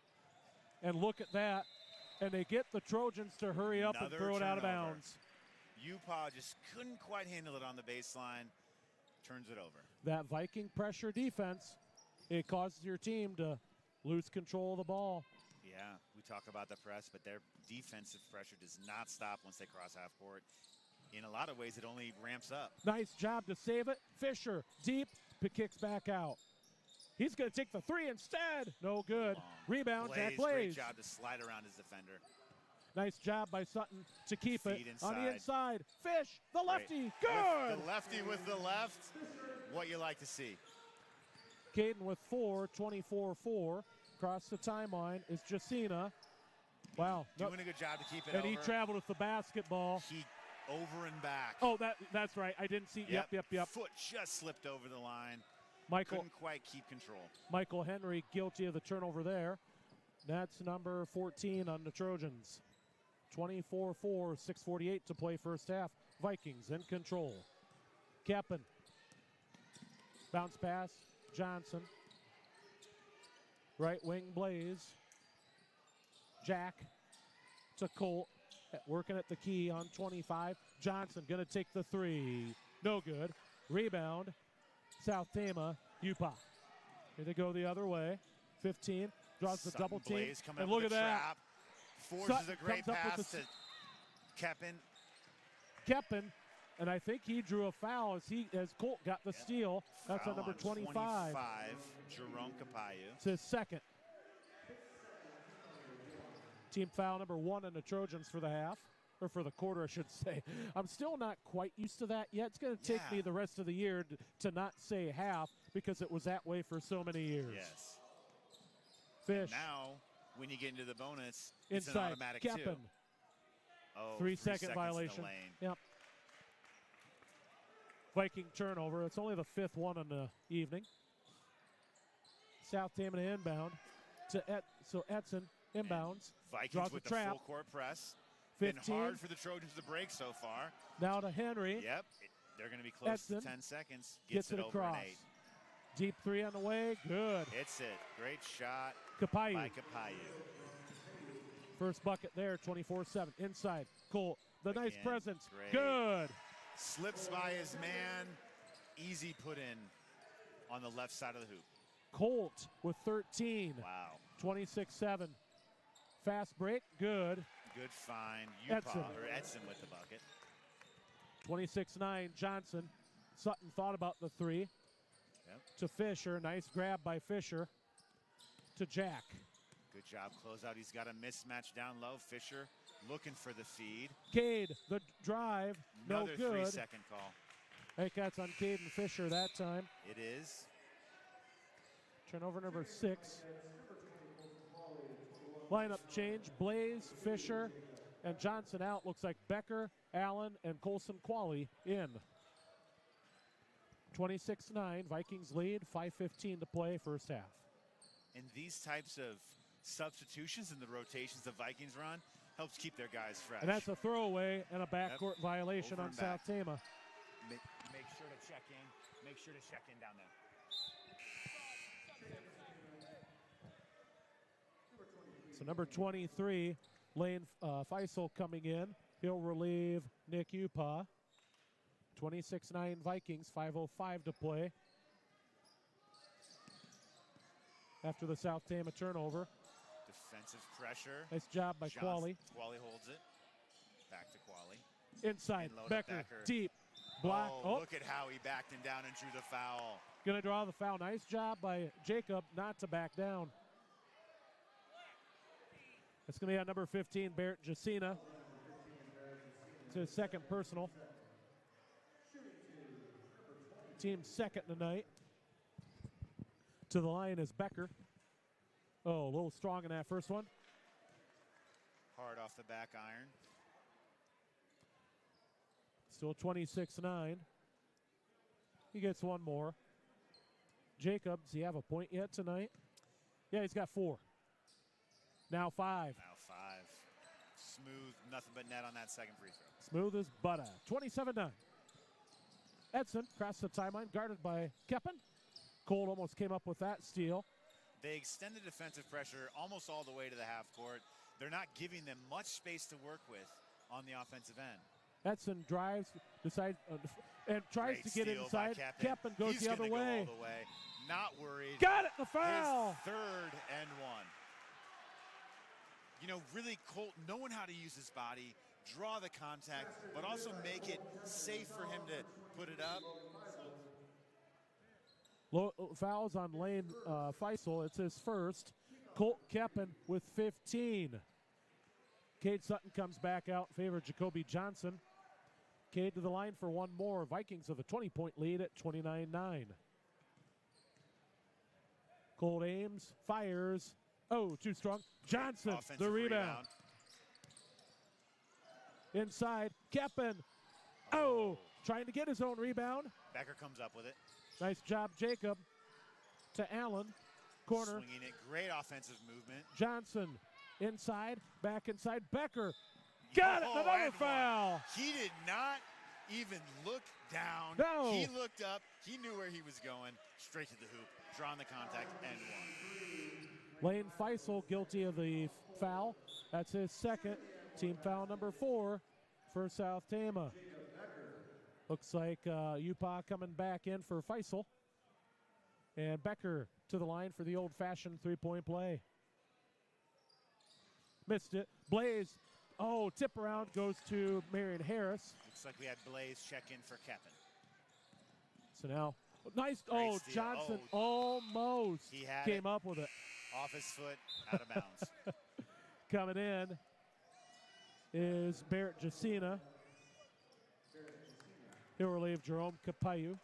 Speaker 1: And look at that. And they get the Trojans to hurry up
Speaker 4: Another
Speaker 1: and throw it out of
Speaker 4: turnover.
Speaker 1: bounds.
Speaker 4: Utah just couldn't quite handle it on the baseline. Turns it over.
Speaker 1: That Viking pressure defense, it causes your team to lose control of the ball.
Speaker 4: Yeah, we talk about the press, but their defensive pressure does not stop once they cross half court. In a lot of ways, it only ramps up.
Speaker 1: Nice job to save it. Fisher, deep, kicks back out. He's going to take the 3 instead. No good. Rebound, Jack Blaze.
Speaker 4: Great job to slide around his defender.
Speaker 1: Nice job by Sutton to keep
Speaker 4: Feed
Speaker 1: it. On the inside, Fish, the lefty,
Speaker 4: Great.
Speaker 1: good!
Speaker 4: The lefty with the left, what you like to see.
Speaker 1: Caden with 4, 24-4. Across the timeline is Jacina. Wow.
Speaker 4: Doing a good job to keep it
Speaker 1: and
Speaker 4: over.
Speaker 1: he traveled with the basketball.
Speaker 4: He over and back.
Speaker 1: Oh, that's right. I didn't see. Yep.
Speaker 4: Foot just slipped over the line.
Speaker 1: Michael
Speaker 4: Couldn't quite keep control.
Speaker 1: Michael Henry guilty of the turnover there. That's number 14 on the Trojans. 24-4, 6:48 to play first half. Vikings in control. Keppen. Bounce pass. Johnson. Right wing Blaze. Jack to Colt. Working at the key on 25. Johnson going to take the 3. No good. Rebound. South Tama. Upa. Here they go the other way. 15. Draws the double team.
Speaker 4: Blaze coming
Speaker 1: And
Speaker 4: up
Speaker 1: look
Speaker 4: with
Speaker 1: at
Speaker 4: a
Speaker 1: that.
Speaker 4: trap. Forces
Speaker 1: Sutton
Speaker 4: a great
Speaker 1: comes up
Speaker 4: pass
Speaker 1: with
Speaker 4: to Keppen.
Speaker 1: Keppen, and I think he drew a foul as Colt got the steal. That's
Speaker 4: Foul
Speaker 1: on number 25.
Speaker 4: 25, Jerome Kapayu.
Speaker 1: It's his second. Team foul number 1 on the Trojans for the half, or for the quarter, I should say. I'm still not quite used to that yet. It's going to take me the rest of the year to not say half because it was that way for so many years.
Speaker 4: Yes.
Speaker 1: Fish.
Speaker 4: Now, when you get into the bonus, it's an
Speaker 1: Inside.
Speaker 4: automatic
Speaker 1: Keppen.
Speaker 4: 2. Oh,
Speaker 1: 3
Speaker 4: second
Speaker 1: second violation.
Speaker 4: in the lane.
Speaker 1: Yep. Viking turnover. It's only the 5th one on the evening. South Tama inbound to so Edson Inbounds.
Speaker 4: Vikings
Speaker 1: Draws
Speaker 4: with
Speaker 1: the
Speaker 4: the
Speaker 1: trap.
Speaker 4: full court press.
Speaker 1: 15.
Speaker 4: Been hard for the Trojans to break so far.
Speaker 1: Now to Henry.
Speaker 4: Yep, they're going to be close
Speaker 1: Edson
Speaker 4: to 10 seconds.
Speaker 1: Gets it
Speaker 4: over
Speaker 1: across.
Speaker 4: an 8.
Speaker 1: Deep three on the way. Good.
Speaker 4: Hits it. Great shot
Speaker 1: Kapayu.
Speaker 4: by Kapayu.
Speaker 1: First bucket there, 24-7. Inside. Colt. The nice
Speaker 4: Again,
Speaker 1: presence.
Speaker 4: great.
Speaker 1: Good.
Speaker 4: Slips by his man. Easy put in on the left side of the hoop.
Speaker 1: Colt with 13.
Speaker 4: Wow.
Speaker 1: 26-7. Fast break. Good.
Speaker 4: Good find. Edson with the bucket.
Speaker 1: 26-9. Johnson. Sutton thought about the three.
Speaker 4: Yep.
Speaker 1: To Fisher. Nice grab by Fisher. To Jack.
Speaker 4: Good job. Closeout. He's got a mismatch down low. Fisher looking for the feed.
Speaker 1: Cade. The drive.
Speaker 4: Another
Speaker 1: no good.
Speaker 4: 3-second call.
Speaker 1: I think that's on Cade and Fisher that time.
Speaker 4: It is.
Speaker 1: Turnover number 6. Lineup change. Blaze, Fisher, and Johnson out. Looks like Becker, Allen, and Colson Qualley in. 26-9. Vikings lead. 5:15 to play first half.
Speaker 4: And these types of substitutions and the rotations the Vikings run helps keep their guys fresh.
Speaker 1: And that's a throwaway and a backcourt violation
Speaker 4: Over
Speaker 1: on
Speaker 4: and back.
Speaker 1: South Tama.
Speaker 4: Make sure to check in. Make sure to check in down there.
Speaker 1: So number 23, Lane Faisal coming in. He'll relieve Nick Upa. 26-9 Vikings, 5:05 to play. After the South Tama turnover.
Speaker 4: Defensive pressure.
Speaker 1: Nice job by Qualley.
Speaker 4: Qualley holds it. Back to Qualley.
Speaker 1: Inside,
Speaker 4: Load up
Speaker 1: Becker,
Speaker 4: Becker.
Speaker 1: deep. Block.
Speaker 4: Oh, look at how he backed him down and drew the foul.
Speaker 1: Gonna draw the foul. Nice job by Jacob not to back down. It's gonna be on number 15, Barrett Jacina. It's his second personal. Team's second tonight. To the line is Becker. Oh, a little strong in that first one.
Speaker 4: Hard off the back iron.
Speaker 1: Still 26-9. He gets one more. Jacob, does he have a point yet tonight? Yeah, he's got 4. Now 5.
Speaker 4: Now 5. Smooth, nothing but net on that second free throw.
Speaker 1: Smooth as butter. 27-9. Edson across the timeline, guarded by Keppen. Cole almost came up with that steal.
Speaker 4: They extended defensive pressure almost all the way to the half court. They're not giving them much space to work with on the offensive end.
Speaker 1: Edson drives, decides, and tries
Speaker 4: Great
Speaker 1: to get
Speaker 4: steal by
Speaker 1: inside.
Speaker 4: Keppen.
Speaker 1: Keppen goes
Speaker 4: He's
Speaker 1: the other
Speaker 4: gonna
Speaker 1: way.
Speaker 4: Go all the way. Not worried.
Speaker 1: Got it, the foul.
Speaker 4: His third and 1. You know, really, Colt knowing how to use his body, draw the contact, but also make it safe for him to put it up.
Speaker 1: Fouls on Lane Faisal. It's his first. Colt Keppen with 15. Cade Sutton comes back out in favor of Jacoby Johnson. Cade to the line for one more. Vikings with a 20-point lead at 29-9. Colt aims, fires. Oh, too strong. Johnson,
Speaker 4: Offensive
Speaker 1: the rebound. Inside, Keppen. Oh, trying to get his own rebound.
Speaker 4: Becker comes up with it.
Speaker 1: Nice job, Jacob. To Allen, corner.
Speaker 4: Swinging it, great offensive movement.
Speaker 1: Johnson, inside, back inside. Becker, got it, another
Speaker 4: and
Speaker 1: foul.
Speaker 4: one. He did not even look down.
Speaker 1: No.
Speaker 4: He looked up. He knew where he was going. Straight to the hoop, drawing the contact, and 1.
Speaker 1: Lane Faisal guilty of the foul. That's his second. Team foul number 4 for South Tama. Looks like Upa coming back in for Faisal. And Becker to the line for the old-fashioned three-point play. Missed it. Blaze, oh, tip around goes to Marion Harris.
Speaker 4: Looks like we had Blaze check in for Keppen.
Speaker 1: So now, nice,
Speaker 4: Great steal.
Speaker 1: Johnson almost
Speaker 4: He had
Speaker 1: came
Speaker 4: it.
Speaker 1: up with it.
Speaker 4: Off his foot, out of bounds.
Speaker 1: Coming in is Barrett Jacina. He'll relieve Jerome Kapayu.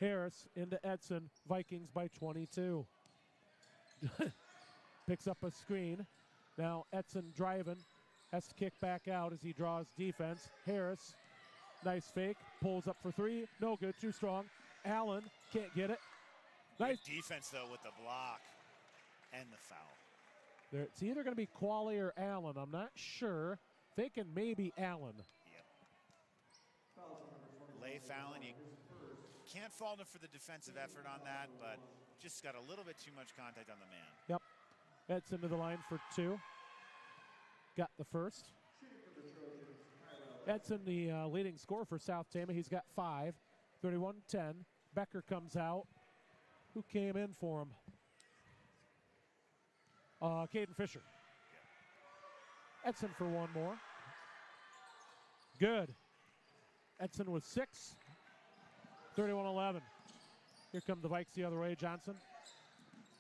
Speaker 1: Harris into Edson. Vikings by 22. Picks up a screen. Now Edson driving. Has to kick back out as he draws defense. Harris, nice fake. Pulls up for 3. No good, too strong. Allen can't get it. Nice
Speaker 4: Good defense, though, with the block. And the foul.
Speaker 1: It's either going to be Qualley or Allen. I'm not sure. Thinking maybe Allen.
Speaker 4: Yep. Lay fouling. You can't fault him for the defensive effort on that, but just got a little bit too much contact on the man.
Speaker 1: Yep. Edson to the line for 2. Got the first. Edson, the leading scorer for South Tama. He's got 5. 31-10. Becker comes out. Who came in for him? Caden Fisher. Edson for one more. Good. Edson with 6. 31-11. Here come the Vikes the other way. Johnson.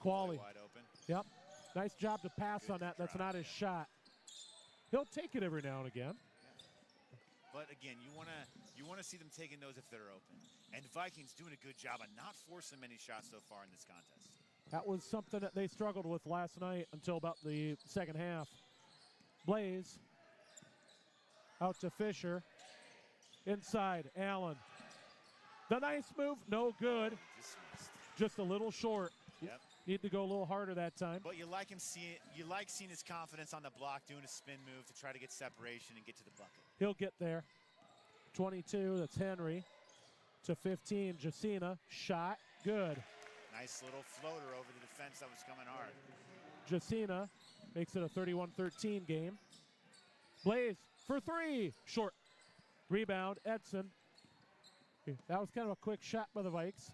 Speaker 1: Qualley.
Speaker 4: Wide open.
Speaker 1: Yep. Nice job to pass on that. That's not his shot. He'll take it every now and again.
Speaker 4: But again, you want to see them taking those if they're open. And Vikings doing a good job of not forcing many shots so far in this contest.
Speaker 1: That was something that they struggled with last night until about the second half. Blaze out to Fisher. Inside, Allen. The nice move, no good. Just a little short.
Speaker 4: Yep.
Speaker 1: Need to go a little harder that time.
Speaker 4: But you like seeing his confidence on the block, doing a spin move to try to get separation and get to the bucket.
Speaker 1: He'll get there. 22, that's Henry. To 15, Jacina. Shot, good.
Speaker 4: Nice little floater over the defense that was coming hard.
Speaker 1: Jacina makes it a 31-13 game. Blaze for 3, short. Rebound, Edson. That was kind of a quick shot by the Vikes.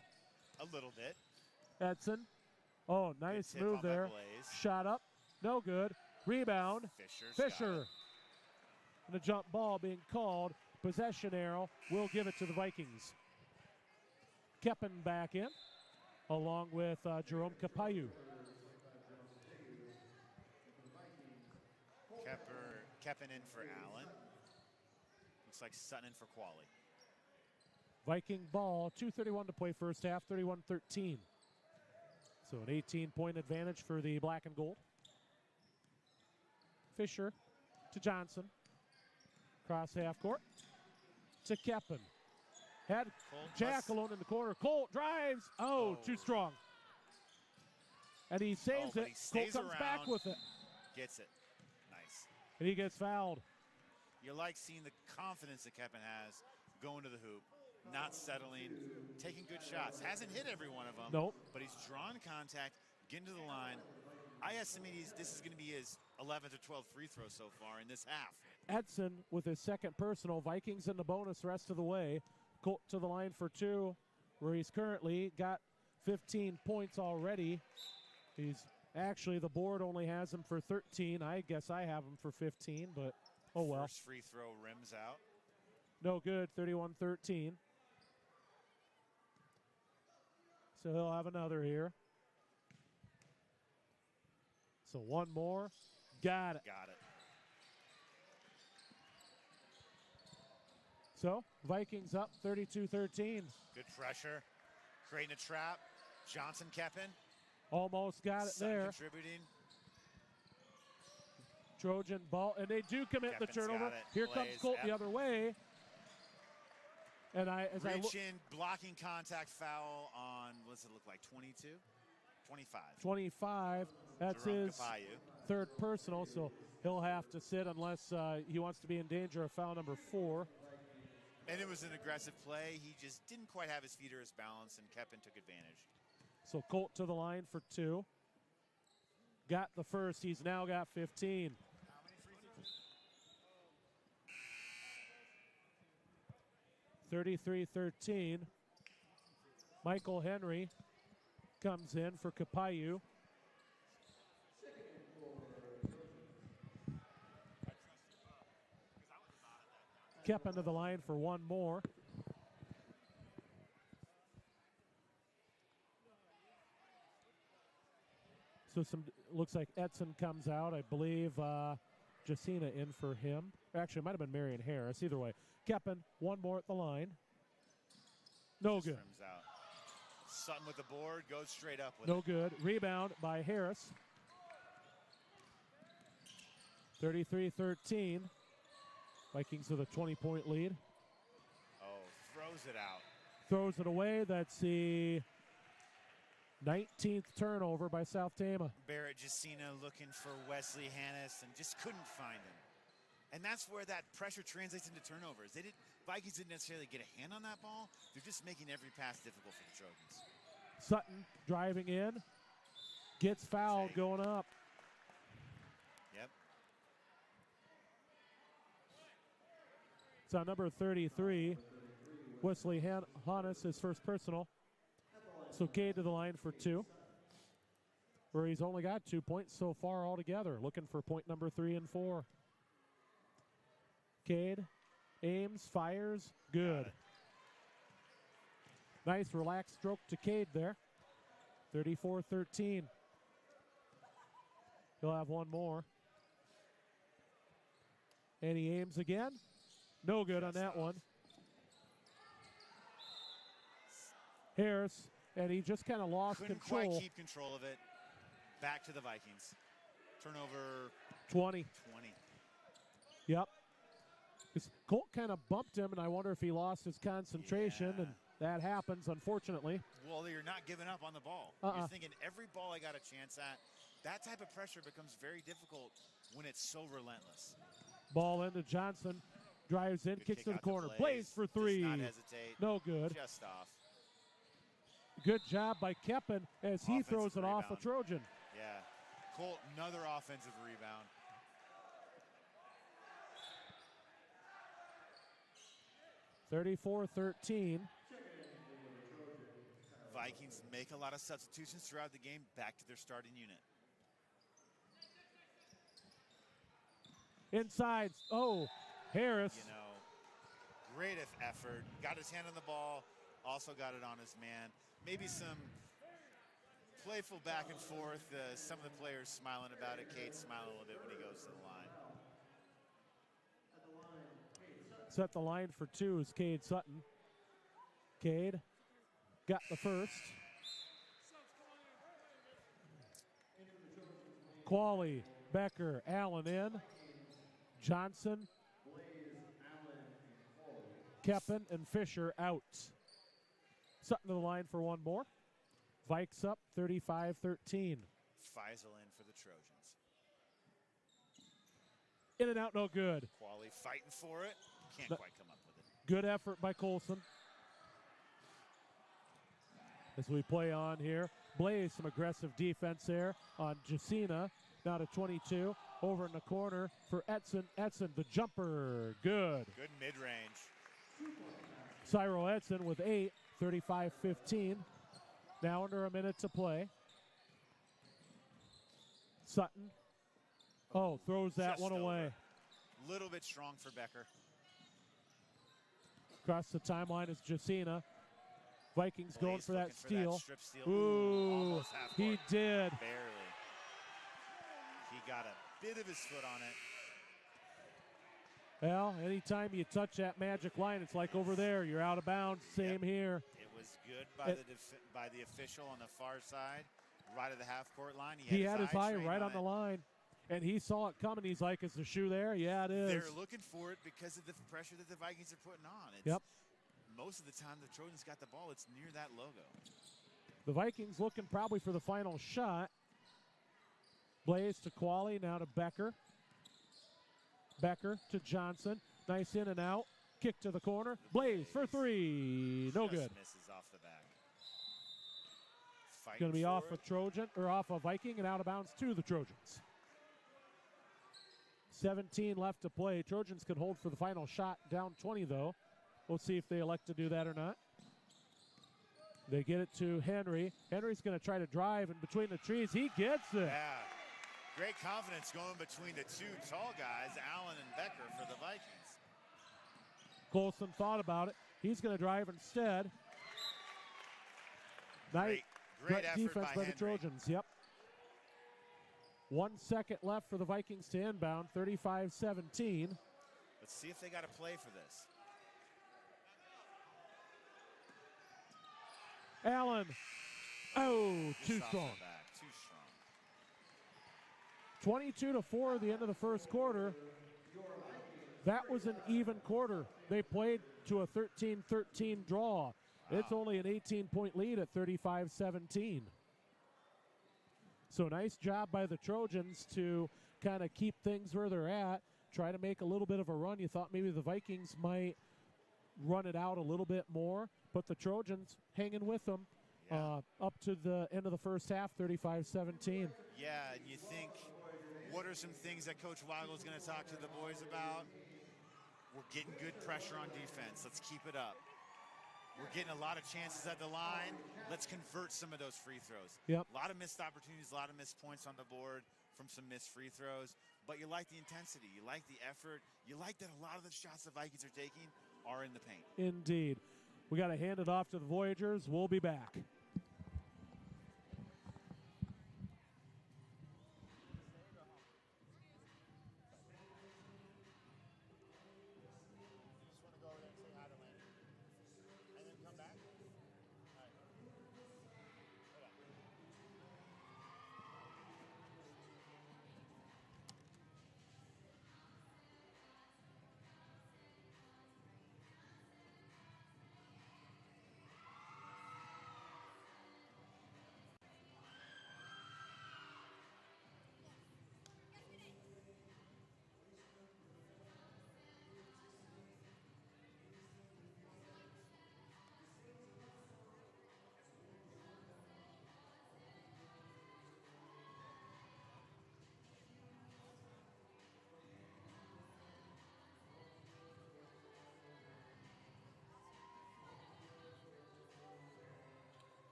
Speaker 4: A little bit.
Speaker 1: Edson. Oh, nice move there. Shot up, no good. Rebound, Fisher. And a jump ball being called. Possession arrow will give it to the Vikings. Keppen back in, along with Jerome Capayu.
Speaker 4: Keppen in for Allen. Looks like Sutton in for Qualley.
Speaker 1: Viking ball, 2:31 to play first half, 31-13. So an 18-point advantage for the black and gold. Fisher to Johnson. Cross half court to Keppen. Had Jack alone in the corner. Colt drives. Oh, too strong. And he saves it. Colt comes back with it.
Speaker 4: Gets it. Nice.
Speaker 1: And he gets fouled.
Speaker 4: You like seeing the confidence that Keppen has going to the hoop, not settling, taking good shots. Hasn't hit every one of them.
Speaker 1: Nope.
Speaker 4: But he's drawn contact, getting to the line. I estimate this is going to be his 11th or 12th free throw so far in this half.
Speaker 1: Edson with his second personal. Vikings in the bonus rest of the way. Colt to the line for 2, where he's currently got 15 points already. He's actually, the board only has him for 13. I guess I have him for 15, but oh well.
Speaker 4: First free throw rims out.
Speaker 1: No good, 31-13. So he'll have another here. So one more. Got it.
Speaker 4: Got it.
Speaker 1: So Vikings up 32-13.
Speaker 4: Good pressure. Creating a trap. Johnson Keppen.
Speaker 1: Almost got it
Speaker 4: Sutton
Speaker 1: there.
Speaker 4: Contributing.
Speaker 1: Trojan ball, and they do commit
Speaker 4: Keppen's
Speaker 1: the turnover.
Speaker 4: got it.
Speaker 1: Here comes
Speaker 4: Blaze,
Speaker 1: Colt
Speaker 4: yep.
Speaker 1: the other way. And as I look,
Speaker 4: in, blocking contact foul on, what does it look like, 22? 25.
Speaker 1: 25, that's
Speaker 4: Jerome
Speaker 1: his
Speaker 4: Capayu.
Speaker 1: third personal, so he'll have to sit unless he wants to be in danger of foul number 4.
Speaker 4: And it was an aggressive play. He just didn't quite have his feet or his balance, and Keppen took advantage.
Speaker 1: So Colt to the line for 2. Got the first, he's now got 15. 33-13. Michael Henry comes in for Capayu. Keppen to the line for one more. So looks like Edson comes out. I believe Jacina in for him. Actually, it might have been Marion Harris. Either way. Keppen, one more at the line. No
Speaker 4: Just
Speaker 1: good.
Speaker 4: rims out. Sutton with the board, goes straight up with
Speaker 1: No
Speaker 4: it.
Speaker 1: good. Rebound by Harris. 33-13. Vikings with a 20-point lead.
Speaker 4: Oh, throws it out.
Speaker 1: Throws it away. That's the 19th turnover by South Tama.
Speaker 4: Barrett Jacina looking for Wesley Hannes and just couldn't find him. And that's where that pressure translates into turnovers. Vikings didn't necessarily get a hand on that ball. They're just making every pass difficult for the Trojans.
Speaker 1: Sutton driving in. Gets fouled going up.
Speaker 4: Yep.
Speaker 1: It's on number 33. Wesley Hannes, his first personal. So Cade to the line for 2, where he's only got 2 points so far altogether. Looking for point number 3 and 4. Cade aims, fires, good. Nice relaxed stroke to Cade there. 34-13. He'll have one more. And he aims again. No good on that one. Harris, and he just kind of lost control.
Speaker 4: Couldn't quite keep control of it. Back to the Vikings. Turnover
Speaker 1: 20. Yep. Colt kind of bumped him, and I wonder if he lost his concentration, and that happens, unfortunately.
Speaker 4: Well, you're not giving up on the ball. You're thinking every ball I got a chance at. That type of pressure becomes very difficult when it's so relentless.
Speaker 1: Ball into Johnson. Drives in,
Speaker 4: Good
Speaker 1: kicks to the
Speaker 4: kick out
Speaker 1: corner.
Speaker 4: Blaze.
Speaker 1: Blaze for 3.
Speaker 4: Does not hesitate.
Speaker 1: No good.
Speaker 4: Just off.
Speaker 1: Good job by Keppen as he throws it off a
Speaker 4: rebound.
Speaker 1: Trojan.
Speaker 4: Yeah. Colt, another offensive rebound.
Speaker 1: (34-13).
Speaker 4: Vikings make a lot of substitutions throughout the game, back to their starting unit.
Speaker 1: Inside. Oh, Harris.
Speaker 4: You know, great effort. Got his hand on the ball, also got it on his man. Maybe some playful back and forth. Some of the players smiling about it. Cade's smiling a little bit when he goes to the line.
Speaker 1: Set the line for 2 is Cade Sutton. Cade got the first. Qualley, Becker, Allen in. Johnson, Keppen, and Fisher out. Sutton to the line for one more. Vikes up 35-13.
Speaker 4: Faisal in for the Trojans.
Speaker 1: In and out, no good.
Speaker 4: Qualley fighting for it. Can't quite come up with it.
Speaker 1: Good effort by Colson. As we play on here, Blaze, some aggressive defense there on Jacina. Now to 22. Over in the corner for Edson. Edson, the jumper. Good.
Speaker 4: Good mid-range.
Speaker 1: Cyril Edson with 8. 35-15. Now under a minute to play. Sutton. Oh, throws that one away.
Speaker 4: A little bit strong for Becker.
Speaker 1: Across the timeline is Jacina. Vikings
Speaker 4: Blaze
Speaker 1: going for that
Speaker 4: looking
Speaker 1: steal.
Speaker 4: strip steal.
Speaker 1: Ooh,
Speaker 4: Almost half
Speaker 1: he
Speaker 4: court.
Speaker 1: did.
Speaker 4: Barely. He got a bit of his foot on it.
Speaker 1: Well, anytime you touch that magic line, it's like over there. You're out of bounds. Same here.
Speaker 4: It was good by the official on the far side, right at the half-court line.
Speaker 1: He had his eye
Speaker 4: trained
Speaker 1: right on the line, and he saw it coming. He's like, is the shoe there? Yeah, it is.
Speaker 4: They're looking for it because of the pressure that the Vikings are putting on.
Speaker 1: Yep.
Speaker 4: Most of the time the Trojans got the ball, it's near that logo.
Speaker 1: The Vikings looking probably for the final shot. Blaze to Qualley, now to Becker. Becker to Johnson. Nice in and out. Kick to the corner. Blaze for 3. No good.
Speaker 4: Misses off the back.
Speaker 1: Going to be off
Speaker 4: a
Speaker 1: a Trojan, or off a Viking, and out of bounds to the Trojans. 17 left to play. Trojans can hold for the final shot. Down 20 though. We'll see if they elect to do that or not. They get it to Henry. Henry's going to try to drive in between the trees. He gets it.
Speaker 4: Yeah. Great confidence going between the two tall guys, Allen and Becker, for the Vikings.
Speaker 1: Colson thought about it. He's going to drive instead.
Speaker 4: Great effort
Speaker 1: defense by the
Speaker 4: Henry.
Speaker 1: Trojans. Yep. 1 second left for the Vikings to inbound. 35-17.
Speaker 4: Let's see if they got a play for this.
Speaker 1: Allen. Oh, too
Speaker 4: Just off
Speaker 1: strong.
Speaker 4: the back, too strong.
Speaker 1: 22-4 at the end of the first quarter. That was an even quarter. They played to a 13-13 draw. It's only an 18-point lead at 35-17. So nice job by the Trojans to kind of keep things where they're at, try to make a little bit of a run. You thought maybe the Vikings might run it out a little bit more, but the Trojans hanging with them up to the end of the first half, 35-17.
Speaker 4: Yeah, and you think, what are some things that Coach Weigel is going to talk to the boys about? We're getting good pressure on defense. Let's keep it up. We're getting a lot of chances at the line. Let's convert some of those free throws.
Speaker 1: Yep.
Speaker 4: A lot of missed opportunities, a lot of missed points on the board from some missed free throws. But you like the intensity. You like the effort. You like that a lot of the shots the Vikings are taking are in the paint.
Speaker 1: Indeed. We got to hand it off to the Voyagers. We'll be back.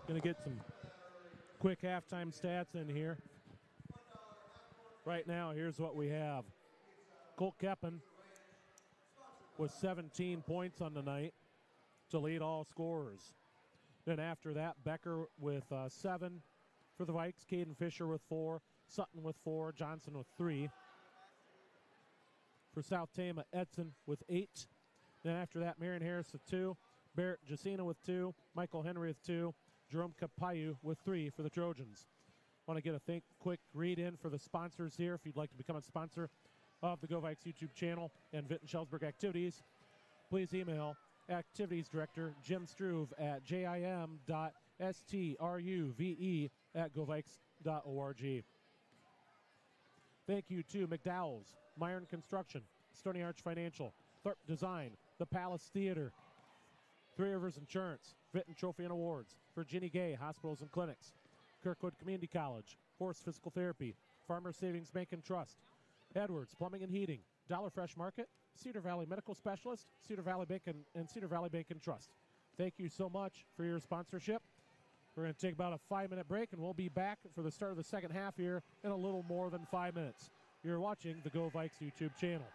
Speaker 1: Going to get some quick halftime stats in here. Right now, here's what we have. Colt Keppen with 17 points on the night to lead all scorers. Then after that, Becker with 7 for the Vikes, Caden Fisher with 4, Sutton with 4, Johnson with 3. For South Tama, Edson with 8. Then after that, Marion Harris with 2, Barrett Jacina with 2, Michael Henry with 2, Jerome Kapayu with 3 for the Trojans. Want to get a quick read in for the sponsors here. If you'd like to become a sponsor of the Go Vikes YouTube channel and Vinton Schellsburg Activities, please email Activities Director Jim Struve at jim.struve@govikes.org. Thank you to McDowell's, Myron Construction, Stony Arch Financial, Thorpe Design, the Palace Theater, Three Rivers Insurance, Vinton Trophy and Awards, Virginia Gay Hospitals and Clinics, Kirkwood Community College, Horse Physical Therapy, Farmer Savings Bank and Trust, Edwards Plumbing and Heating, Dollar Fresh Market, Cedar Valley Medical Specialist, Cedar Valley Bank and Cedar Valley Bank and Trust. Thank you so much for your sponsorship. We're going to take about a 5-minute break, and we'll be back for the start of the second half here in a little more than 5 minutes. You're watching the Go Vikes YouTube channel.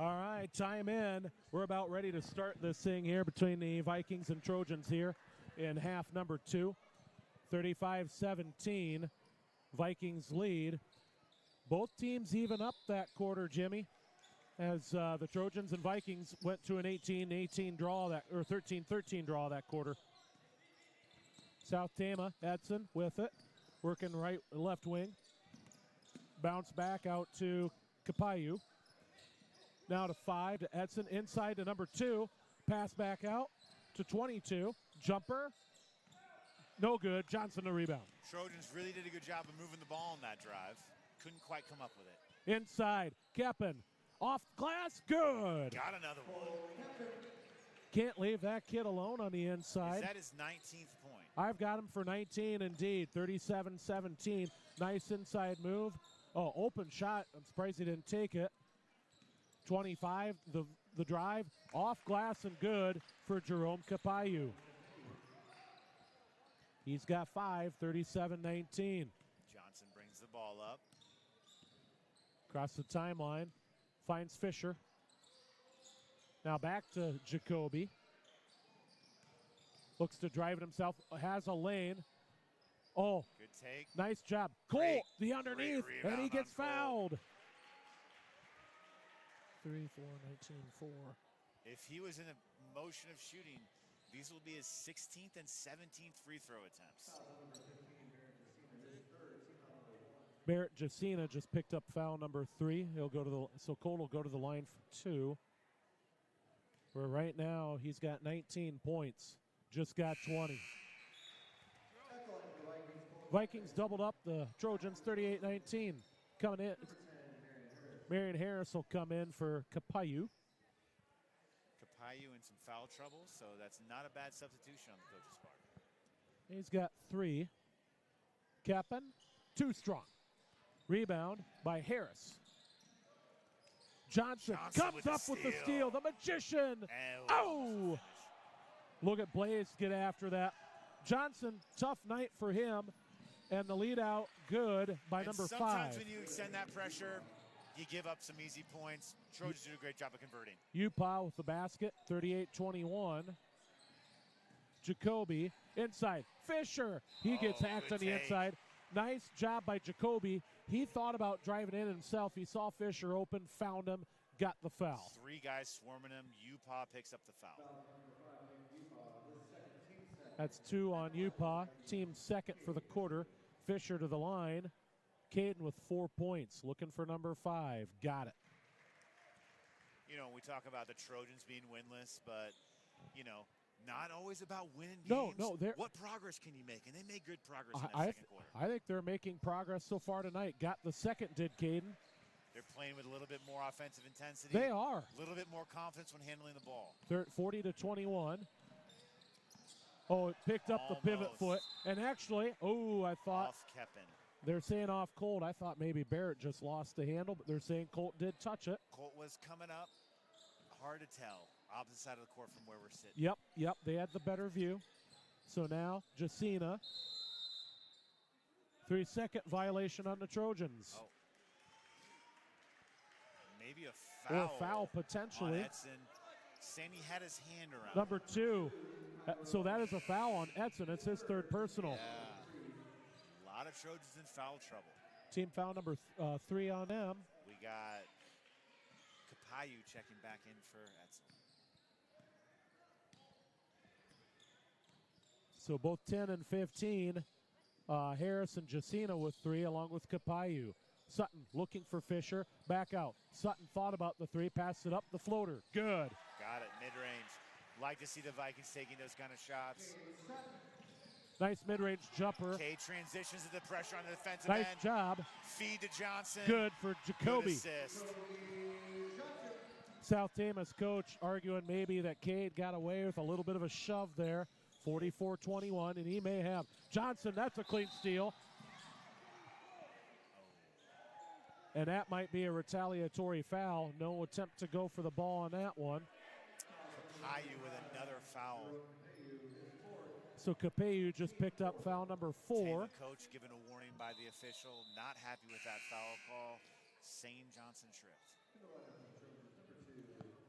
Speaker 1: All right, time in. We're about ready to start this thing here between the Vikings and Trojans here in half number 2. 35-17, Vikings lead. Both teams even up that quarter, Jimmy, as the Trojans and Vikings went to an 18-18 draw, or 13-13 draw that quarter. South Tama, Edson with it, working left wing. Bounce back out to Kapayu. Now to 5 to Edson, inside to number 2. Pass back out to 22. Jumper, no good. Johnson to rebound.
Speaker 4: Trojans really did a good job of moving the ball on that drive. Couldn't quite come up with it.
Speaker 1: Inside, Keppen, off glass, good.
Speaker 4: Got another one.
Speaker 1: Can't leave that kid alone on the inside.
Speaker 4: Is that his 19th point?
Speaker 1: I've got him for 19 indeed, 37-17. Nice inside move. Oh, open shot. I'm surprised he didn't take it. 25, the drive, off glass and good for Jerome Kapayu. He's got 5, 37-19.
Speaker 4: Johnson brings the ball up.
Speaker 1: Across the timeline, finds Fisher. Now back to Jacoby. Looks to drive it himself, has a lane. Oh,
Speaker 4: good take.
Speaker 1: Nice job. Cole, the underneath, and he gets fouled. 3, 4, 19, 4.
Speaker 4: If he was in a motion of shooting, these will be his 16th and 17th free throw attempts.
Speaker 1: Barrett Jacina just picked up foul number 3. So Cole will go to the line for 2. Where right now he's got 19 points, just got 20. Vikings doubled up the Trojans 38-19. Coming in, Marion Harris will come in for Kapayu.
Speaker 4: Kapayu in some foul trouble, so that's not a bad substitution on the coach's part.
Speaker 1: He's got 3. Keppen, too strong. Rebound by Harris. Johnson comes up with the steal. The magician. Oh! Look at Blaze get after that. Johnson, tough night for him. And the lead out good by number 5.
Speaker 4: Sometimes when you extend that pressure, you give up some easy points. Trojans do a great job of converting.
Speaker 1: Upa with the basket, 38-21. Jacoby inside. Fisher. He gets hacked on the inside. Nice job by Jacoby. He thought about driving in himself. He saw Fisher open, found him, got the foul.
Speaker 4: 3 guys swarming him. Upa picks up the foul.
Speaker 1: That's 2 on Upa. Team second for the quarter. Fisher to the line. Caden with 4 points. Looking for number 5. Got it.
Speaker 4: You know, we talk about the Trojans being winless, but, you know, not always about winning games.
Speaker 1: No.
Speaker 4: What progress can you make? And they made good progress in that second quarter.
Speaker 1: I think they're making progress so far tonight. Got the second, did Caden.
Speaker 4: They're playing with a little bit more offensive intensity.
Speaker 1: They are.
Speaker 4: A little bit more confidence when handling the ball.
Speaker 1: They're 40-21. Oh, it picked up the pivot foot. And actually, I thought.
Speaker 4: Off Keppen.
Speaker 1: They're saying off Colt. I thought maybe Barrett just lost the handle, but they're saying Colt did touch it.
Speaker 4: Colt was coming up. Hard to tell. Opposite side of the court from where we're sitting.
Speaker 1: Yep. They had the better view. So now, Jacina. 3-second violation on the Trojans.
Speaker 4: Oh. Maybe a foul.
Speaker 1: Or a foul potentially.
Speaker 4: On Edson. Sandy had his hand around.
Speaker 1: Number 2. So that is a foul on Edson. It's his 3rd personal.
Speaker 4: Yeah. A lot of Trojans in foul trouble.
Speaker 1: Team foul number 3 on them.
Speaker 4: We got Kapayu checking back in for Edson.
Speaker 1: So both 10 and 15. Harris and Jacina with 3 along with Kapayu. Sutton looking for Fisher. Back out. Sutton thought about the 3. Passed it up. The floater. Good.
Speaker 4: Got it. Mid-range. Like to see the Vikings taking those kind of shots.
Speaker 1: Nice mid-range jumper.
Speaker 4: Cade transitions to the pressure on the defensive
Speaker 1: nice
Speaker 4: end.
Speaker 1: Job.
Speaker 4: Feed to Johnson.
Speaker 1: Good for Jacoby.
Speaker 4: Good assist.
Speaker 1: South Tama's coach arguing maybe that Cade got away with a little bit of a shove there. 44-21, and he may have. Johnson, that's a clean steal. And that might be a retaliatory foul. No attempt to go for the ball on that one.
Speaker 4: Kapayu with another foul.
Speaker 1: So Kapayu just picked up foul number 4.
Speaker 4: Tama coach given a warning by the official. Not happy with that foul call. Saying Johnson tripped.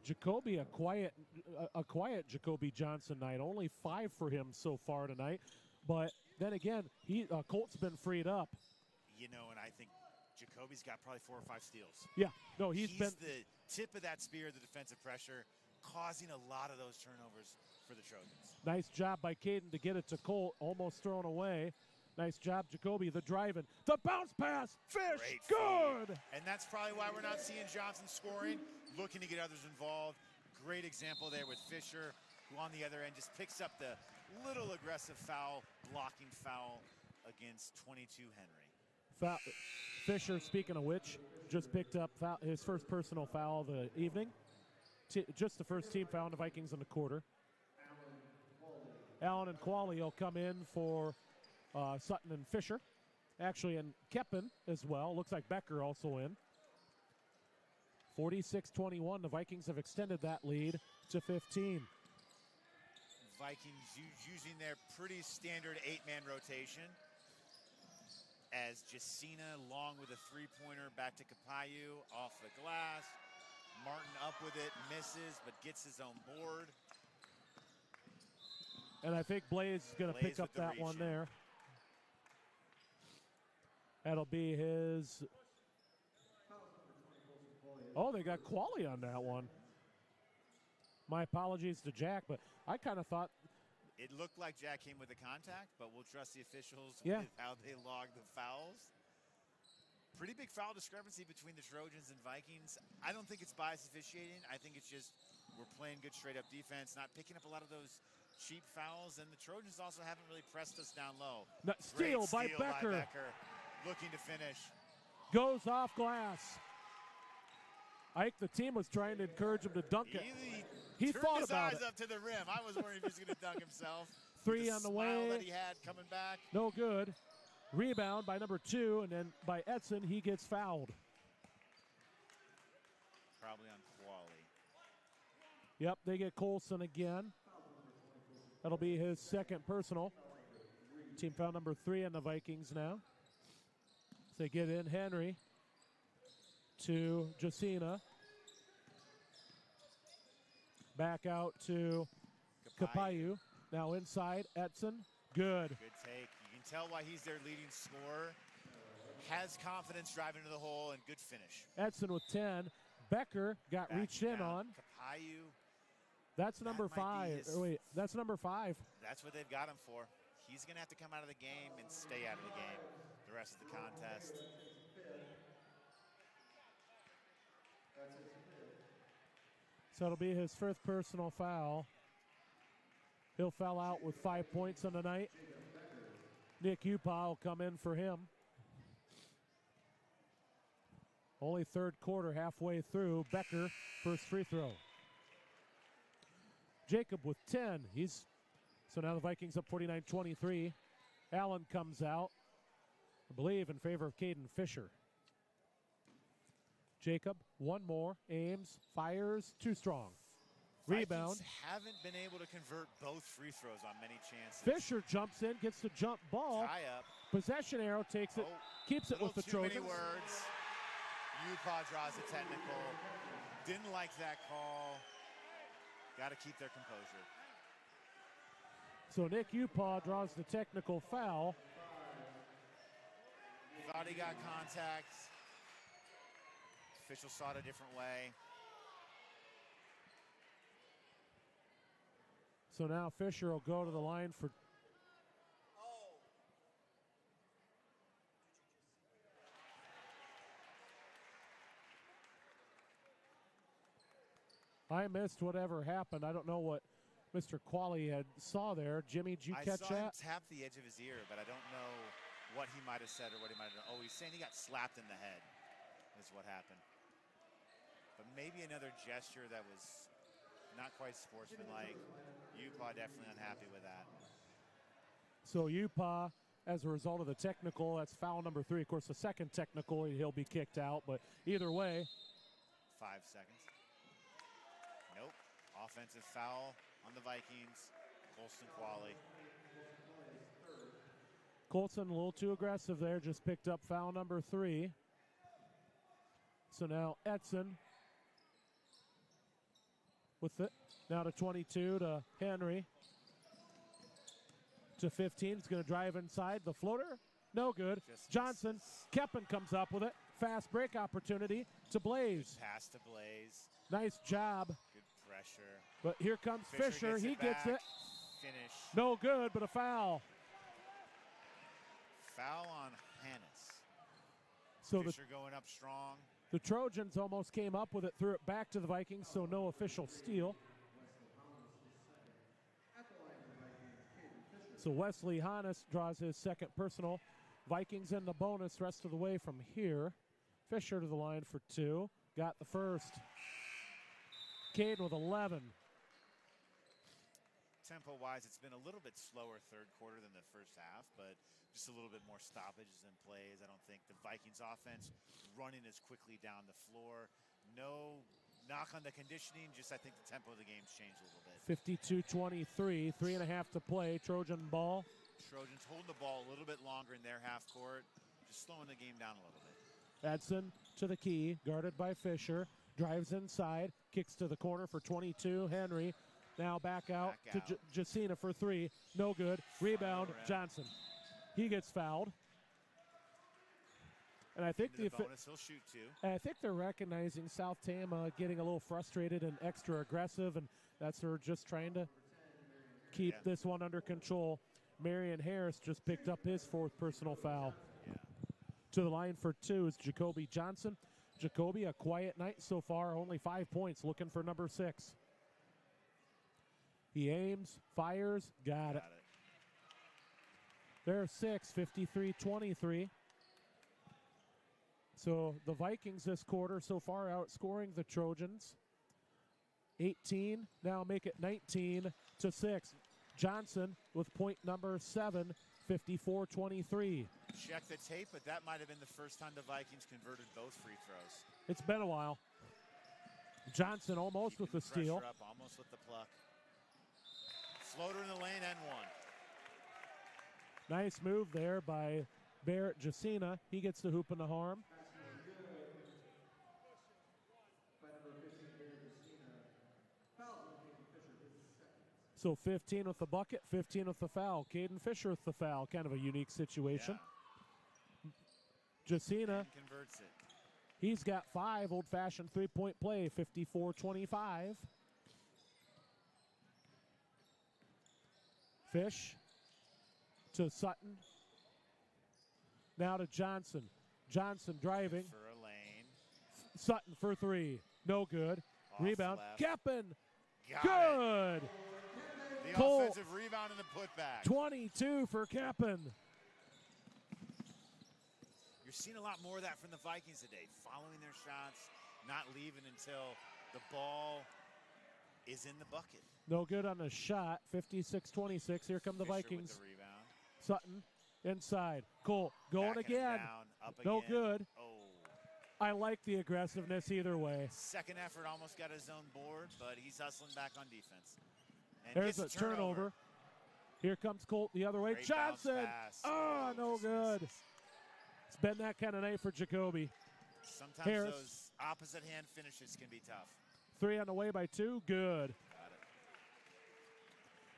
Speaker 1: Jacoby, a quiet Jacoby Johnson night. Only 5 for him so far tonight. But then again, Colt's been freed up.
Speaker 4: You know, and I think Jacoby's got probably 4 or 5 steals.
Speaker 1: Yeah, no, he's been
Speaker 4: the tip of that spear, the defensive pressure, causing a lot of those turnovers for the Trojans.
Speaker 1: Nice job by Caden to get it to Colt, almost thrown away. Nice job, Jacoby, the driving. The bounce pass, Fish,
Speaker 4: Great
Speaker 1: good!
Speaker 4: feed. And that's probably why we're not seeing Johnson scoring, looking to get others involved. Great example there with Fisher, who on the other end just picks up the little aggressive foul, blocking foul against 22 Henry.
Speaker 1: Fisher, speaking of which, just picked up his first personal foul of the evening. Just the first team foul on the Vikings in the quarter. Allen and Qualley will come in for Sutton and Fisher. Actually, and Keppen as well. Looks like Becker also in. 46-21. The Vikings have extended that lead to 15.
Speaker 4: Vikings using their pretty standard 8-man rotation. As Jacina, long with a three-pointer, back to Capayu, off the glass. Martin up with it, misses, but gets his own board.
Speaker 1: And I think Blaze is going to pick up that one there. That'll be his. Oh, they got Qualley on that one. My apologies to Jack, but I kind of thought.
Speaker 4: It looked like Jack came with the contact, but we'll trust the officials
Speaker 1: with
Speaker 4: how they log the fouls. Pretty big foul discrepancy between the Trojans and Vikings. I don't think it's biased officiating. I think it's just we're playing good straight-up defense, not picking up a lot of those cheap fouls, and the Trojans also haven't really pressed us down low.
Speaker 1: No, steal by Becker.
Speaker 4: Looking to finish.
Speaker 1: Goes off glass. Ike, the team was trying to encourage him to dunk it. He thought about it.
Speaker 4: Turned his eyes up to the rim. I was worried if he was going to dunk himself.
Speaker 1: Three on the way.
Speaker 4: That he had coming back.
Speaker 1: No good. Rebound by number 2, and then by Edson, he gets fouled.
Speaker 4: Probably on Qualley.
Speaker 1: Yep, they get Colson again. That'll be his second personal. Team foul number 3 on the Vikings now. So they get in Henry to Jacina. Back out to Capayu. Now inside, Edson. Good.
Speaker 4: Good take. You can tell why he's their leading scorer. Has confidence driving to the hole and good finish.
Speaker 1: Edson with 10. Becker got reached in on.
Speaker 4: Capayu.
Speaker 1: That's number 5. Wait, that's number 5.
Speaker 4: That's what they've got him for. He's going to have to come out of the game and stay out of the game the rest of the contest.
Speaker 1: So it'll be his first personal foul. He'll foul out with 5 points on the night. Nick Upa will come in for him. Only third quarter, halfway through. Becker, first free throw. Jacob with 10. So now the Vikings up 49-23. Allen comes out, I believe, in favor of Caden Fisher. Jacob, one more, aims, fires, too strong. Rebound.
Speaker 4: Vikings haven't been able to convert both free throws on many chances.
Speaker 1: Fisher jumps in, gets the jump ball.
Speaker 4: Tie up.
Speaker 1: Possession arrow takes it, keeps it with the Trojans.
Speaker 4: Too many words. Upa draws a technical. Didn't like that call. Got to keep their composure.
Speaker 1: So Nick Upa draws the technical foul.
Speaker 4: Thought he got contact. Official saw it a different way.
Speaker 1: So now Fisher will go to the line for. I missed whatever happened. I don't know what Mr. Qualley had saw there. Jimmy, did you catch that?
Speaker 4: I saw him tap the edge of his ear, but I don't know what he might have said or what he might have done. Oh, he's saying he got slapped in the head is what happened. But maybe another gesture that was not quite sportsmanlike. Upa definitely unhappy with that.
Speaker 1: So Upa, as a result of the technical, that's foul number 3. Of course, the second technical, he'll be kicked out. But either way.
Speaker 4: 5 seconds. Nope. Offensive foul on the Vikings. Colston Qualley.
Speaker 1: Colson a little too aggressive there. Just picked up foul number 3. So now Edson with it. Now to 22 to Henry. To 15. He's going to drive inside. The floater, no good. Johnson, Keppen comes up with it. Fast break opportunity to Blaze.
Speaker 4: Pass to Blaze.
Speaker 1: Nice job.
Speaker 4: Good pressure.
Speaker 1: But here comes Fisher. He gets it.
Speaker 4: Finish.
Speaker 1: No good, but a foul.
Speaker 4: Foul on Hannes.
Speaker 1: So
Speaker 4: Fisher going up strong.
Speaker 1: The Trojans almost came up with it, threw it back to the Vikings, so no official steal. So Wesley Hannes draws his second personal. Vikings in the bonus rest of the way from here. Fisher to the line for 2. Got the first. Cade with 11.
Speaker 4: Tempo-wise, it's been a little bit slower third quarter than the first half, but just a little bit more stoppages and plays. I don't think the Vikings offense running as quickly down the floor. No knock on the conditioning, just I think the tempo of the game's changed a little bit.
Speaker 1: 52-23, 3.5 to play. Trojan ball.
Speaker 4: Trojans holding the ball a little bit longer in their half court, just slowing the game down a little bit.
Speaker 1: Edson to the key, guarded by Fisher. Drives inside, kicks to the corner for 22. Henry now back out to Jacina for 3. No good. Rebound, Johnson. He gets fouled. And I think
Speaker 4: the bonus, he'll shoot 2.
Speaker 1: I think they're recognizing South Tama getting a little frustrated and extra aggressive, and that's her just trying to keep this one under control. Marion Harris just picked up his 4th personal foul.
Speaker 4: Yeah.
Speaker 1: To the line for 2 is Jacoby Johnson. Jacoby, a quiet night so far, only 5 points, looking for number 6. He aims, fires, got it. There's 6, 53-23. So the Vikings this quarter so far outscoring the Trojans. 18, now make it 19-6. Johnson with point number 7, 54-23.
Speaker 4: Check the tape, but that might have been the first time the Vikings converted both free throws.
Speaker 1: It's been a while. Johnson almost with the steal.
Speaker 4: Up, almost with the pluck. Floater in the lane and 1.
Speaker 1: Nice move there by Barrett Jacina. He gets the hoop and the harm. So 15 with the bucket, 15 with the foul. Caden Fisher with the foul. Kind of a unique situation.
Speaker 4: Yeah.
Speaker 1: Jacina
Speaker 4: converts it.
Speaker 1: He's got 5, old-fashioned three-point play, 54-25. Fish to Sutton. Now to Johnson. Johnson driving.
Speaker 4: For a lane.
Speaker 1: Sutton for 3. No good.
Speaker 4: Off
Speaker 1: Rebound.
Speaker 4: left.
Speaker 1: Keppen.
Speaker 4: Got
Speaker 1: Good.
Speaker 4: it. The
Speaker 1: Cole,
Speaker 4: offensive rebound and the putback.
Speaker 1: 22 for Keppen.
Speaker 4: You're seeing a lot more of that from the Vikings today. Following their shots, not leaving until the ball is in the bucket.
Speaker 1: No good on the shot. 56-26. Here come the
Speaker 4: Fisher
Speaker 1: Vikings.
Speaker 4: with the rebound.
Speaker 1: Sutton inside. Cole going
Speaker 4: Backing it
Speaker 1: again.
Speaker 4: down, up
Speaker 1: No
Speaker 4: again.
Speaker 1: good.
Speaker 4: Oh.
Speaker 1: I like the aggressiveness either way.
Speaker 4: Second effort almost got his own board, but he's hustling back on defense. And
Speaker 1: There's a
Speaker 4: gets
Speaker 1: turnover. Here comes Colt the other way.
Speaker 4: Great
Speaker 1: Johnson.
Speaker 4: bounce pass.
Speaker 1: Oh, no
Speaker 4: just
Speaker 1: good.
Speaker 4: misses.
Speaker 1: It's been that kind of night for Jacoby.
Speaker 4: Sometimes
Speaker 1: Harris.
Speaker 4: those opposite hand finishes can be tough.
Speaker 1: 3 on the way by 2. Good.
Speaker 4: Got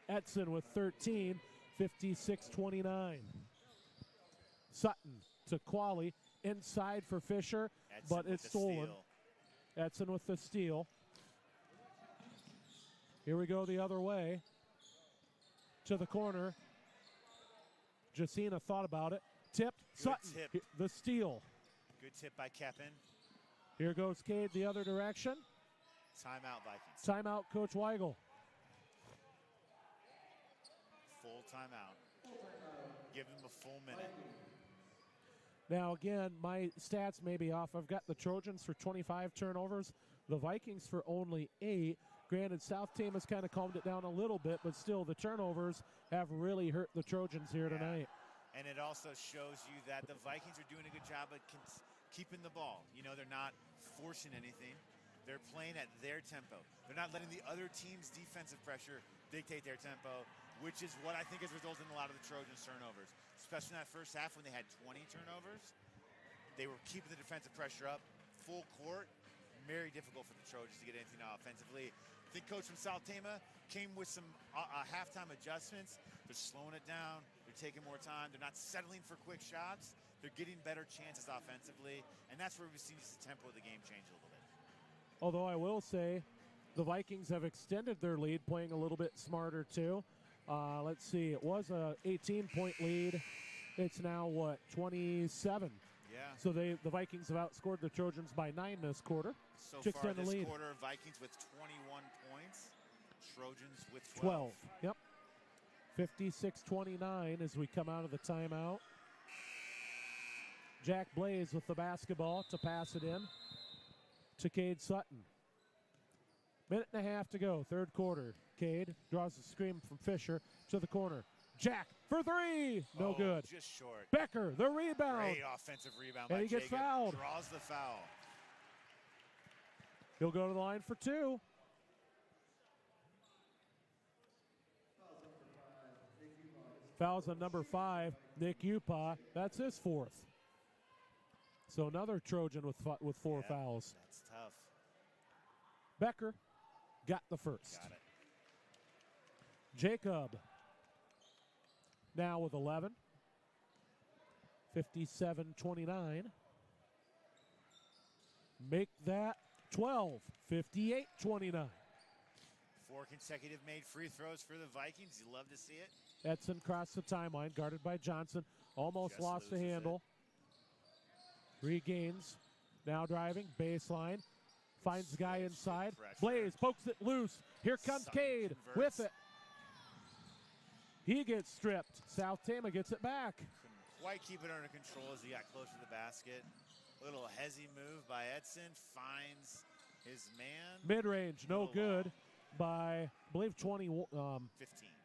Speaker 4: it.
Speaker 1: Edson with 13. 56-29. Sutton to Qualley. Inside for Fisher,
Speaker 4: Edson
Speaker 1: but
Speaker 4: with
Speaker 1: it's
Speaker 4: the
Speaker 1: stolen.
Speaker 4: steal.
Speaker 1: Edson with the steal. Here we go the other way. To the corner. Jacina thought about it. Tipped.
Speaker 4: Good
Speaker 1: Sutton.
Speaker 4: tip.
Speaker 1: The steal.
Speaker 4: Good tip by Keppen.
Speaker 1: Here goes Cade the other direction.
Speaker 4: Timeout Vikings.
Speaker 1: Timeout, Coach Weigel.
Speaker 4: Full timeout. Give him a full minute.
Speaker 1: Now, again, my stats may be off. I've got the Trojans for 25 turnovers, the Vikings for only 8. Granted, South Team has kind of calmed it down a little bit, but still the turnovers have really hurt the Trojans here tonight.
Speaker 4: And it also shows you that the Vikings are doing a good job of keeping the ball. You know, they're not forcing anything. They're playing at their tempo. They're not letting the other team's defensive pressure dictate their tempo, which is what I think has resulted in a lot of the Trojans' turnovers. Especially in that first half when they had 20 turnovers. They were keeping the defensive pressure up, full court, very difficult for the Trojans to get anything offensively. I think coach from South Tama came with some halftime adjustments. They're slowing it down. They're taking more time. They're not settling for quick shots. They're getting better chances offensively, and that's where we've seen the tempo of the game change a little bit.
Speaker 1: Although I will say the Vikings have extended their lead, playing a little bit smarter too. Let's see, it was a 18-point lead. It's now, 27?
Speaker 4: Yeah.
Speaker 1: So the Vikings have outscored the Trojans by 9 this quarter.
Speaker 4: So
Speaker 1: to
Speaker 4: far
Speaker 1: extend the
Speaker 4: this
Speaker 1: lead.
Speaker 4: quarter, Vikings with 21 points, Trojans with
Speaker 1: 12. Yep. 56-29 as we come out of the timeout. Jack Blaze with the basketball to pass it in to Cade Sutton. Minute and a half to go, third quarter. Cade draws a screen from Fisher to the corner. Jack for three. No good.
Speaker 4: Just short.
Speaker 1: Becker, the rebound.
Speaker 4: Great offensive rebound
Speaker 1: And
Speaker 4: by
Speaker 1: he gets
Speaker 4: Jacob.
Speaker 1: fouled.
Speaker 4: Draws the foul.
Speaker 1: He'll go to the line for 2. Fouls on number 5, Nick Upa. That's his 4th. So another Trojan with 4 fouls.
Speaker 4: That's tough.
Speaker 1: Becker got the first.
Speaker 4: Got it.
Speaker 1: Jacob now with 11. 57-29. Make that 12. 58-29.
Speaker 4: 4 consecutive made free throws for the Vikings. You love to see it.
Speaker 1: Edson crossed the timeline, guarded by Johnson. Almost
Speaker 4: Just
Speaker 1: lost the
Speaker 4: loses
Speaker 1: handle. Regains. Now driving. Baseline. Finds the guy inside.
Speaker 4: Pressure.
Speaker 1: Blaze pokes it loose. Here comes
Speaker 4: Sutton
Speaker 1: Cade
Speaker 4: converts.
Speaker 1: with it. He gets stripped. South Tama gets it back.
Speaker 4: Couldn't quite keep it under control as he got close to the basket. Little hezzy move by Edson. Finds his man.
Speaker 1: Mid-range, no
Speaker 4: Little
Speaker 1: good
Speaker 4: long.
Speaker 1: by, I believe,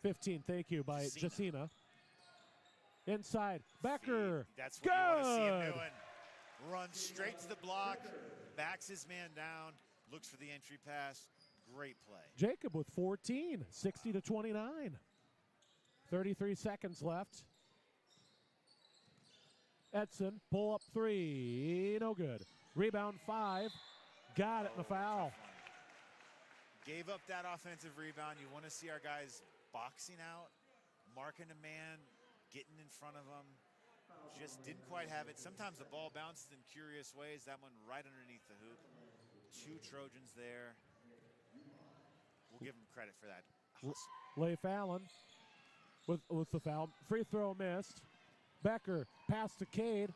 Speaker 1: 15. Thank you, by Jacina. Inside. Becker.
Speaker 4: That's what you want to see him
Speaker 1: Good.
Speaker 4: doing. Runs straight to the block. Backs his man down. Looks for the entry pass. Great play.
Speaker 1: Jacob with 14. 60-29. 33 seconds left. Edson, pull up 3. No good. Rebound 5. Got it in the foul.
Speaker 4: Tough one. Gave up that offensive rebound. You want to see our guys boxing out, marking a man, getting in front of him. Just didn't quite have it. Sometimes the ball bounces in curious ways. That one right underneath the hoop. 2 Trojans there. We'll give him credit for that.
Speaker 1: Leif Allen with the foul. Free throw missed. Becker pass to Cade.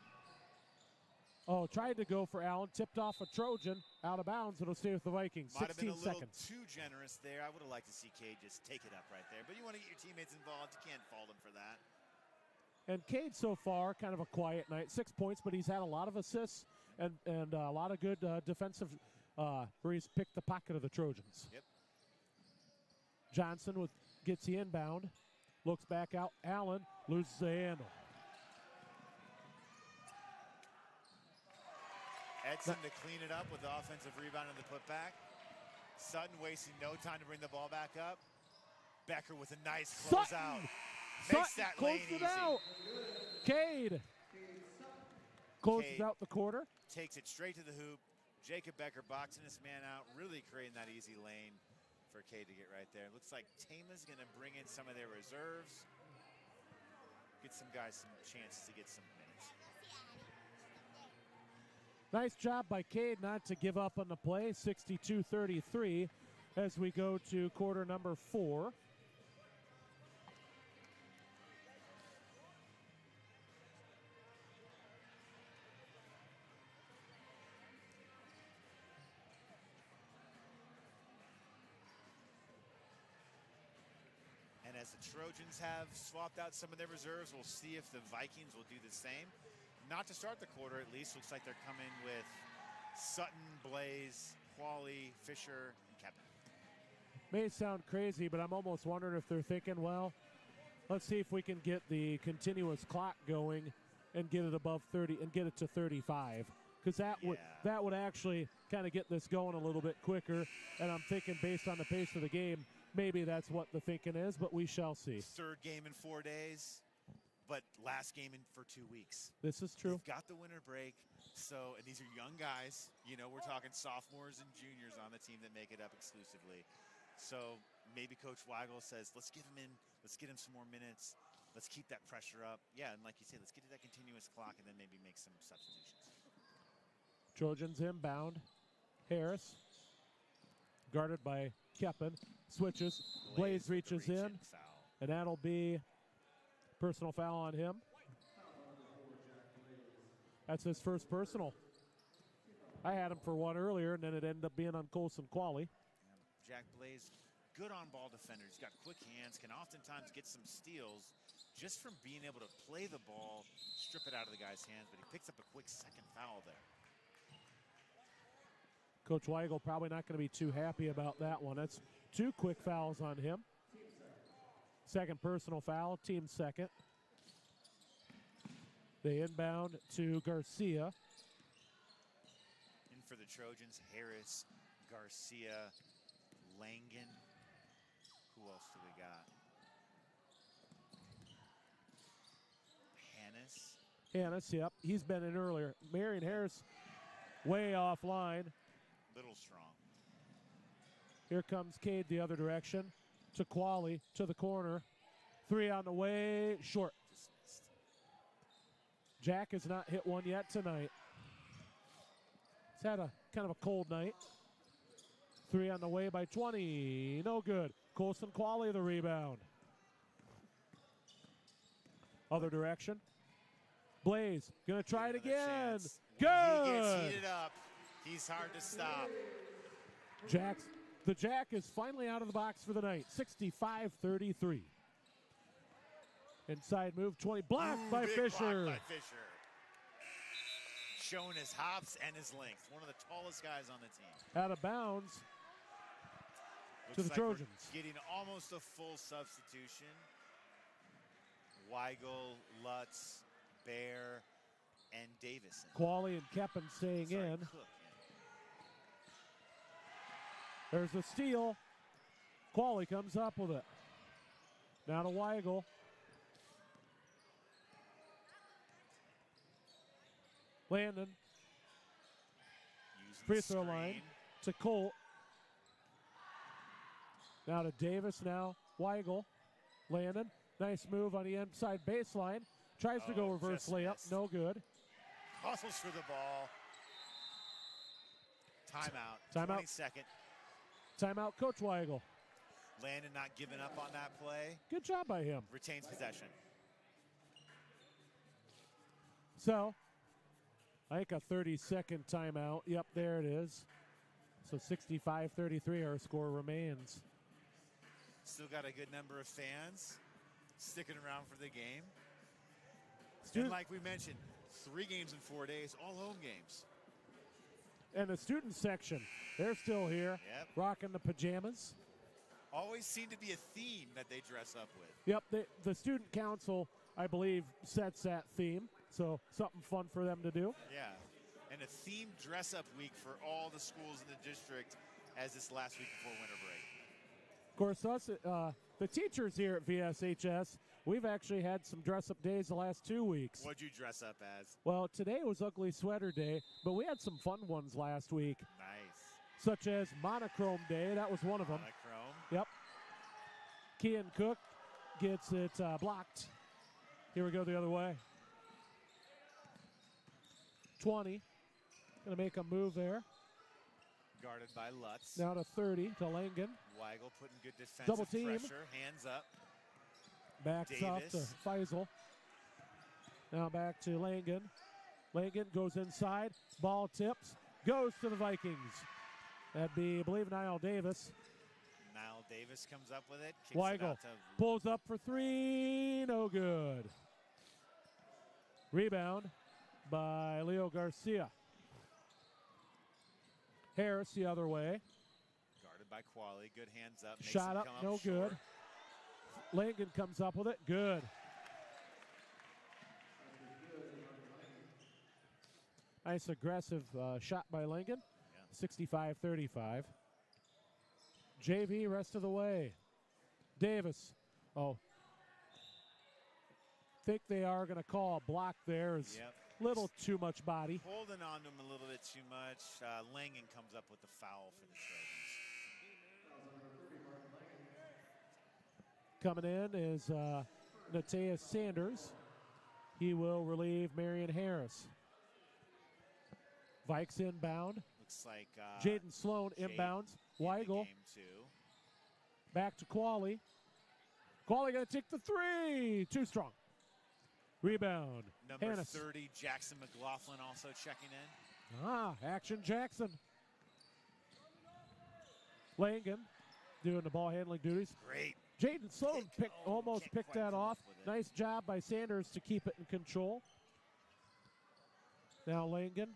Speaker 1: Oh, tried to go for Allen. Tipped off a Trojan. Out of bounds. It'll stay with the Vikings.
Speaker 4: Might have been
Speaker 1: 16
Speaker 4: a little
Speaker 1: seconds.
Speaker 4: too generous there. I would have liked to see Cade just take it up right there. But you want to get your teammates involved. You can't fault them for that.
Speaker 1: And Cade so far, kind of a quiet night. 6 points, but he's had a lot of assists and a lot of good defensive where he's picked the pocket of the Trojans.
Speaker 4: Yep.
Speaker 1: Johnson gets the inbound. Looks back out. Allen loses the handle.
Speaker 4: Edson to clean it up with the offensive rebound and the putback. Sutton wasting no time to bring the ball back up. Becker with a nice closeout. Makes that lane
Speaker 1: closed it
Speaker 4: easy.
Speaker 1: out. Cade closes
Speaker 4: Cade
Speaker 1: out the quarter.
Speaker 4: takes it straight to the hoop. Jacob Becker boxing his man out, really creating that easy lane for Cade to get right there. Looks like Tama's going to bring in some of their reserves. Get some guys some chances to get some minutes.
Speaker 1: Nice job by Cade not to give up on the play. 62-33 as we go to quarter number 4.
Speaker 4: And as the Trojans have swapped out some of their reserves, we'll see if the Vikings will do the same. Not to start the quarter, at least. Looks like they're coming with Sutton, Blaze, Qualley, Fisher, and Kevin.
Speaker 1: May sound crazy, but I'm almost wondering if they're thinking, well, let's see if we can get the continuous clock going and get it above 30 and get it to 35. Because that would actually kind of get this going a little bit quicker. And I'm thinking based on the pace of the game, maybe that's what the thinking is, but we shall see.
Speaker 4: Third game in 4 days, but last game for 2 weeks.
Speaker 1: This is true.
Speaker 4: They've got the winter break. So, and these are young guys. You know, we're talking sophomores and juniors on the team that make it up exclusively. So maybe Coach Weigel says, let's get him in. Let's get him some more minutes. Let's keep that pressure up. Yeah, and like you say, let's get to that continuous clock and then maybe make some substitutions.
Speaker 1: Trojans inbound. Harris, guarded by Keppen, switches. Blaze reaches in,
Speaker 4: Foul.
Speaker 1: and that'll be personal foul on him. That's his first personal. I had him for one earlier, and then it ended up being on Colson Qualley.
Speaker 4: Jack Blaze, good on-ball defender. He's got quick hands, can oftentimes get some steals just from being able to play the ball, strip it out of the guy's hands, but he picks up a quick second foul there.
Speaker 1: Coach Weigel probably not going to be too happy about that one. That's 2 quick fouls on him. Second personal foul, team second. They inbound to Garcia.
Speaker 4: In for the Trojans, Harris, Garcia, Langen. Who else do we got?
Speaker 1: Hannes, yep. He's been in earlier. Marion Harris way offline.
Speaker 4: Little strong.
Speaker 1: Here comes Cade the other direction. To Qualley, to the corner. 3 on the way, short.
Speaker 4: Just missed.
Speaker 1: Jack has not hit one yet tonight. He's had a kind of a cold night. 3 on the way by 20. No good. Colson Qualley the rebound. Other direction. Blaze gonna try it again. Good.
Speaker 4: He gets heated up. He's hard to stop.
Speaker 1: The Jack is finally out of the box for the night. 65-33. Inside move 20. Blocked by Fisher.
Speaker 4: Blocked by Fisher. Showing his hops and his length. One of the tallest guys on the team.
Speaker 1: Out of bounds.
Speaker 4: Looks
Speaker 1: to the
Speaker 4: like
Speaker 1: Trojans.
Speaker 4: We're getting almost a full substitution. Weigel, Lutz, Bear, and Davison.
Speaker 1: Qualley and Keppen staying in.
Speaker 4: Cook.
Speaker 1: There's the steal. Qualley comes up with it. Now to Weigel. Landon.
Speaker 4: Using
Speaker 1: Free
Speaker 4: the
Speaker 1: throw
Speaker 4: screen.
Speaker 1: line to Colt. Now to Davis, now Weigel. Landon. Nice move on the inside baseline. Tries to go reverse layup.
Speaker 4: Missed.
Speaker 1: No good.
Speaker 4: Hustles for the ball. Timeout.
Speaker 1: Timeout.
Speaker 4: 22nd.
Speaker 1: Timeout, Coach Weigel.
Speaker 4: Landon not giving up on that play.
Speaker 1: Good job by him.
Speaker 4: Retains possession.
Speaker 1: So, I think a 30-second timeout. Yep, there it is. So 65-33, our score remains.
Speaker 4: Still got a good number of fans sticking around for the game. And like we mentioned, 3 games in 4 days, all home games.
Speaker 1: And the student section, they're still here,
Speaker 4: Yep.
Speaker 1: rocking the pajamas.
Speaker 4: Always seem to be a theme that they dress up with.
Speaker 1: Yep, the student council, I believe, sets that theme. So something fun for them to do.
Speaker 4: Yeah, and a themed dress-up week for all the schools in the district as this last week before winter break.
Speaker 1: Of course, us, the teachers here at VSHS, we've actually had some dress-up days the last 2 weeks.
Speaker 4: What'd you dress up as?
Speaker 1: Well, today was Ugly Sweater Day, but we had some fun ones last week,
Speaker 4: Nice.
Speaker 1: such as Monochrome Day. That was one of them.
Speaker 4: Monochrome.
Speaker 1: Yep. Kean Cook gets it blocked. Here we go the other way. 20. Going to make a move there.
Speaker 4: Guarded by Lutz.
Speaker 1: Now to 30 to Langen.
Speaker 4: Weigel putting good defensive
Speaker 1: Double team.
Speaker 4: pressure. Hands up.
Speaker 1: Backs off to
Speaker 4: Davis.
Speaker 1: Feisel. Now back to Langen. Langen goes inside. Ball tips. Goes to the Vikings. That'd be, I believe, Niall Davis.
Speaker 4: Niall Davis comes up with it. Kicks it
Speaker 1: Weigel
Speaker 4: out to
Speaker 1: pulls up for 3. No good. Rebound by Leo Garcia. Harris the other way.
Speaker 4: guarded by Qualley. Good hands up. Makes
Speaker 1: Shot
Speaker 4: him
Speaker 1: up,
Speaker 4: come
Speaker 1: no
Speaker 4: short.
Speaker 1: good. Langen comes up with it. Good. Nice aggressive shot by Langen. 65-35. JV rest of the way. Davis. Oh. Think they are going to call a block there as Little too much body.
Speaker 4: Holding on to him a little bit too much. Langen comes up with the foul for the Trojans.
Speaker 1: Coming in is Nateas Sanders. He will relieve Marion Harris. Vikes inbound.
Speaker 4: Looks like
Speaker 1: Jaden Sloan inbounds. Weigel back to Qualley. Qualley going to take the three. Too strong. Rebound.
Speaker 4: Number
Speaker 1: Hannes.
Speaker 4: 30, Jackson McLaughlin, also checking in.
Speaker 1: Action Jackson. Langen doing the ball handling duties.
Speaker 4: Great.
Speaker 1: Jaden Sloan almost picked that off. Nice job by Sanders to keep it in control. Now Langen.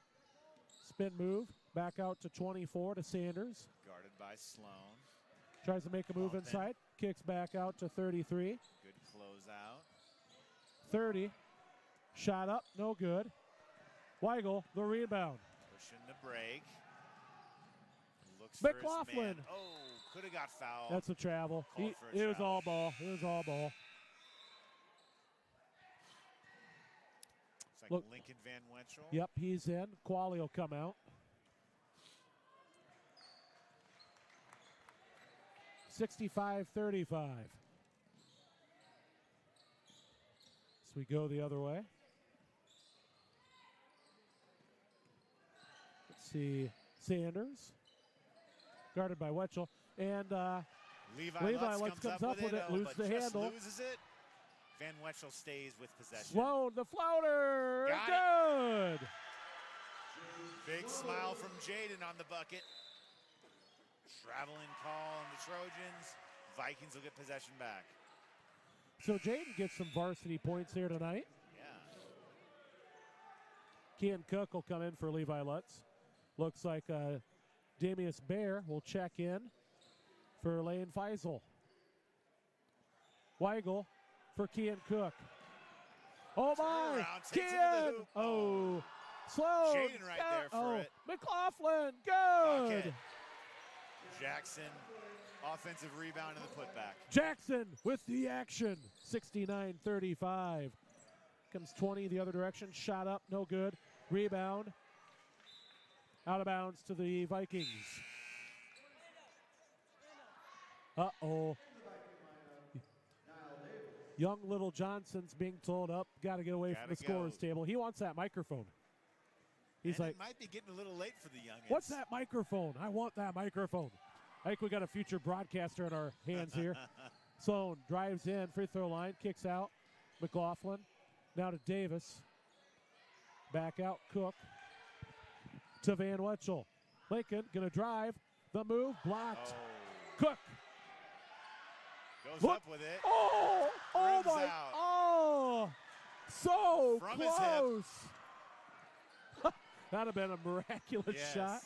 Speaker 1: Spin move. Back out to 24 to Sanders.
Speaker 4: Guarded by Sloan.
Speaker 1: Tries to make a move inside. Kicks back out to 33.
Speaker 4: Good closeout.
Speaker 1: 30. Shot up. No good. Weigel, the rebound.
Speaker 4: Pushing the break. Looks
Speaker 1: McLaughlin.
Speaker 4: for his man. Oh, could have got fouled.
Speaker 1: That's a travel.
Speaker 4: Called for a
Speaker 1: It was
Speaker 4: travel.
Speaker 1: all ball. It was all ball.
Speaker 4: It's like
Speaker 1: Look.
Speaker 4: Lincoln Van Wenchel.
Speaker 1: Yep, he's in. Qualley will come out. 65-35. So we go the other way. Let's see. Sanders. Guarded by Wetchel. And
Speaker 4: Levi Lutz comes up with it.
Speaker 1: Loses the
Speaker 4: just
Speaker 1: handle.
Speaker 4: loses it. Van Wenchel stays with possession.
Speaker 1: Sloan, the floater.
Speaker 4: Got
Speaker 1: Good.
Speaker 4: Big smile from Jaden on the bucket. Traveling call on the Trojans. Vikings will get possession back.
Speaker 1: So Jaden gets some varsity points here tonight.
Speaker 4: Yeah.
Speaker 1: Kean Cook will come in for Levi Lutz. Looks like Damius Bear will check in for Lane Feisel. Weigel for Kean Cook. Oh my!
Speaker 4: Turnaround, takes it to the
Speaker 1: Kean!
Speaker 4: hoop.
Speaker 1: Oh, Sloan.
Speaker 4: Jaden right there for it.
Speaker 1: McLaughlin, good.
Speaker 4: Bucket. Jackson, offensive rebound and the putback.
Speaker 1: Jackson with the action. 69-35. Comes 20 the other direction. Shot up, no good. Rebound. Out of bounds to the Vikings. Uh-oh. Young Little Johnson's being told up. Got to get away from the scorer's table. He wants that microphone. He's like,
Speaker 4: it might be getting a little late for the youngins.
Speaker 1: what's that microphone? I want that microphone. I think we got a future broadcaster in our hands here. Sloan drives in, free throw line, kicks out. McLaughlin. Now to Davis. Back out, Cook. To Van Wetchel. Lincoln gonna drive. The move blocked. Cook.
Speaker 4: Goes
Speaker 1: Look.
Speaker 4: up with it.
Speaker 1: Oh
Speaker 4: Rims
Speaker 1: my!
Speaker 4: out.
Speaker 1: Oh, so
Speaker 4: From his hip.
Speaker 1: close. That'd have been a miraculous
Speaker 4: Yes.
Speaker 1: shot.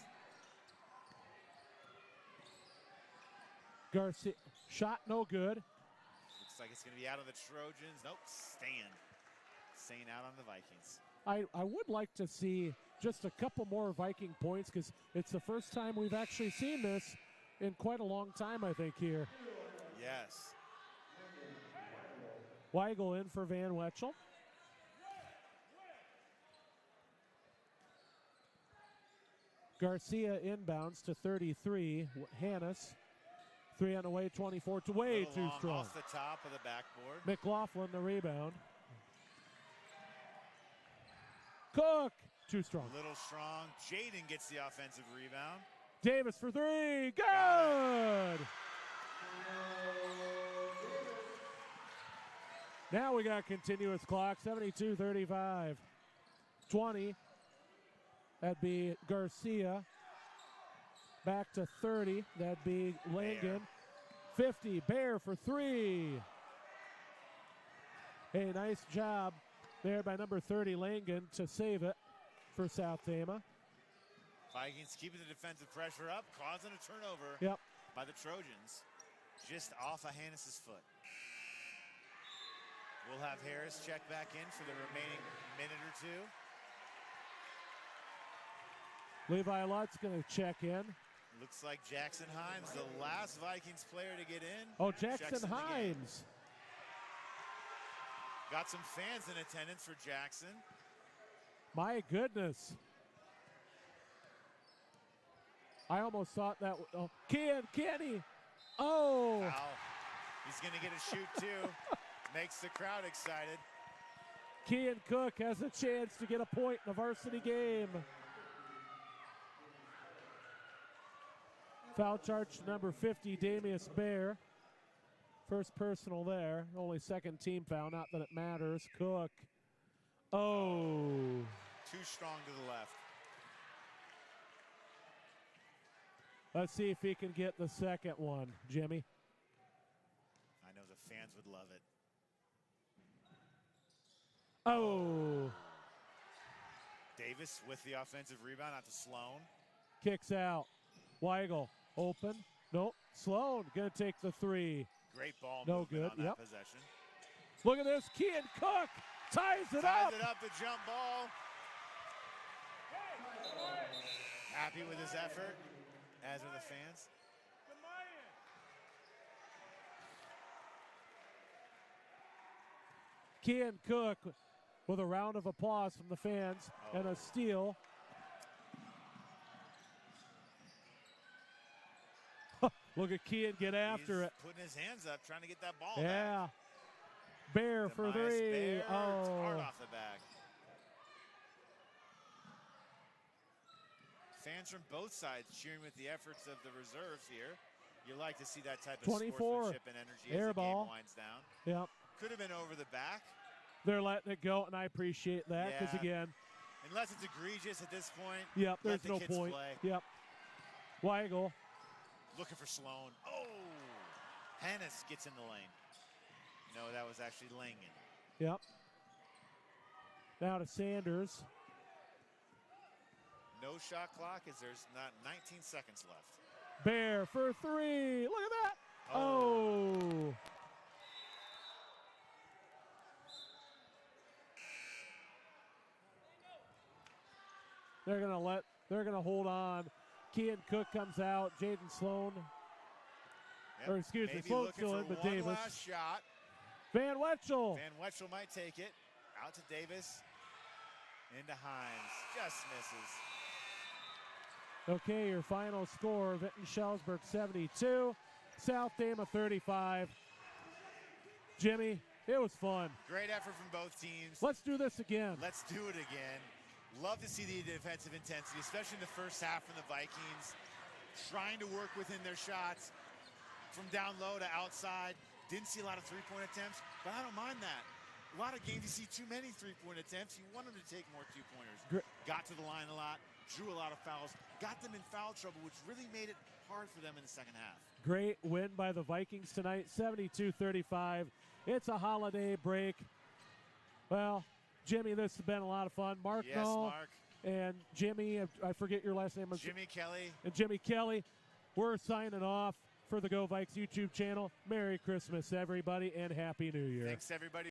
Speaker 1: Garcia shot no good.
Speaker 4: Looks like it's going to be out of the Trojans. Nope, staying out on the Vikings.
Speaker 1: I would like to see just a couple more Viking points because it's the first time we've actually seen this in quite a long time, I think, here.
Speaker 4: Yes.
Speaker 1: Weigel in for Van Wetchel. Garcia inbounds to 33. Hannes, 3 on the way, 24 to way too
Speaker 4: Long
Speaker 1: strong.
Speaker 4: off the top of the backboard.
Speaker 1: McLaughlin the rebound. Cook, too strong.
Speaker 4: A little strong. Jaden gets the offensive rebound.
Speaker 1: Davis for 3, good! Now we got continuous clock, 72-35. 20, that'd be Garcia. Back to 30, that'd be Langen. 50, Bear for 3. Hey, nice job there by number 30, Langen, to save it for South Tama.
Speaker 4: Vikings keeping the defensive pressure up, causing a turnover
Speaker 1: Yep.
Speaker 4: by the Trojans. Just off of Hannes' foot. We'll have Harris check back in for the remaining minute or two.
Speaker 1: Levi Lutz going to check in.
Speaker 4: Looks like Jackson Himes, the last Vikings player to get in.
Speaker 1: Oh,
Speaker 4: checks
Speaker 1: Jackson
Speaker 4: in the game.
Speaker 1: Himes.
Speaker 4: Got some fans in attendance for Jackson.
Speaker 1: My goodness. I almost thought that. Oh, Kenny. Oh.
Speaker 4: Foul. He's going to get a shoot, too. Makes the crowd excited.
Speaker 1: Kean Cook has a chance to get a point in a varsity game. Foul charge to number 50, Damius Bear. First personal there. Only second team foul, not that it matters. Cook. Oh.
Speaker 4: Too strong to the left.
Speaker 1: Let's see if he can get the second one, Jimmy.
Speaker 4: I know the fans would love it.
Speaker 1: Oh.
Speaker 4: Davis with the offensive rebound out to Sloan.
Speaker 1: Kicks out. Weigel open. Nope. Sloan going to take the three.
Speaker 4: Great ball
Speaker 1: no
Speaker 4: movement
Speaker 1: good.
Speaker 4: on that possession.
Speaker 1: Look at this. Kean Cook ties it up.
Speaker 4: Ties it up, the jump ball. Happy with his effort, as are the fans.
Speaker 1: Kean Cook with a round of applause from the fans and a steal. Look at Kean get after it.
Speaker 4: Putting his hands up, trying to get that ball
Speaker 1: Yeah.
Speaker 4: back.
Speaker 1: Bear for three.
Speaker 4: Bear,
Speaker 1: oh.
Speaker 4: hard off the back. Fans from both sides cheering with the efforts of the reserves here. You like to see that type of
Speaker 1: 24.
Speaker 4: sportsmanship and energy
Speaker 1: Air
Speaker 4: as the
Speaker 1: ball.
Speaker 4: game winds down.
Speaker 1: Yep.
Speaker 4: Could have been over the back.
Speaker 1: They're letting it go, and I appreciate that because, again.
Speaker 4: Unless it's egregious at this point.
Speaker 1: Yep, there's
Speaker 4: the
Speaker 1: no
Speaker 4: kids
Speaker 1: point.
Speaker 4: Play.
Speaker 1: Yep. Weigel.
Speaker 4: Looking for Sloan. Oh! Hennis gets in the lane. No, that was actually Langen.
Speaker 1: Yep. Now to Sanders.
Speaker 4: No shot clock as there's not 19 seconds left.
Speaker 1: Bear for three. Look at that. Oh. They're gonna hold on. Kean Cook comes out. Jaden Sloan.
Speaker 4: Yep.
Speaker 1: Or excuse me, Sloan's still in, but Davis.
Speaker 4: Last shot.
Speaker 1: Van Wetchel.
Speaker 4: Van Wetchel might take it. Out to Davis. Into Hines. Just misses.
Speaker 1: Okay, your final score, Vinton Schellsburg 72, South Tama 35. Jimmy, it was fun.
Speaker 4: Great effort from both teams.
Speaker 1: Let's do this again.
Speaker 4: Let's do it again. Love to see the defensive intensity, especially in the first half from the Vikings. Trying to work within their shots from down low to outside. Didn't see a lot of three-point attempts, but I don't mind that. A lot of games you see too many three-point attempts. You want them to take more two-pointers. Got to the line a lot, drew a lot of fouls, got them in foul trouble, which really made it hard for them in the second half.
Speaker 1: Great win by the Vikings tonight, 72-35. It's a holiday break. Well, Jimmy, this has been a lot of fun. Mark,
Speaker 4: yes, Mark.
Speaker 1: And Jimmy, I forget your last name.
Speaker 4: Jimmy Kelly.
Speaker 1: And Jimmy Kelly. We're signing off for the Go Vikes YouTube channel. Merry Christmas, everybody, and Happy New Year.
Speaker 4: Thanks, everybody.